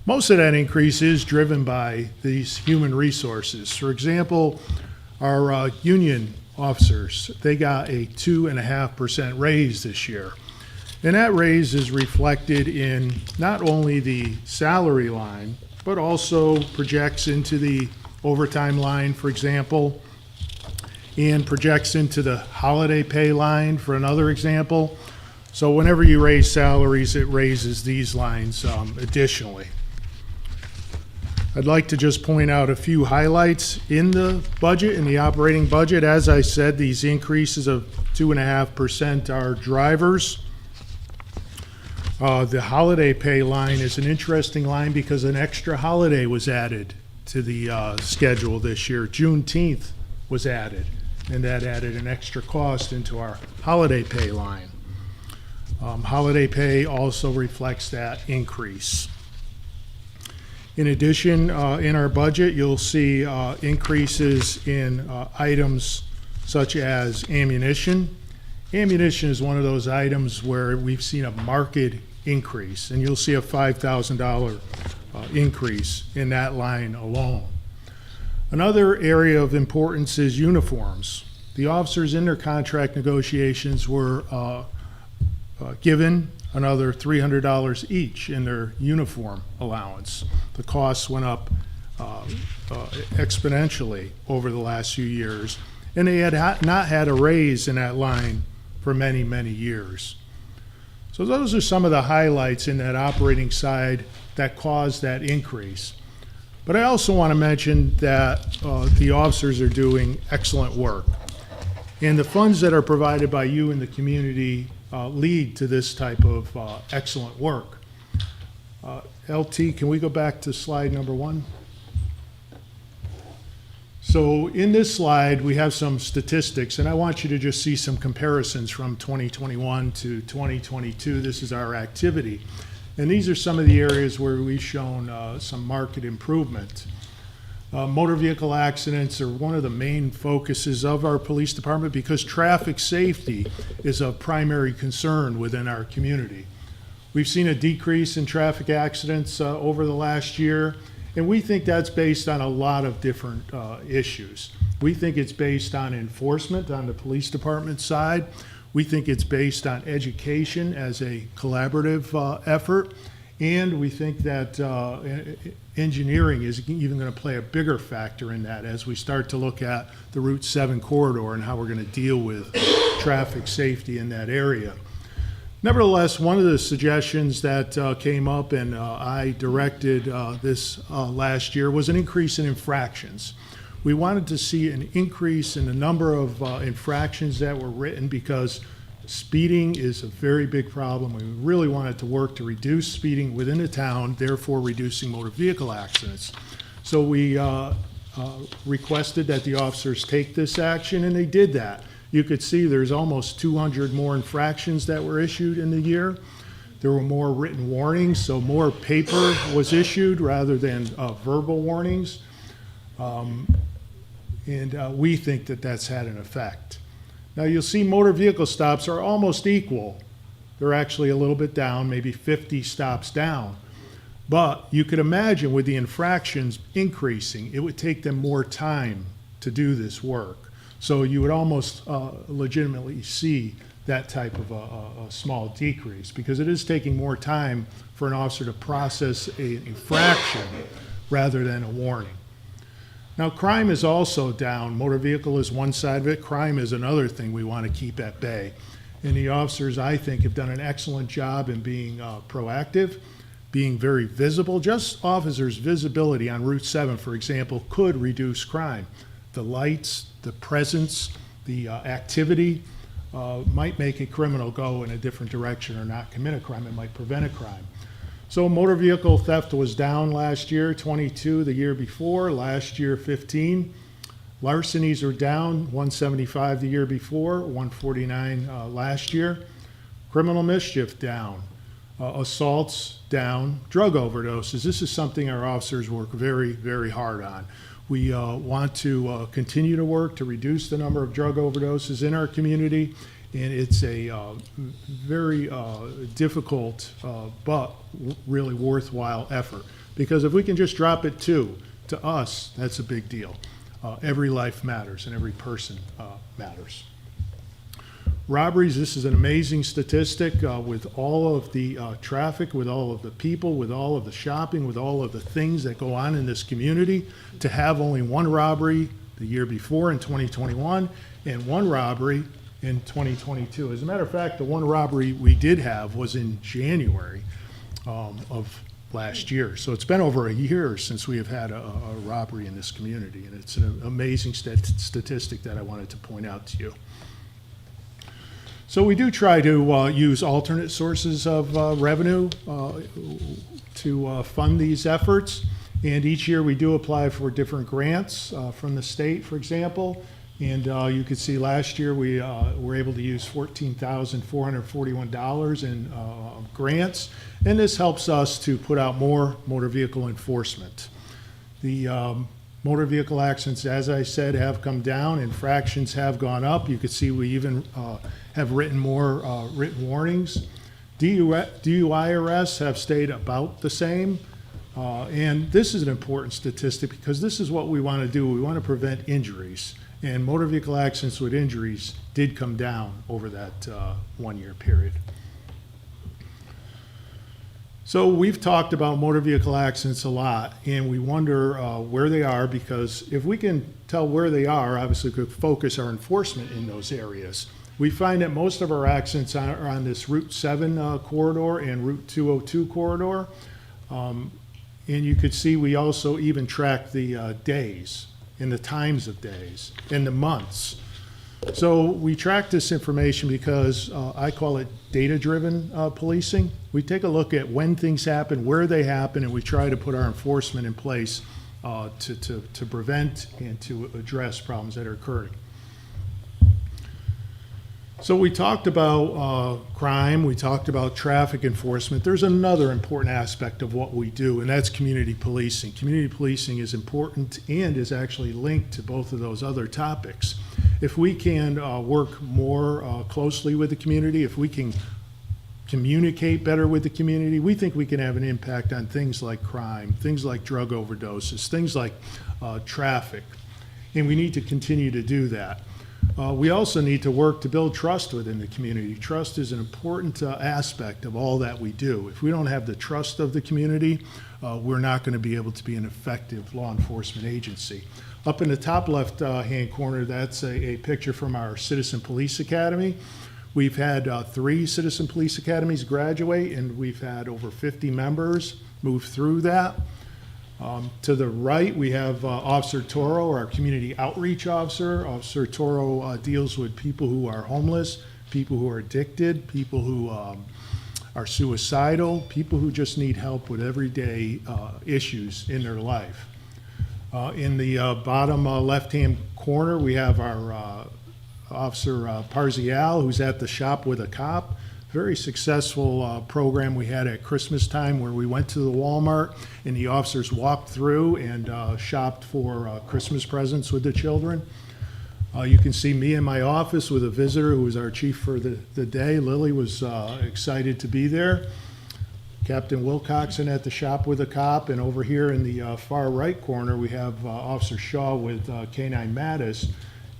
Most of that increase is driven by these human resources. For example, our union officers. They got a 2.5% raise this year. And that raise is reflected in not only the salary line, but also projects into the overtime line, for example, and projects into the holiday pay line, for another example. So whenever you raise salaries, it raises these lines additionally. I'd like to just point out a few highlights in the budget, in the operating budget. As I said, these increases of 2.5% are drivers. The holiday pay line is an interesting line because an extra holiday was added to the schedule this year. Juneteenth was added, and that added an extra cost into our holiday pay line. Holiday pay also reflects that increase. In addition, in our budget, you'll see increases in items such as ammunition. Ammunition is one of those items where we've seen a marked increase, and you'll see a $5,000 increase in that line alone. Another area of importance is uniforms. The officers in their contract negotiations were given another $300 each in their uniform allowance. The costs went up exponentially over the last few years, and they had not had a raise in that line for many, many years. So those are some of the highlights in that operating side that caused that increase. But I also want to mention that the officers are doing excellent work. And the funds that are provided by you in the community lead to this type of excellent work. LT, can we go back to slide number 1? So in this slide, we have some statistics, and I want you to just see some comparisons from 2021 to 2022. This is our activity. And these are some of the areas where we've shown some marked improvement. Motor vehicle accidents are one of the main focuses of our police department because traffic safety is a primary concern within our community. We've seen a decrease in traffic accidents over the last year, and we think that's based on a lot of different issues. We think it's based on enforcement on the police department side. We think it's based on education as a collaborative effort. And we think that engineering is even going to play a bigger factor in that as we start to look at the Route 7 corridor and how we're going to deal with traffic safety in that area. Nevertheless, one of the suggestions that came up and I directed this last year was an increase in infractions. We wanted to see an increase in the number of infractions that were written because speeding is a very big problem. We really wanted to work to reduce speeding within the town, therefore reducing motor vehicle accidents. So we requested that the officers take this action, and they did that. You could see there's almost 200 more infractions that were issued in the year. There were more written warnings, so more paper was issued rather than verbal warnings. And we think that that's had an effect. Now you'll see motor vehicle stops are almost equal. They're actually a little bit down, maybe 50 stops down. But you could imagine with the infractions increasing, it would take them more time to do this work. So you would almost legitimately see that type of a small decrease because it is taking more time for an officer to process an infraction rather than a warning. Now, crime is also down. Motor vehicle is one side of it. Crime is another thing we want to keep at bay. And the officers, I think, have done an excellent job in being proactive, being very visible. Just officers' visibility on Route 7, for example, could reduce crime. The lights, the presence, the activity might make a criminal go in a different direction or not commit a crime. It might prevent a crime. So motor vehicle theft was down last year, 22 the year before, last year 15. Larcenies are down, 175 the year before, 149 last year. Criminal mischief down, assaults down, drug overdoses. This is something our officers work very, very hard on. We want to continue to work to reduce the number of drug overdoses in our community. And it's a very difficult but really worthwhile effort. Because if we can just drop it to us, that's a big deal. every life matters and every person matters. Robberies, this is an amazing statistic with all of the traffic, with all of the people, with all of the shopping, with all of the things that go on in this community. To have only one robbery the year before in 2021 and one robbery in 2022. As a matter of fact, the one robbery we did have was in January of last year. So it's been over a year since we have had a robbery in this community, and it's an amazing statistic that I wanted to point out to you. So we do try to use alternate sources of revenue to fund these efforts. And each year we do apply for different grants from the state, for example. And you can see last year we were able to use $14,441 in grants. And this helps us to put out more motor vehicle enforcement. The motor vehicle accidents, as I said, have come down. Infractions have gone up. You can see we even have written more written warnings. DUI arrests have stayed about the same. And this is an important statistic because this is what we want to do. We want to prevent injuries. And motor vehicle accidents with injuries did come down over that 1 year period. So we've talked about motor vehicle accidents a lot, and we wonder where they are, because if we can tell where they are, obviously we could focus our enforcement in those areas. We find that most of our accidents are on this Route 7 corridor and Route 202 corridor. And you could see we also even track the days and the times of days and the months. So we track this information because I call it data-driven policing. We take a look at when things happen, where they happen, and we try to put our enforcement in place to prevent and to address problems that are occurring. So we talked about crime, we talked about traffic enforcement. There's another important aspect of what we do, and that's community policing. Community policing is important and is actually linked to both of those other topics. If we can work more closely with the community, if we can communicate better with the community, we think we can have an impact on things like crime, things like drug overdoses, things like traffic, and we need to continue to do that. We also need to work to build trust within the community. Trust is an important aspect of all that we do. If we don't have the trust of the community, we're not going to be able to be an effective law enforcement agency. Up in the top left-hand corner, that's a picture from our Citizen Police Academy. We've had 3 Citizen Police Academies graduate, and we've had over 50 members move through that. To the right, we have Officer Toro, our community outreach officer. Officer Toro deals with people who are homeless, people who are addicted, people who are suicidal, people who just need help with everyday issues in their life. In the bottom left-hand corner, we have our Officer Parzial, who's at the Shop with a Cop. Very successful program we had at Christmas time, where we went to the Walmart and the officers walked through and shopped for Christmas presents with the children. You can see me in my office with a visitor who was our chief for the day. Lily was excited to be there. Captain Wilcoxon at the Shop with a Cop, and over here in the far right corner we have Officer Shaw with K9 Mattis,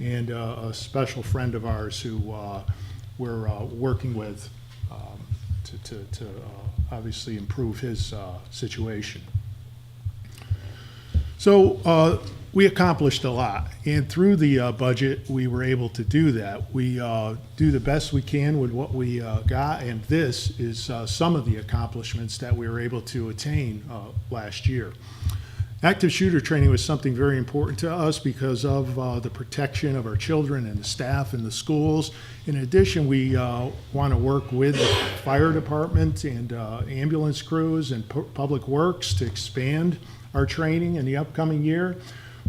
and a special friend of ours who we're working with to obviously improve his situation. So we accomplished a lot, and through the budget we were able to do that. We do the best we can with what we got, and this is some of the accomplishments that we were able to attain last year. Active shooter training was something very important to us because of the protection of our children and the staff in the schools. In addition, we want to work with the fire department and ambulance crews and public works to expand our training in the upcoming year.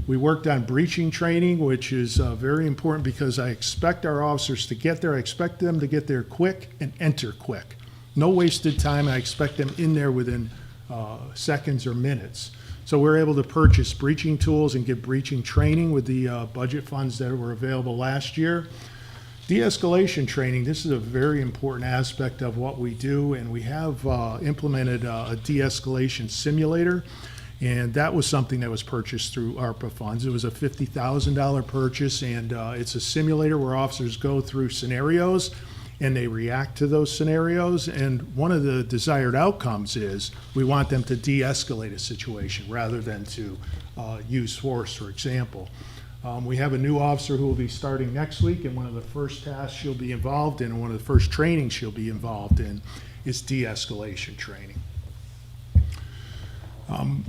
We worked on breaching training, which is very important because I expect our officers to get there. I expect them to get there quick and enter quick. No wasted time. I expect them in there within seconds or minutes. So we're able to purchase breaching tools and give breaching training with the budget funds that were available last year. De-escalation training, this is a very important aspect of what we do, and we have implemented a de-escalation simulator. And that was something that was purchased through ARPA funds. It was a $50,000 purchase, and it's a simulator where officers go through scenarios and they react to those scenarios. And one of the desired outcomes is we want them to de-escalate a situation rather than to use force, for example. We have a new officer who will be starting next week, and one of the first tasks she'll be involved in, and one of the first trainings she'll be involved in, is de-escalation training.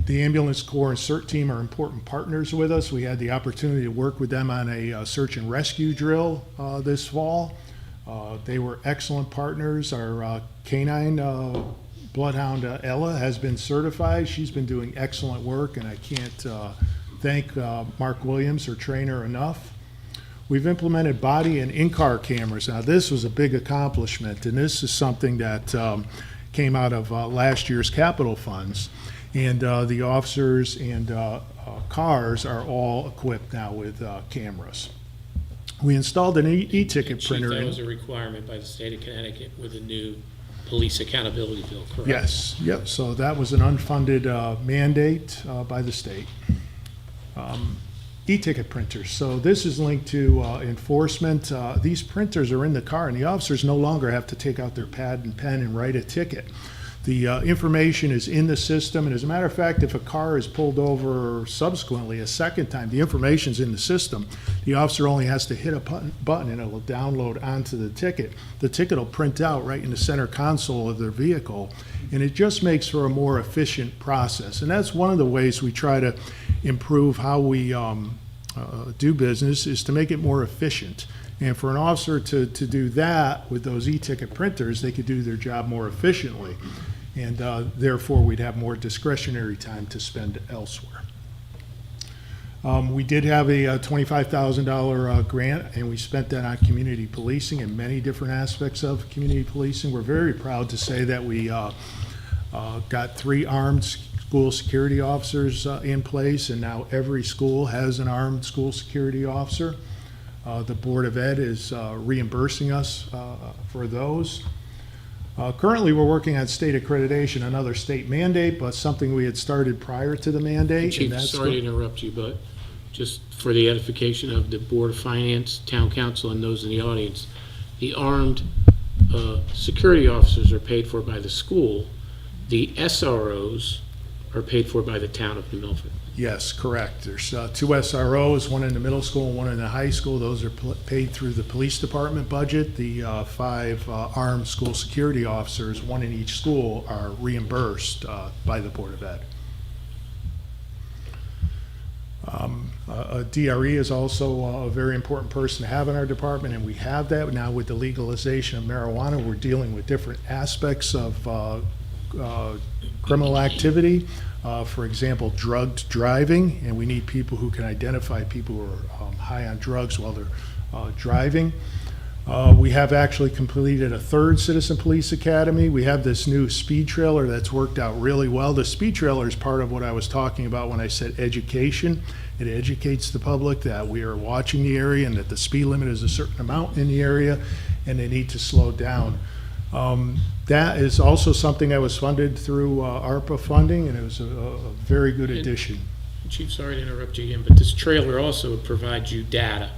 The Ambulance Corps and CERT team are important partners with us. We had the opportunity to work with them on a search and rescue drill this fall. They were excellent partners. Our canine bloodhound Ella has been certified. She's been doing excellent work, and I can't thank Mark Williams, her trainer, enough. We've implemented body and in-car cameras. Now, this was a big accomplishment, and this is something that came out of last year's capital funds. And the officers and cars are all equipped now with cameras. We installed an e-ticket Chief, printer. that was a requirement by the state of Connecticut with a new police accountability bill, correct? Yes, yep, so that was an unfunded mandate by the state. E-ticket printers, so this is linked to enforcement. These printers are in the car, and the officers no longer have to take out their pad and pen and write a ticket. The information is in the system, and as a matter of fact, if a car is pulled over subsequently a second time, the information's in the system. The officer only has to hit a button and it will download onto the ticket. The ticket will print out right in the center console of their vehicle, and it just makes for a more efficient process. And that's one of the ways we try to improve how we do business, is to make it more efficient. And for an officer to do that with those e-ticket printers, they could do their job more efficiently. And therefore, we'd have more discretionary time to spend elsewhere. We did have a $25,000 grant, and we spent that on community policing and many different aspects of community policing. We're very proud to say that we got 3 armed school security officers in place, and now every school has an armed school security officer. The Board of Ed is reimbursing us for those. Currently, we're working on state accreditation, another state mandate, but something we had started prior to the mandate. Chief, sorry to interrupt you, but just for the edification of the Board of Finance, Town Council, and those in the audience, the armed security officers are paid for by the school. The SROs are paid for by the town of New Milford. Yes, correct. There's 2 SROs, one in the middle school and one in the high school. Those are paid through the police department budget. The 5 armed school security officers, 1 in each school, are reimbursed by the Board of Ed. A DRE is also a very important person to have in our department, and we have that. Now with the legalization of marijuana, we're dealing with different aspects of criminal activity. For example, drugged driving, and we need people who can identify people who are high on drugs while they're driving. We have actually completed a 3rd Citizen Police Academy. We have this new speed trailer that's worked out really well. The speed trailer is part of what I was talking about when I said education. It educates the public that we are watching the area and that the speed limit is a certain amount in the area and they need to slow down. That is also something that was funded through ARPA funding, and it was a very good addition. Chief, sorry to interrupt you again, but this trailer also provides you data.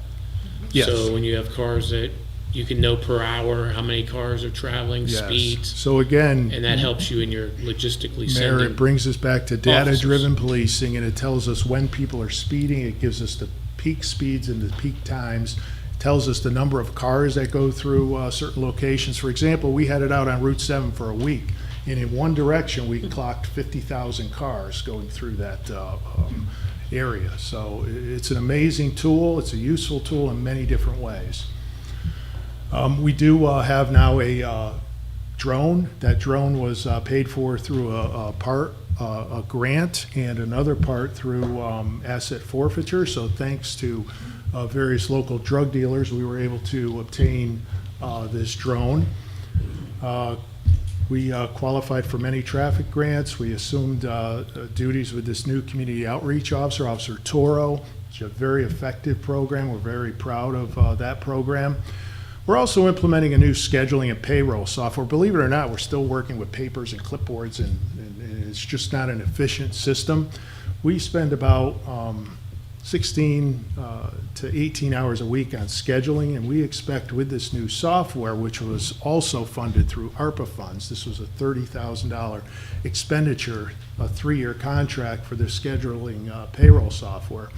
Yes. So when you have cars that you can know per hour how many cars are traveling, Yes. speeds. So again, And that helps you in your logistically Mayor, sending. it brings us back to data-driven policing, and it tells us when people are speeding. It gives us the peak speeds and the peak times. Tells us the number of cars that go through certain locations. For example, we had it out on Route 7 for a week, and in one direction, we clocked 50,000 cars going through that area. So it's an amazing tool. It's a useful tool in many different ways. We do have now a drone. That drone was paid for through a grant, and another part through asset forfeiture. So thanks to various local drug dealers, we were able to obtain this drone. We qualified for many traffic grants. We assumed duties with this new community outreach officer, Officer Toro. It's a very effective program. We're very proud of that program. We're also implementing a new scheduling and payroll software. Believe it or not, we're still working with papers and clipboards, and it's just not an efficient system. We spend about 16 to 18 hours a week on scheduling, and we expect with this new software, which was also funded through ARPA funds, this was a $30,000 expenditure, a 3-year contract for the scheduling payroll software.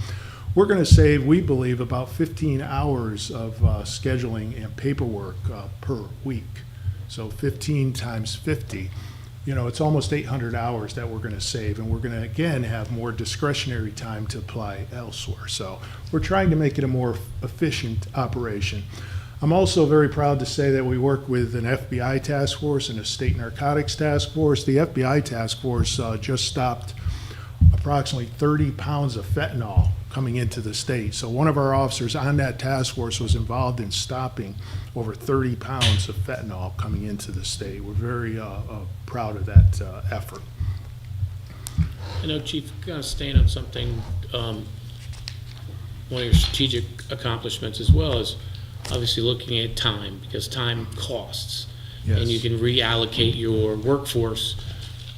We're going to save, we believe, about 15 hours of scheduling and paperwork per week. So 15 times 50, it's almost 800 hours that we're going to save, and we're going to, again, have more discretionary time to apply elsewhere. So we're trying to make it a more efficient operation. I'm also very proud to say that we work with an FBI task force and a state narcotics task force. The FBI task force just stopped approximately 30 pounds of fentanyl coming into the state. So one of our officers on that task force was involved in stopping over 30 pounds of fentanyl coming into the state. We're very proud of that effort. I know, Chief, kind of staying on something, one of your strategic accomplishments as well is obviously looking at time, because time costs. Yes. And you can reallocate your workforce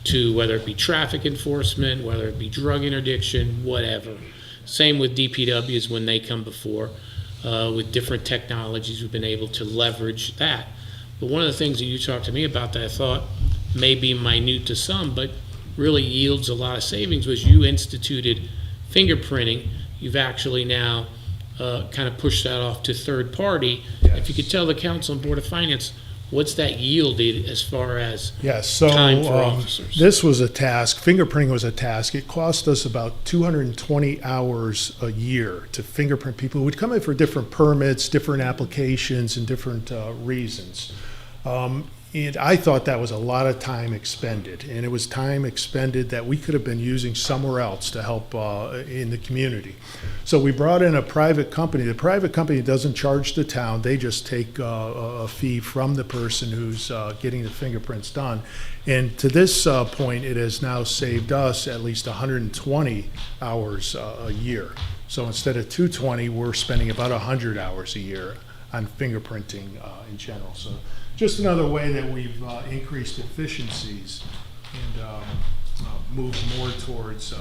to whether it be traffic enforcement, whether it be drug interdiction, whatever. Same with DPWs when they come before. With different technologies, we've been able to leverage that. But one of the things that you talked to me about that I thought may be minute to some, but really yields a lot of savings, was you instituted fingerprinting. You've actually now kind of pushed that off to third party. Yes. If you could tell the Council and Board of Finance, what's that yielded as far as Yes, so time for officers? this was a task, fingerprinting was a task. It cost us about 220 hours a year to fingerprint people who would come in for different permits, different applications, and different reasons. And I thought that was a lot of time expended, and it was time expended that we could have been using somewhere else to help in the community. So we brought in a private company. The private company doesn't charge the town. They just take a fee from the person who's getting the fingerprints done. And to this point, it has now saved us at least 120 hours a year. So instead of 220, we're spending about 100 hours a year on fingerprinting in general. So just another way that we've increased efficiencies and moved more towards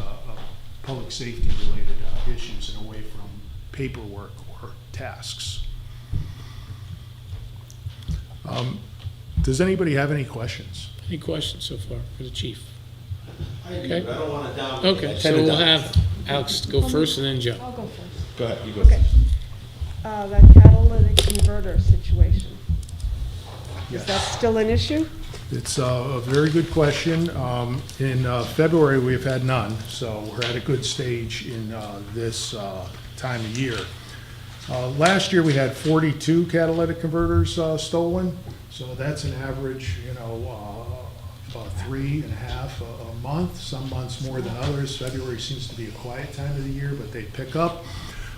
public safety related issues and away from paperwork or tasks. Does anybody have any questions? Any questions so far for the chief? I do, Okay. but I don't want to down. Okay, so we'll have Alex go first and then Joe. I'll go first. Go ahead, you go. Okay. The catalytic converter situation. Is that still an issue? It's a very good question. In February, we've had none, so we're at a good stage in this time of year. Last year, we had 42 catalytic converters stolen, so that's an average, about 3.5 a month. Some months more than others. February seems to be a quiet time of the year, but they pick up.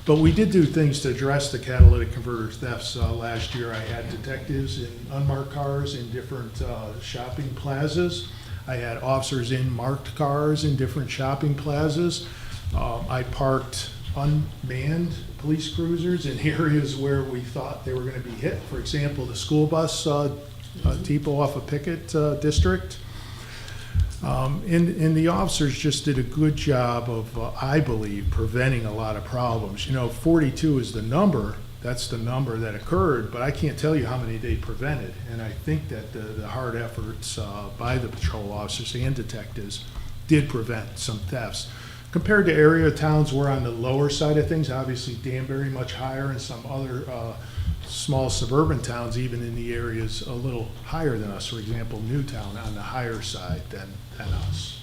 But we did do things to address the catalytic converter thefts. Last year, I had detectives in unmarked cars in different shopping plazas. I had officers in marked cars in different shopping plazas. I parked unmanned police cruisers in areas where we thought they were going to be hit. For example, the school bus depot off of Pickett District. And the officers just did a good job of, I believe, preventing a lot of problems. 42 is the number, that's the number that occurred, but I can't tell you how many they prevented. And I think that the hard efforts by the patrol officers and detectives did prevent some thefts. Compared to area towns, we're on the lower side of things. Obviously, Danbury much higher, and some other small suburban towns, even in the areas a little higher than us. For example, Newtown on the higher side than us.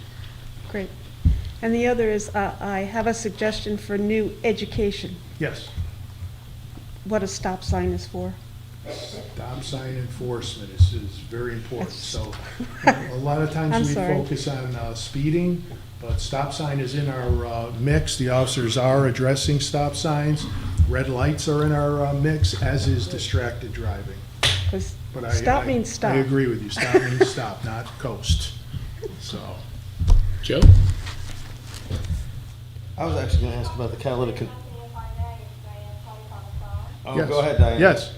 Great. And the other is, I have a suggestion for new education. Yes. What a stop sign is for. Stop sign enforcement is very important. So a lot of times we focus on speeding, but stop sign is in our mix. The officers are addressing stop signs. Red lights are in our mix, as is distracted driving. But stop means stop. I agree with you. Stop means stop, not coast. So, Joe? I was actually going to ask about the catalytic. Oh, yes. Go ahead, Diane. Yes.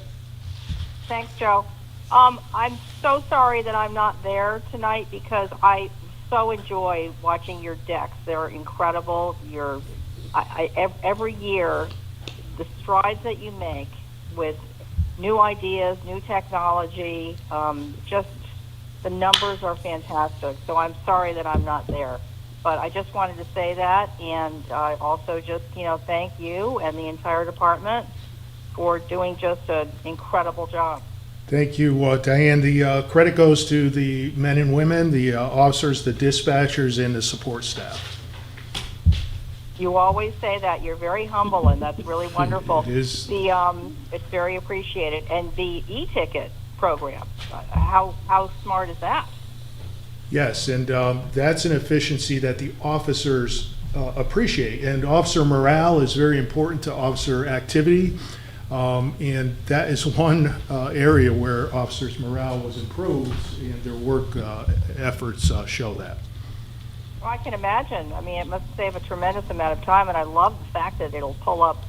Thanks, Joe. I'm so sorry that I'm not there tonight because I so enjoy watching your decks. They're incredible. Every year, the strides that you make with new ideas, new technology, just the numbers are fantastic. So I'm sorry that I'm not there. But I just wanted to say that, and also just, thank you and the entire department for doing just an incredible job. Thank you, Diane. The credit goes to the men and women, the officers, the dispatchers, and the support staff. You always say that. You're very humble, and that's really wonderful. It is. It's very appreciated. And the e-ticket program, how smart is that? Yes, and that's an efficiency that the officers appreciate. And officer morale is very important to officer activity. And that is one area where officers' morale was improved, and their work efforts show that. Well, I can imagine. I mean, it must save a tremendous amount of time, and I love the fact that it'll pull up,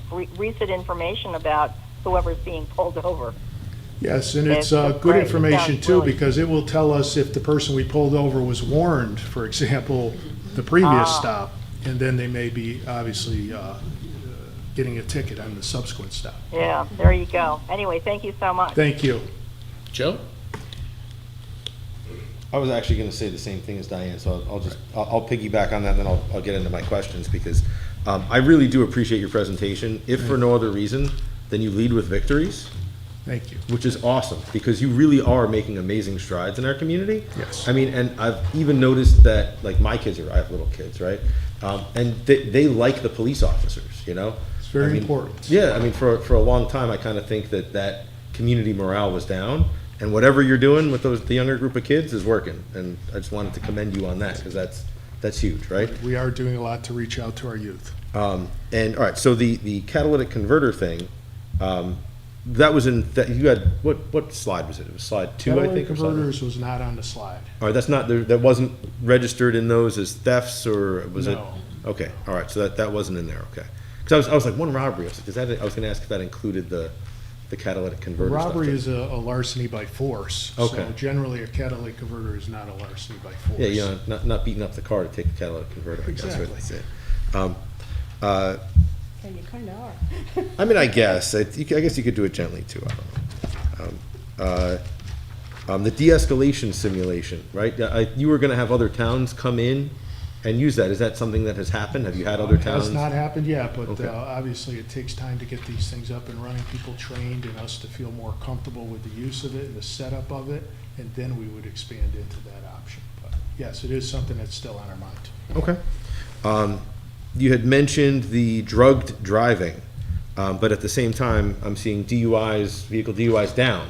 recent information about whoever's being pulled over. Yes, and it's It's good great. information Sounds too, really- because it will tell us if the person we pulled over was warned, for example, the previous stop, and then they may be obviously getting a ticket on the subsequent stop. Yeah, there you go. Anyway, thank you so much. Thank you. Joe? I was actually going to say the same thing as Diane, so I'll piggyback on that, and then I'll get into my questions, because I really do appreciate your presentation. If for no other reason, then you lead with victories. Thank you. Which is awesome, because you really are making amazing strides in our community. Yes. I mean, and I've even noticed that, like, I have little kids, right? And they like the police officers, It's very important. Yeah, I mean, for a long time, I kind of think that community morale was down, and whatever you're doing with the younger group of kids is working. And I just wanted to commend you on that, because that's huge, right? We are doing a lot to reach out to our youth. And all right, so the catalytic converter thing, that was you had, what slide was it? It was slide 2, I Catalytic think, or something? converters was not on the slide. All right, that's not, that wasn't registered in those as thefts, or was it? No. Okay, all right, so that wasn't in there, okay. Because I was like, one robbery, I was like, I was gonna ask if that included the catalytic converter stuff. Robbery is a larceny by force. Okay. So generally, a catalytic converter is not a larceny by force. Yeah, not beating up the car to take the catalytic converter, I guess, what Exactly. I'd say. Yeah, you kind of are. I mean, I guess you could do it gently too. I don't know. The de-escalation simulation, right? You were going to have other towns come in and use that. Is that something that has happened? Have you had other It towns? has not happened yet, but Okay. obviously it takes time to get these things up and running, people trained, and us to feel more comfortable with the use of it and the setup of it, and then we would expand into that option. But yes, it is something that's still on our mind. Okay. You had mentioned the drugged driving, but at the same time, I'm seeing vehicle DUIs down.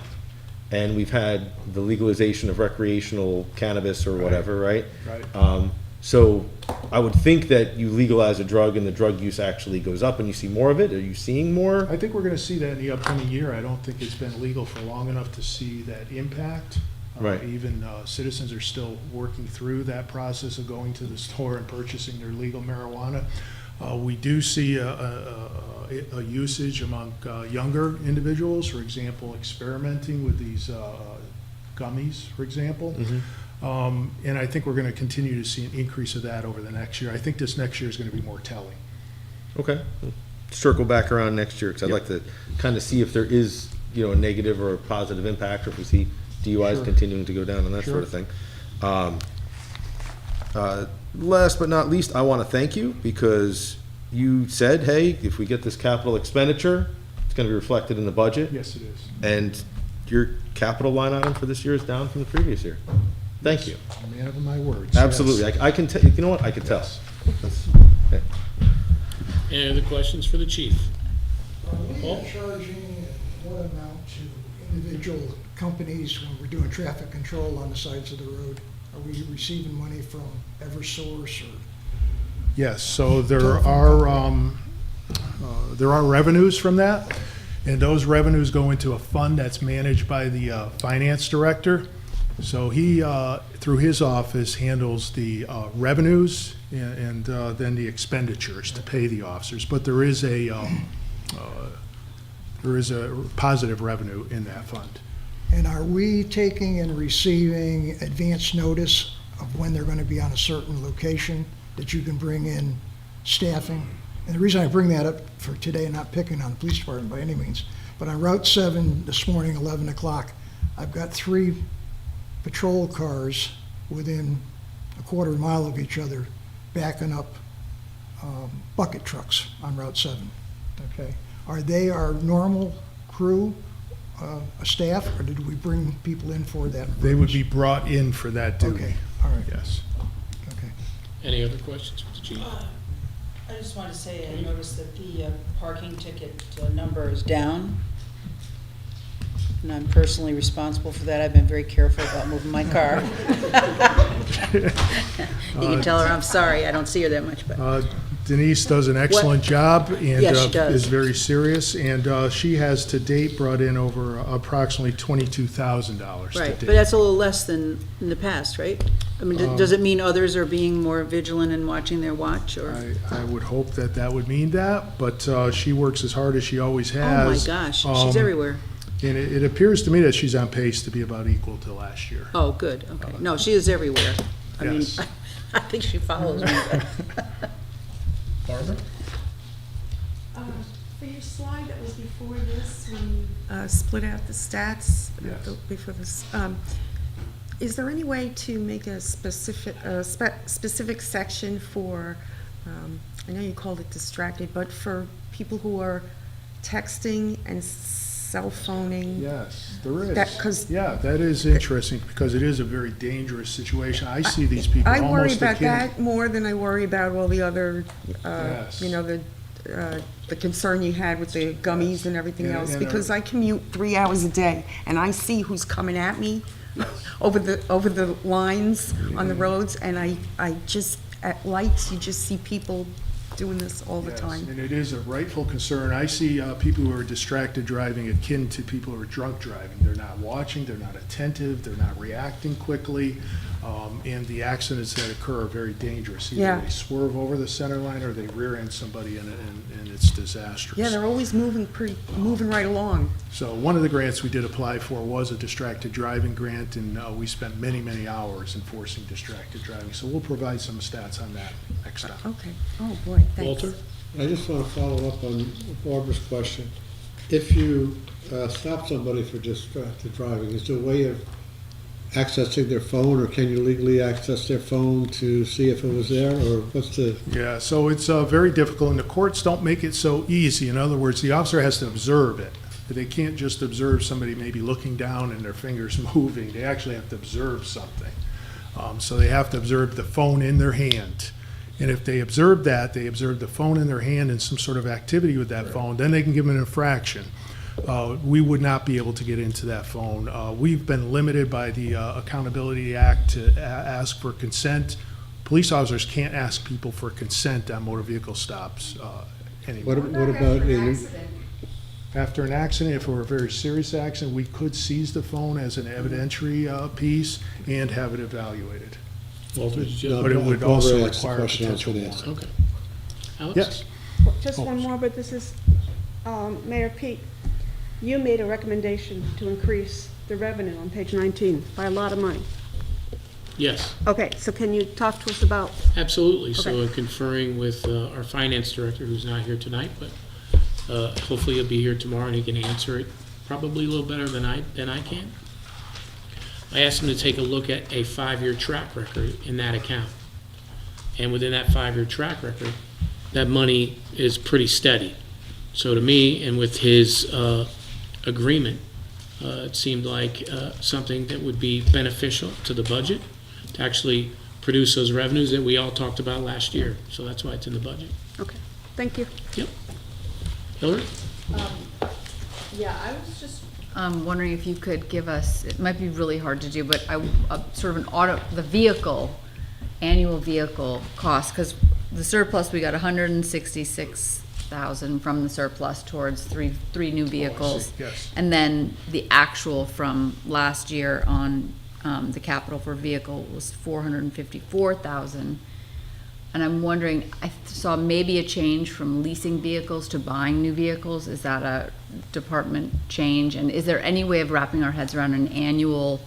And we've had the legalization of recreational cannabis or whatever, right? Right. So I would think that you legalize a drug and the drug use actually goes up and you see more of it. Are you seeing more? I think we're gonna see that in the upcoming year. I don't think it's been legal for long enough to see that impact. Right. Even citizens are still working through that process of going to the store and purchasing their legal marijuana. We do see a usage among younger individuals, for example, experimenting with these gummies, for example. And I think we're going to continue to see an increase of that over the next year. I think this next year is going to be more telling. Okay. Circle back around next year, because I'd like to kind of see if there is, a negative or a positive impact, or if we see DUIs Sure. continuing to go down and that Sure. sort of thing. Last but not least, I want to thank you, because you said, hey, if we get this capital expenditure, it's going to be reflected in the budget. Yes, it is. And your capital line item for this year is down from the previous year. Thank you. A man of my words. Absolutely. yes. I can tell, you know what? I can tell. That's- okay. Any other questions for the chief? Are we charging what amount to individual companies when we're doing traffic control on the sides of the road? Are we receiving money from Eversource or? Yes, so there are revenues from that, and those revenues go into a fund that's managed by the finance director. So he, through his office, handles the revenues and then the expenditures to pay the officers. But there is a positive revenue in that fund. And are we taking and receiving advance notice of when they're going to be on a certain location, that you can bring in staffing. And the reason I bring that up for today, not picking on the police department by any means, but on Route 7 this morning, 11 o'clock, I've got 3 patrol cars within a quarter mile of each other backing up bucket trucks on Route 7, okay? Are they our normal crew, a staff, or did we bring people in for that? They would be brought in for that duty. Okay, all right. Yes. Okay. Any other questions for the chief? I just want to say, I noticed that the parking ticket number is down. And I'm personally responsible for that. I've been very careful about moving my car. You can tell her I'm sorry. I don't see her that much, but. Denise does an excellent job and Yes, she does. is very serious, and she has to date brought in over approximately $22,000 to Right, date. but that's a little less than in the past, right? I mean, does it mean others are being more vigilant and watching their watch, or? I would hope that that would mean that, but she works as hard as she always Oh, my has. gosh, she's everywhere. And it appears to me that she's on pace to be about equal to last year. Oh, good, okay. No, she is everywhere. I mean, Yes. I think she follows me. Barbara? For your slide that was before this, when you split out the stats before this, is there any way to make a specific section for, I know you called it distracted, but for people who are texting and cell phoning? Yes, there is. That- 'cause- Yeah, that is interesting because it is a very dangerous situation. I see these people I worry almost about akin. that more than I worry about all the other, Yes. you know, the concern you had with the gummies and everything And- else. and, Because I commute 3 hours a day, and I see who's coming at me over the lines on the roads, and I just, at lights, you just see people doing this all the Yes, time. and it is a rightful concern. I see people who are distracted driving akin to people who are drunk driving. They're not watching, they're not attentive, they're not reacting quickly, and the accidents that occur are very dangerous. Either Yeah. they swerve over the center line or they rear end somebody and it's disastrous. Yeah, they're always moving right along. So one of the grants we did apply for was a distracted driving grant, and we spent many, many hours enforcing distracted driving. So we'll provide some stats on that next time. Okay, oh boy, thanks. Walter? I just want to follow up on Barbara's question. If you stop somebody for distracted driving, is there a way of accessing their phone, or can you legally access their phone to see if it was there, or what's the? Yeah, so it's very difficult, and the courts don't make it so easy. In other words, the officer has to observe it. They can't just observe somebody maybe looking down and their fingers moving. They actually have to observe something. So they have to observe the phone in their hand. And if they observe that, they observe the phone in their hand and some sort of activity with that phone, then they can give them an infraction. We would not be able to get into that phone. We've been limited by the Accountability Act to ask for consent. Police officers can't ask people for consent on motor vehicle stops anymore. What about in? After an accident, if it were a very serious accident, we could seize the phone as an evidentiary piece and have it evaluated. Walter, did you have- But it would also That's the require a question I was potential gonna ask. warrant. Okay. Alex? Yes. Just one more, but this is, Mayor Pete, you made a recommendation to increase the revenue on page 19 by a lot of money. Yes, Okay, so can you talk to us about, absolutely. So Okay. conferring with our finance director, who's not here tonight, but hopefully he'll be here tomorrow and he can answer it probably a little better than I can. I asked him to take a look at a 5-year track record in that account. And within that 5-year track record, that money is pretty steady. So to me, and with his agreement, it seemed like something that would be beneficial to the budget, to actually produce those revenues that we all talked about last year. So that's why it's in the budget. okay, thank you. Yep. Hillary? Yeah, I was just wondering if you could give us, it might be really hard to do, but sort of the annual vehicle cost, because the surplus, we got 166,000 from the surplus towards three new vehicles. Yes. And then the actual from last year on the capital for vehicle was 454,000. And I'm wondering, I saw maybe a change from leasing vehicles to buying new vehicles. Is that a department change? And is there any way of wrapping our heads around an annual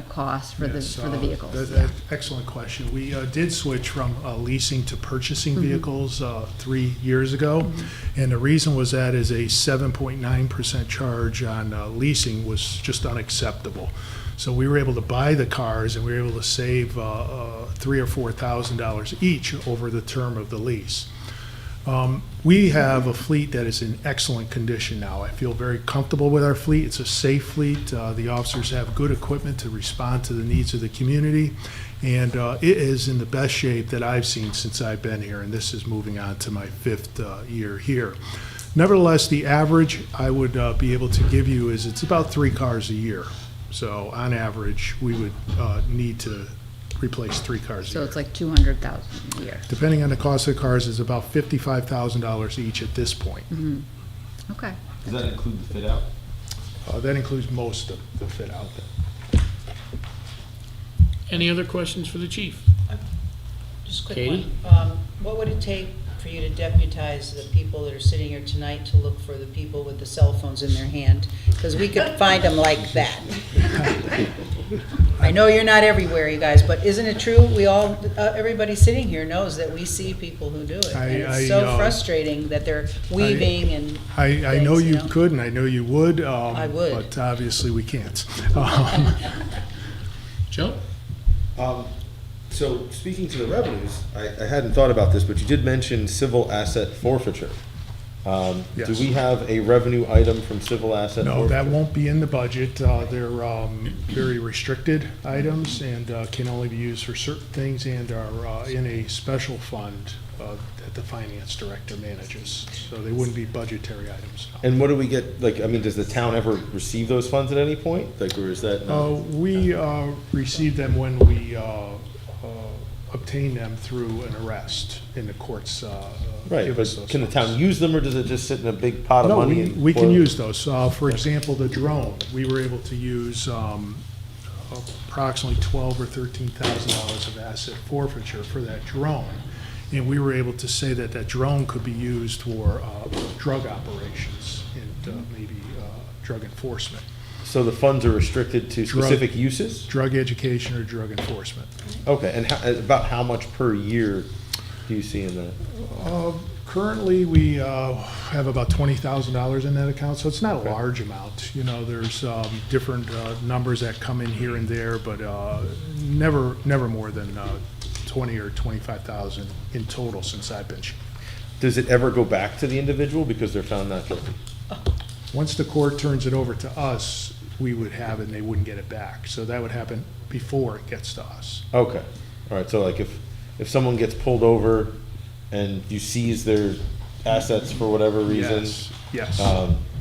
cost for the Yes, vehicles? Excellent question. We did switch from leasing to purchasing vehicles 3 years ago, and the reason was that is a 7.9% charge on leasing was just unacceptable. So we were able to buy the cars, and we were able to save $3,000 or $4,000 each over the term of the lease. We have a fleet that is in excellent condition now. I feel very comfortable with our fleet. It's a safe fleet. The officers have good equipment to respond to the needs of the community, and it is in the best shape that I've seen since I've been here, and this is moving on to my 5th year here. Nevertheless, the average I would be able to give you is it's about 3 cars a year. So on average, we would need to replace 3 cars a So year. it's like 200,000 a year. Depending on the cost of the cars, is about $55,000 each at this point. Okay. Does that include the fit out? That includes most of the fit out. Any other questions for the chief? Just a quick Katie? one. What would it take for you to deputize the people that are sitting here tonight to look for the people with the cell phones in their hand? Because we could find them like that. I know you're not everywhere, you guys, but isn't it true? We all, everybody sitting here knows that we see people who do it. And it's so frustrating that they're weaving and I know things, you could, and I know you would. I would. But obviously, we can't. Joe? So speaking to the revenues, I hadn't thought about this, but you did mention civil asset forfeiture. Do Yes. we have a revenue item from civil asset No, forfeiture? that won't be in the budget. They're very restricted items and can only be used for certain things and are in a special fund that the finance director manages. So they wouldn't be budgetary items. And what do we get, like, I mean, does the town ever receive those funds at any point? Like, or is that not? We receive them when we obtain them through an arrest in the courts. Right, give us but those can the funds. town use them, or does it just sit in a big pot of No, money? we can use those. For example, the drone, we were able to use approximately $12,000 or $13,000 of asset forfeiture for that drone. And we were able to say that that drone could be used for drug operations and maybe drug enforcement. So the funds are restricted to specific uses? Drug education or drug enforcement. Okay, and about how much per year do you see in that? Currently, we have about $20,000 in that account, so it's not a large amount. You know, there's different numbers that come in here and there, but never more than 20 or 25,000 in total since I've been chief. Does it ever go back to the individual because they're found not guilty? Once the court turns it over to us, we would have it and they wouldn't get it back. So that would happen before it gets to us. Okay, all right, so like if someone gets pulled over and you seize their assets for whatever reason. Yes.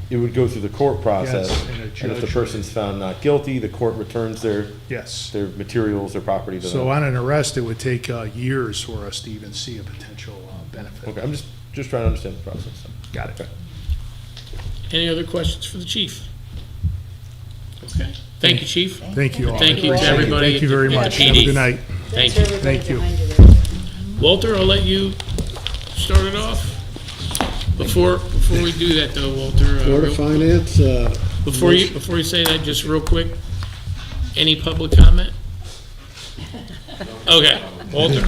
It would go through the court process. Yes, and a And if the judge- person's found not guilty, the court returns their Yes. their materials, their property to them. So on an arrest, it would take years for us to even see a potential benefit. Okay, I'm just trying to understand the process. Got it. Okay. Any other questions for the chief? Okay. Thank you, chief. Thank you all. Thank you to Thank you. everybody. Thank you very at the much. Have a PD. good night. Thank you. Thank you. Walter, I'll let you start it off. Before we do that though, Walter. Board of Finance, Before you say that, just real quick, any public comment? Okay, Walter.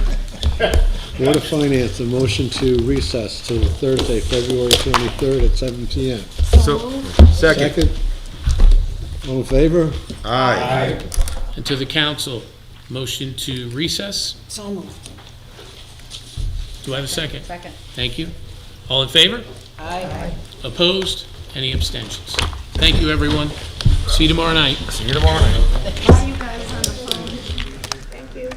Board of Finance, a motion to recess till Thursday, February 23rd at 7 PM. So, second. All in favor? Aye. And to the council, motion to recess. So moved. Do I have a second? Second. Thank you. All in favor? Aye. Opposed? Any abstentions? Thank you, everyone. See you tomorrow night. See you tomorrow night. Are you guys on the phone? Thank you.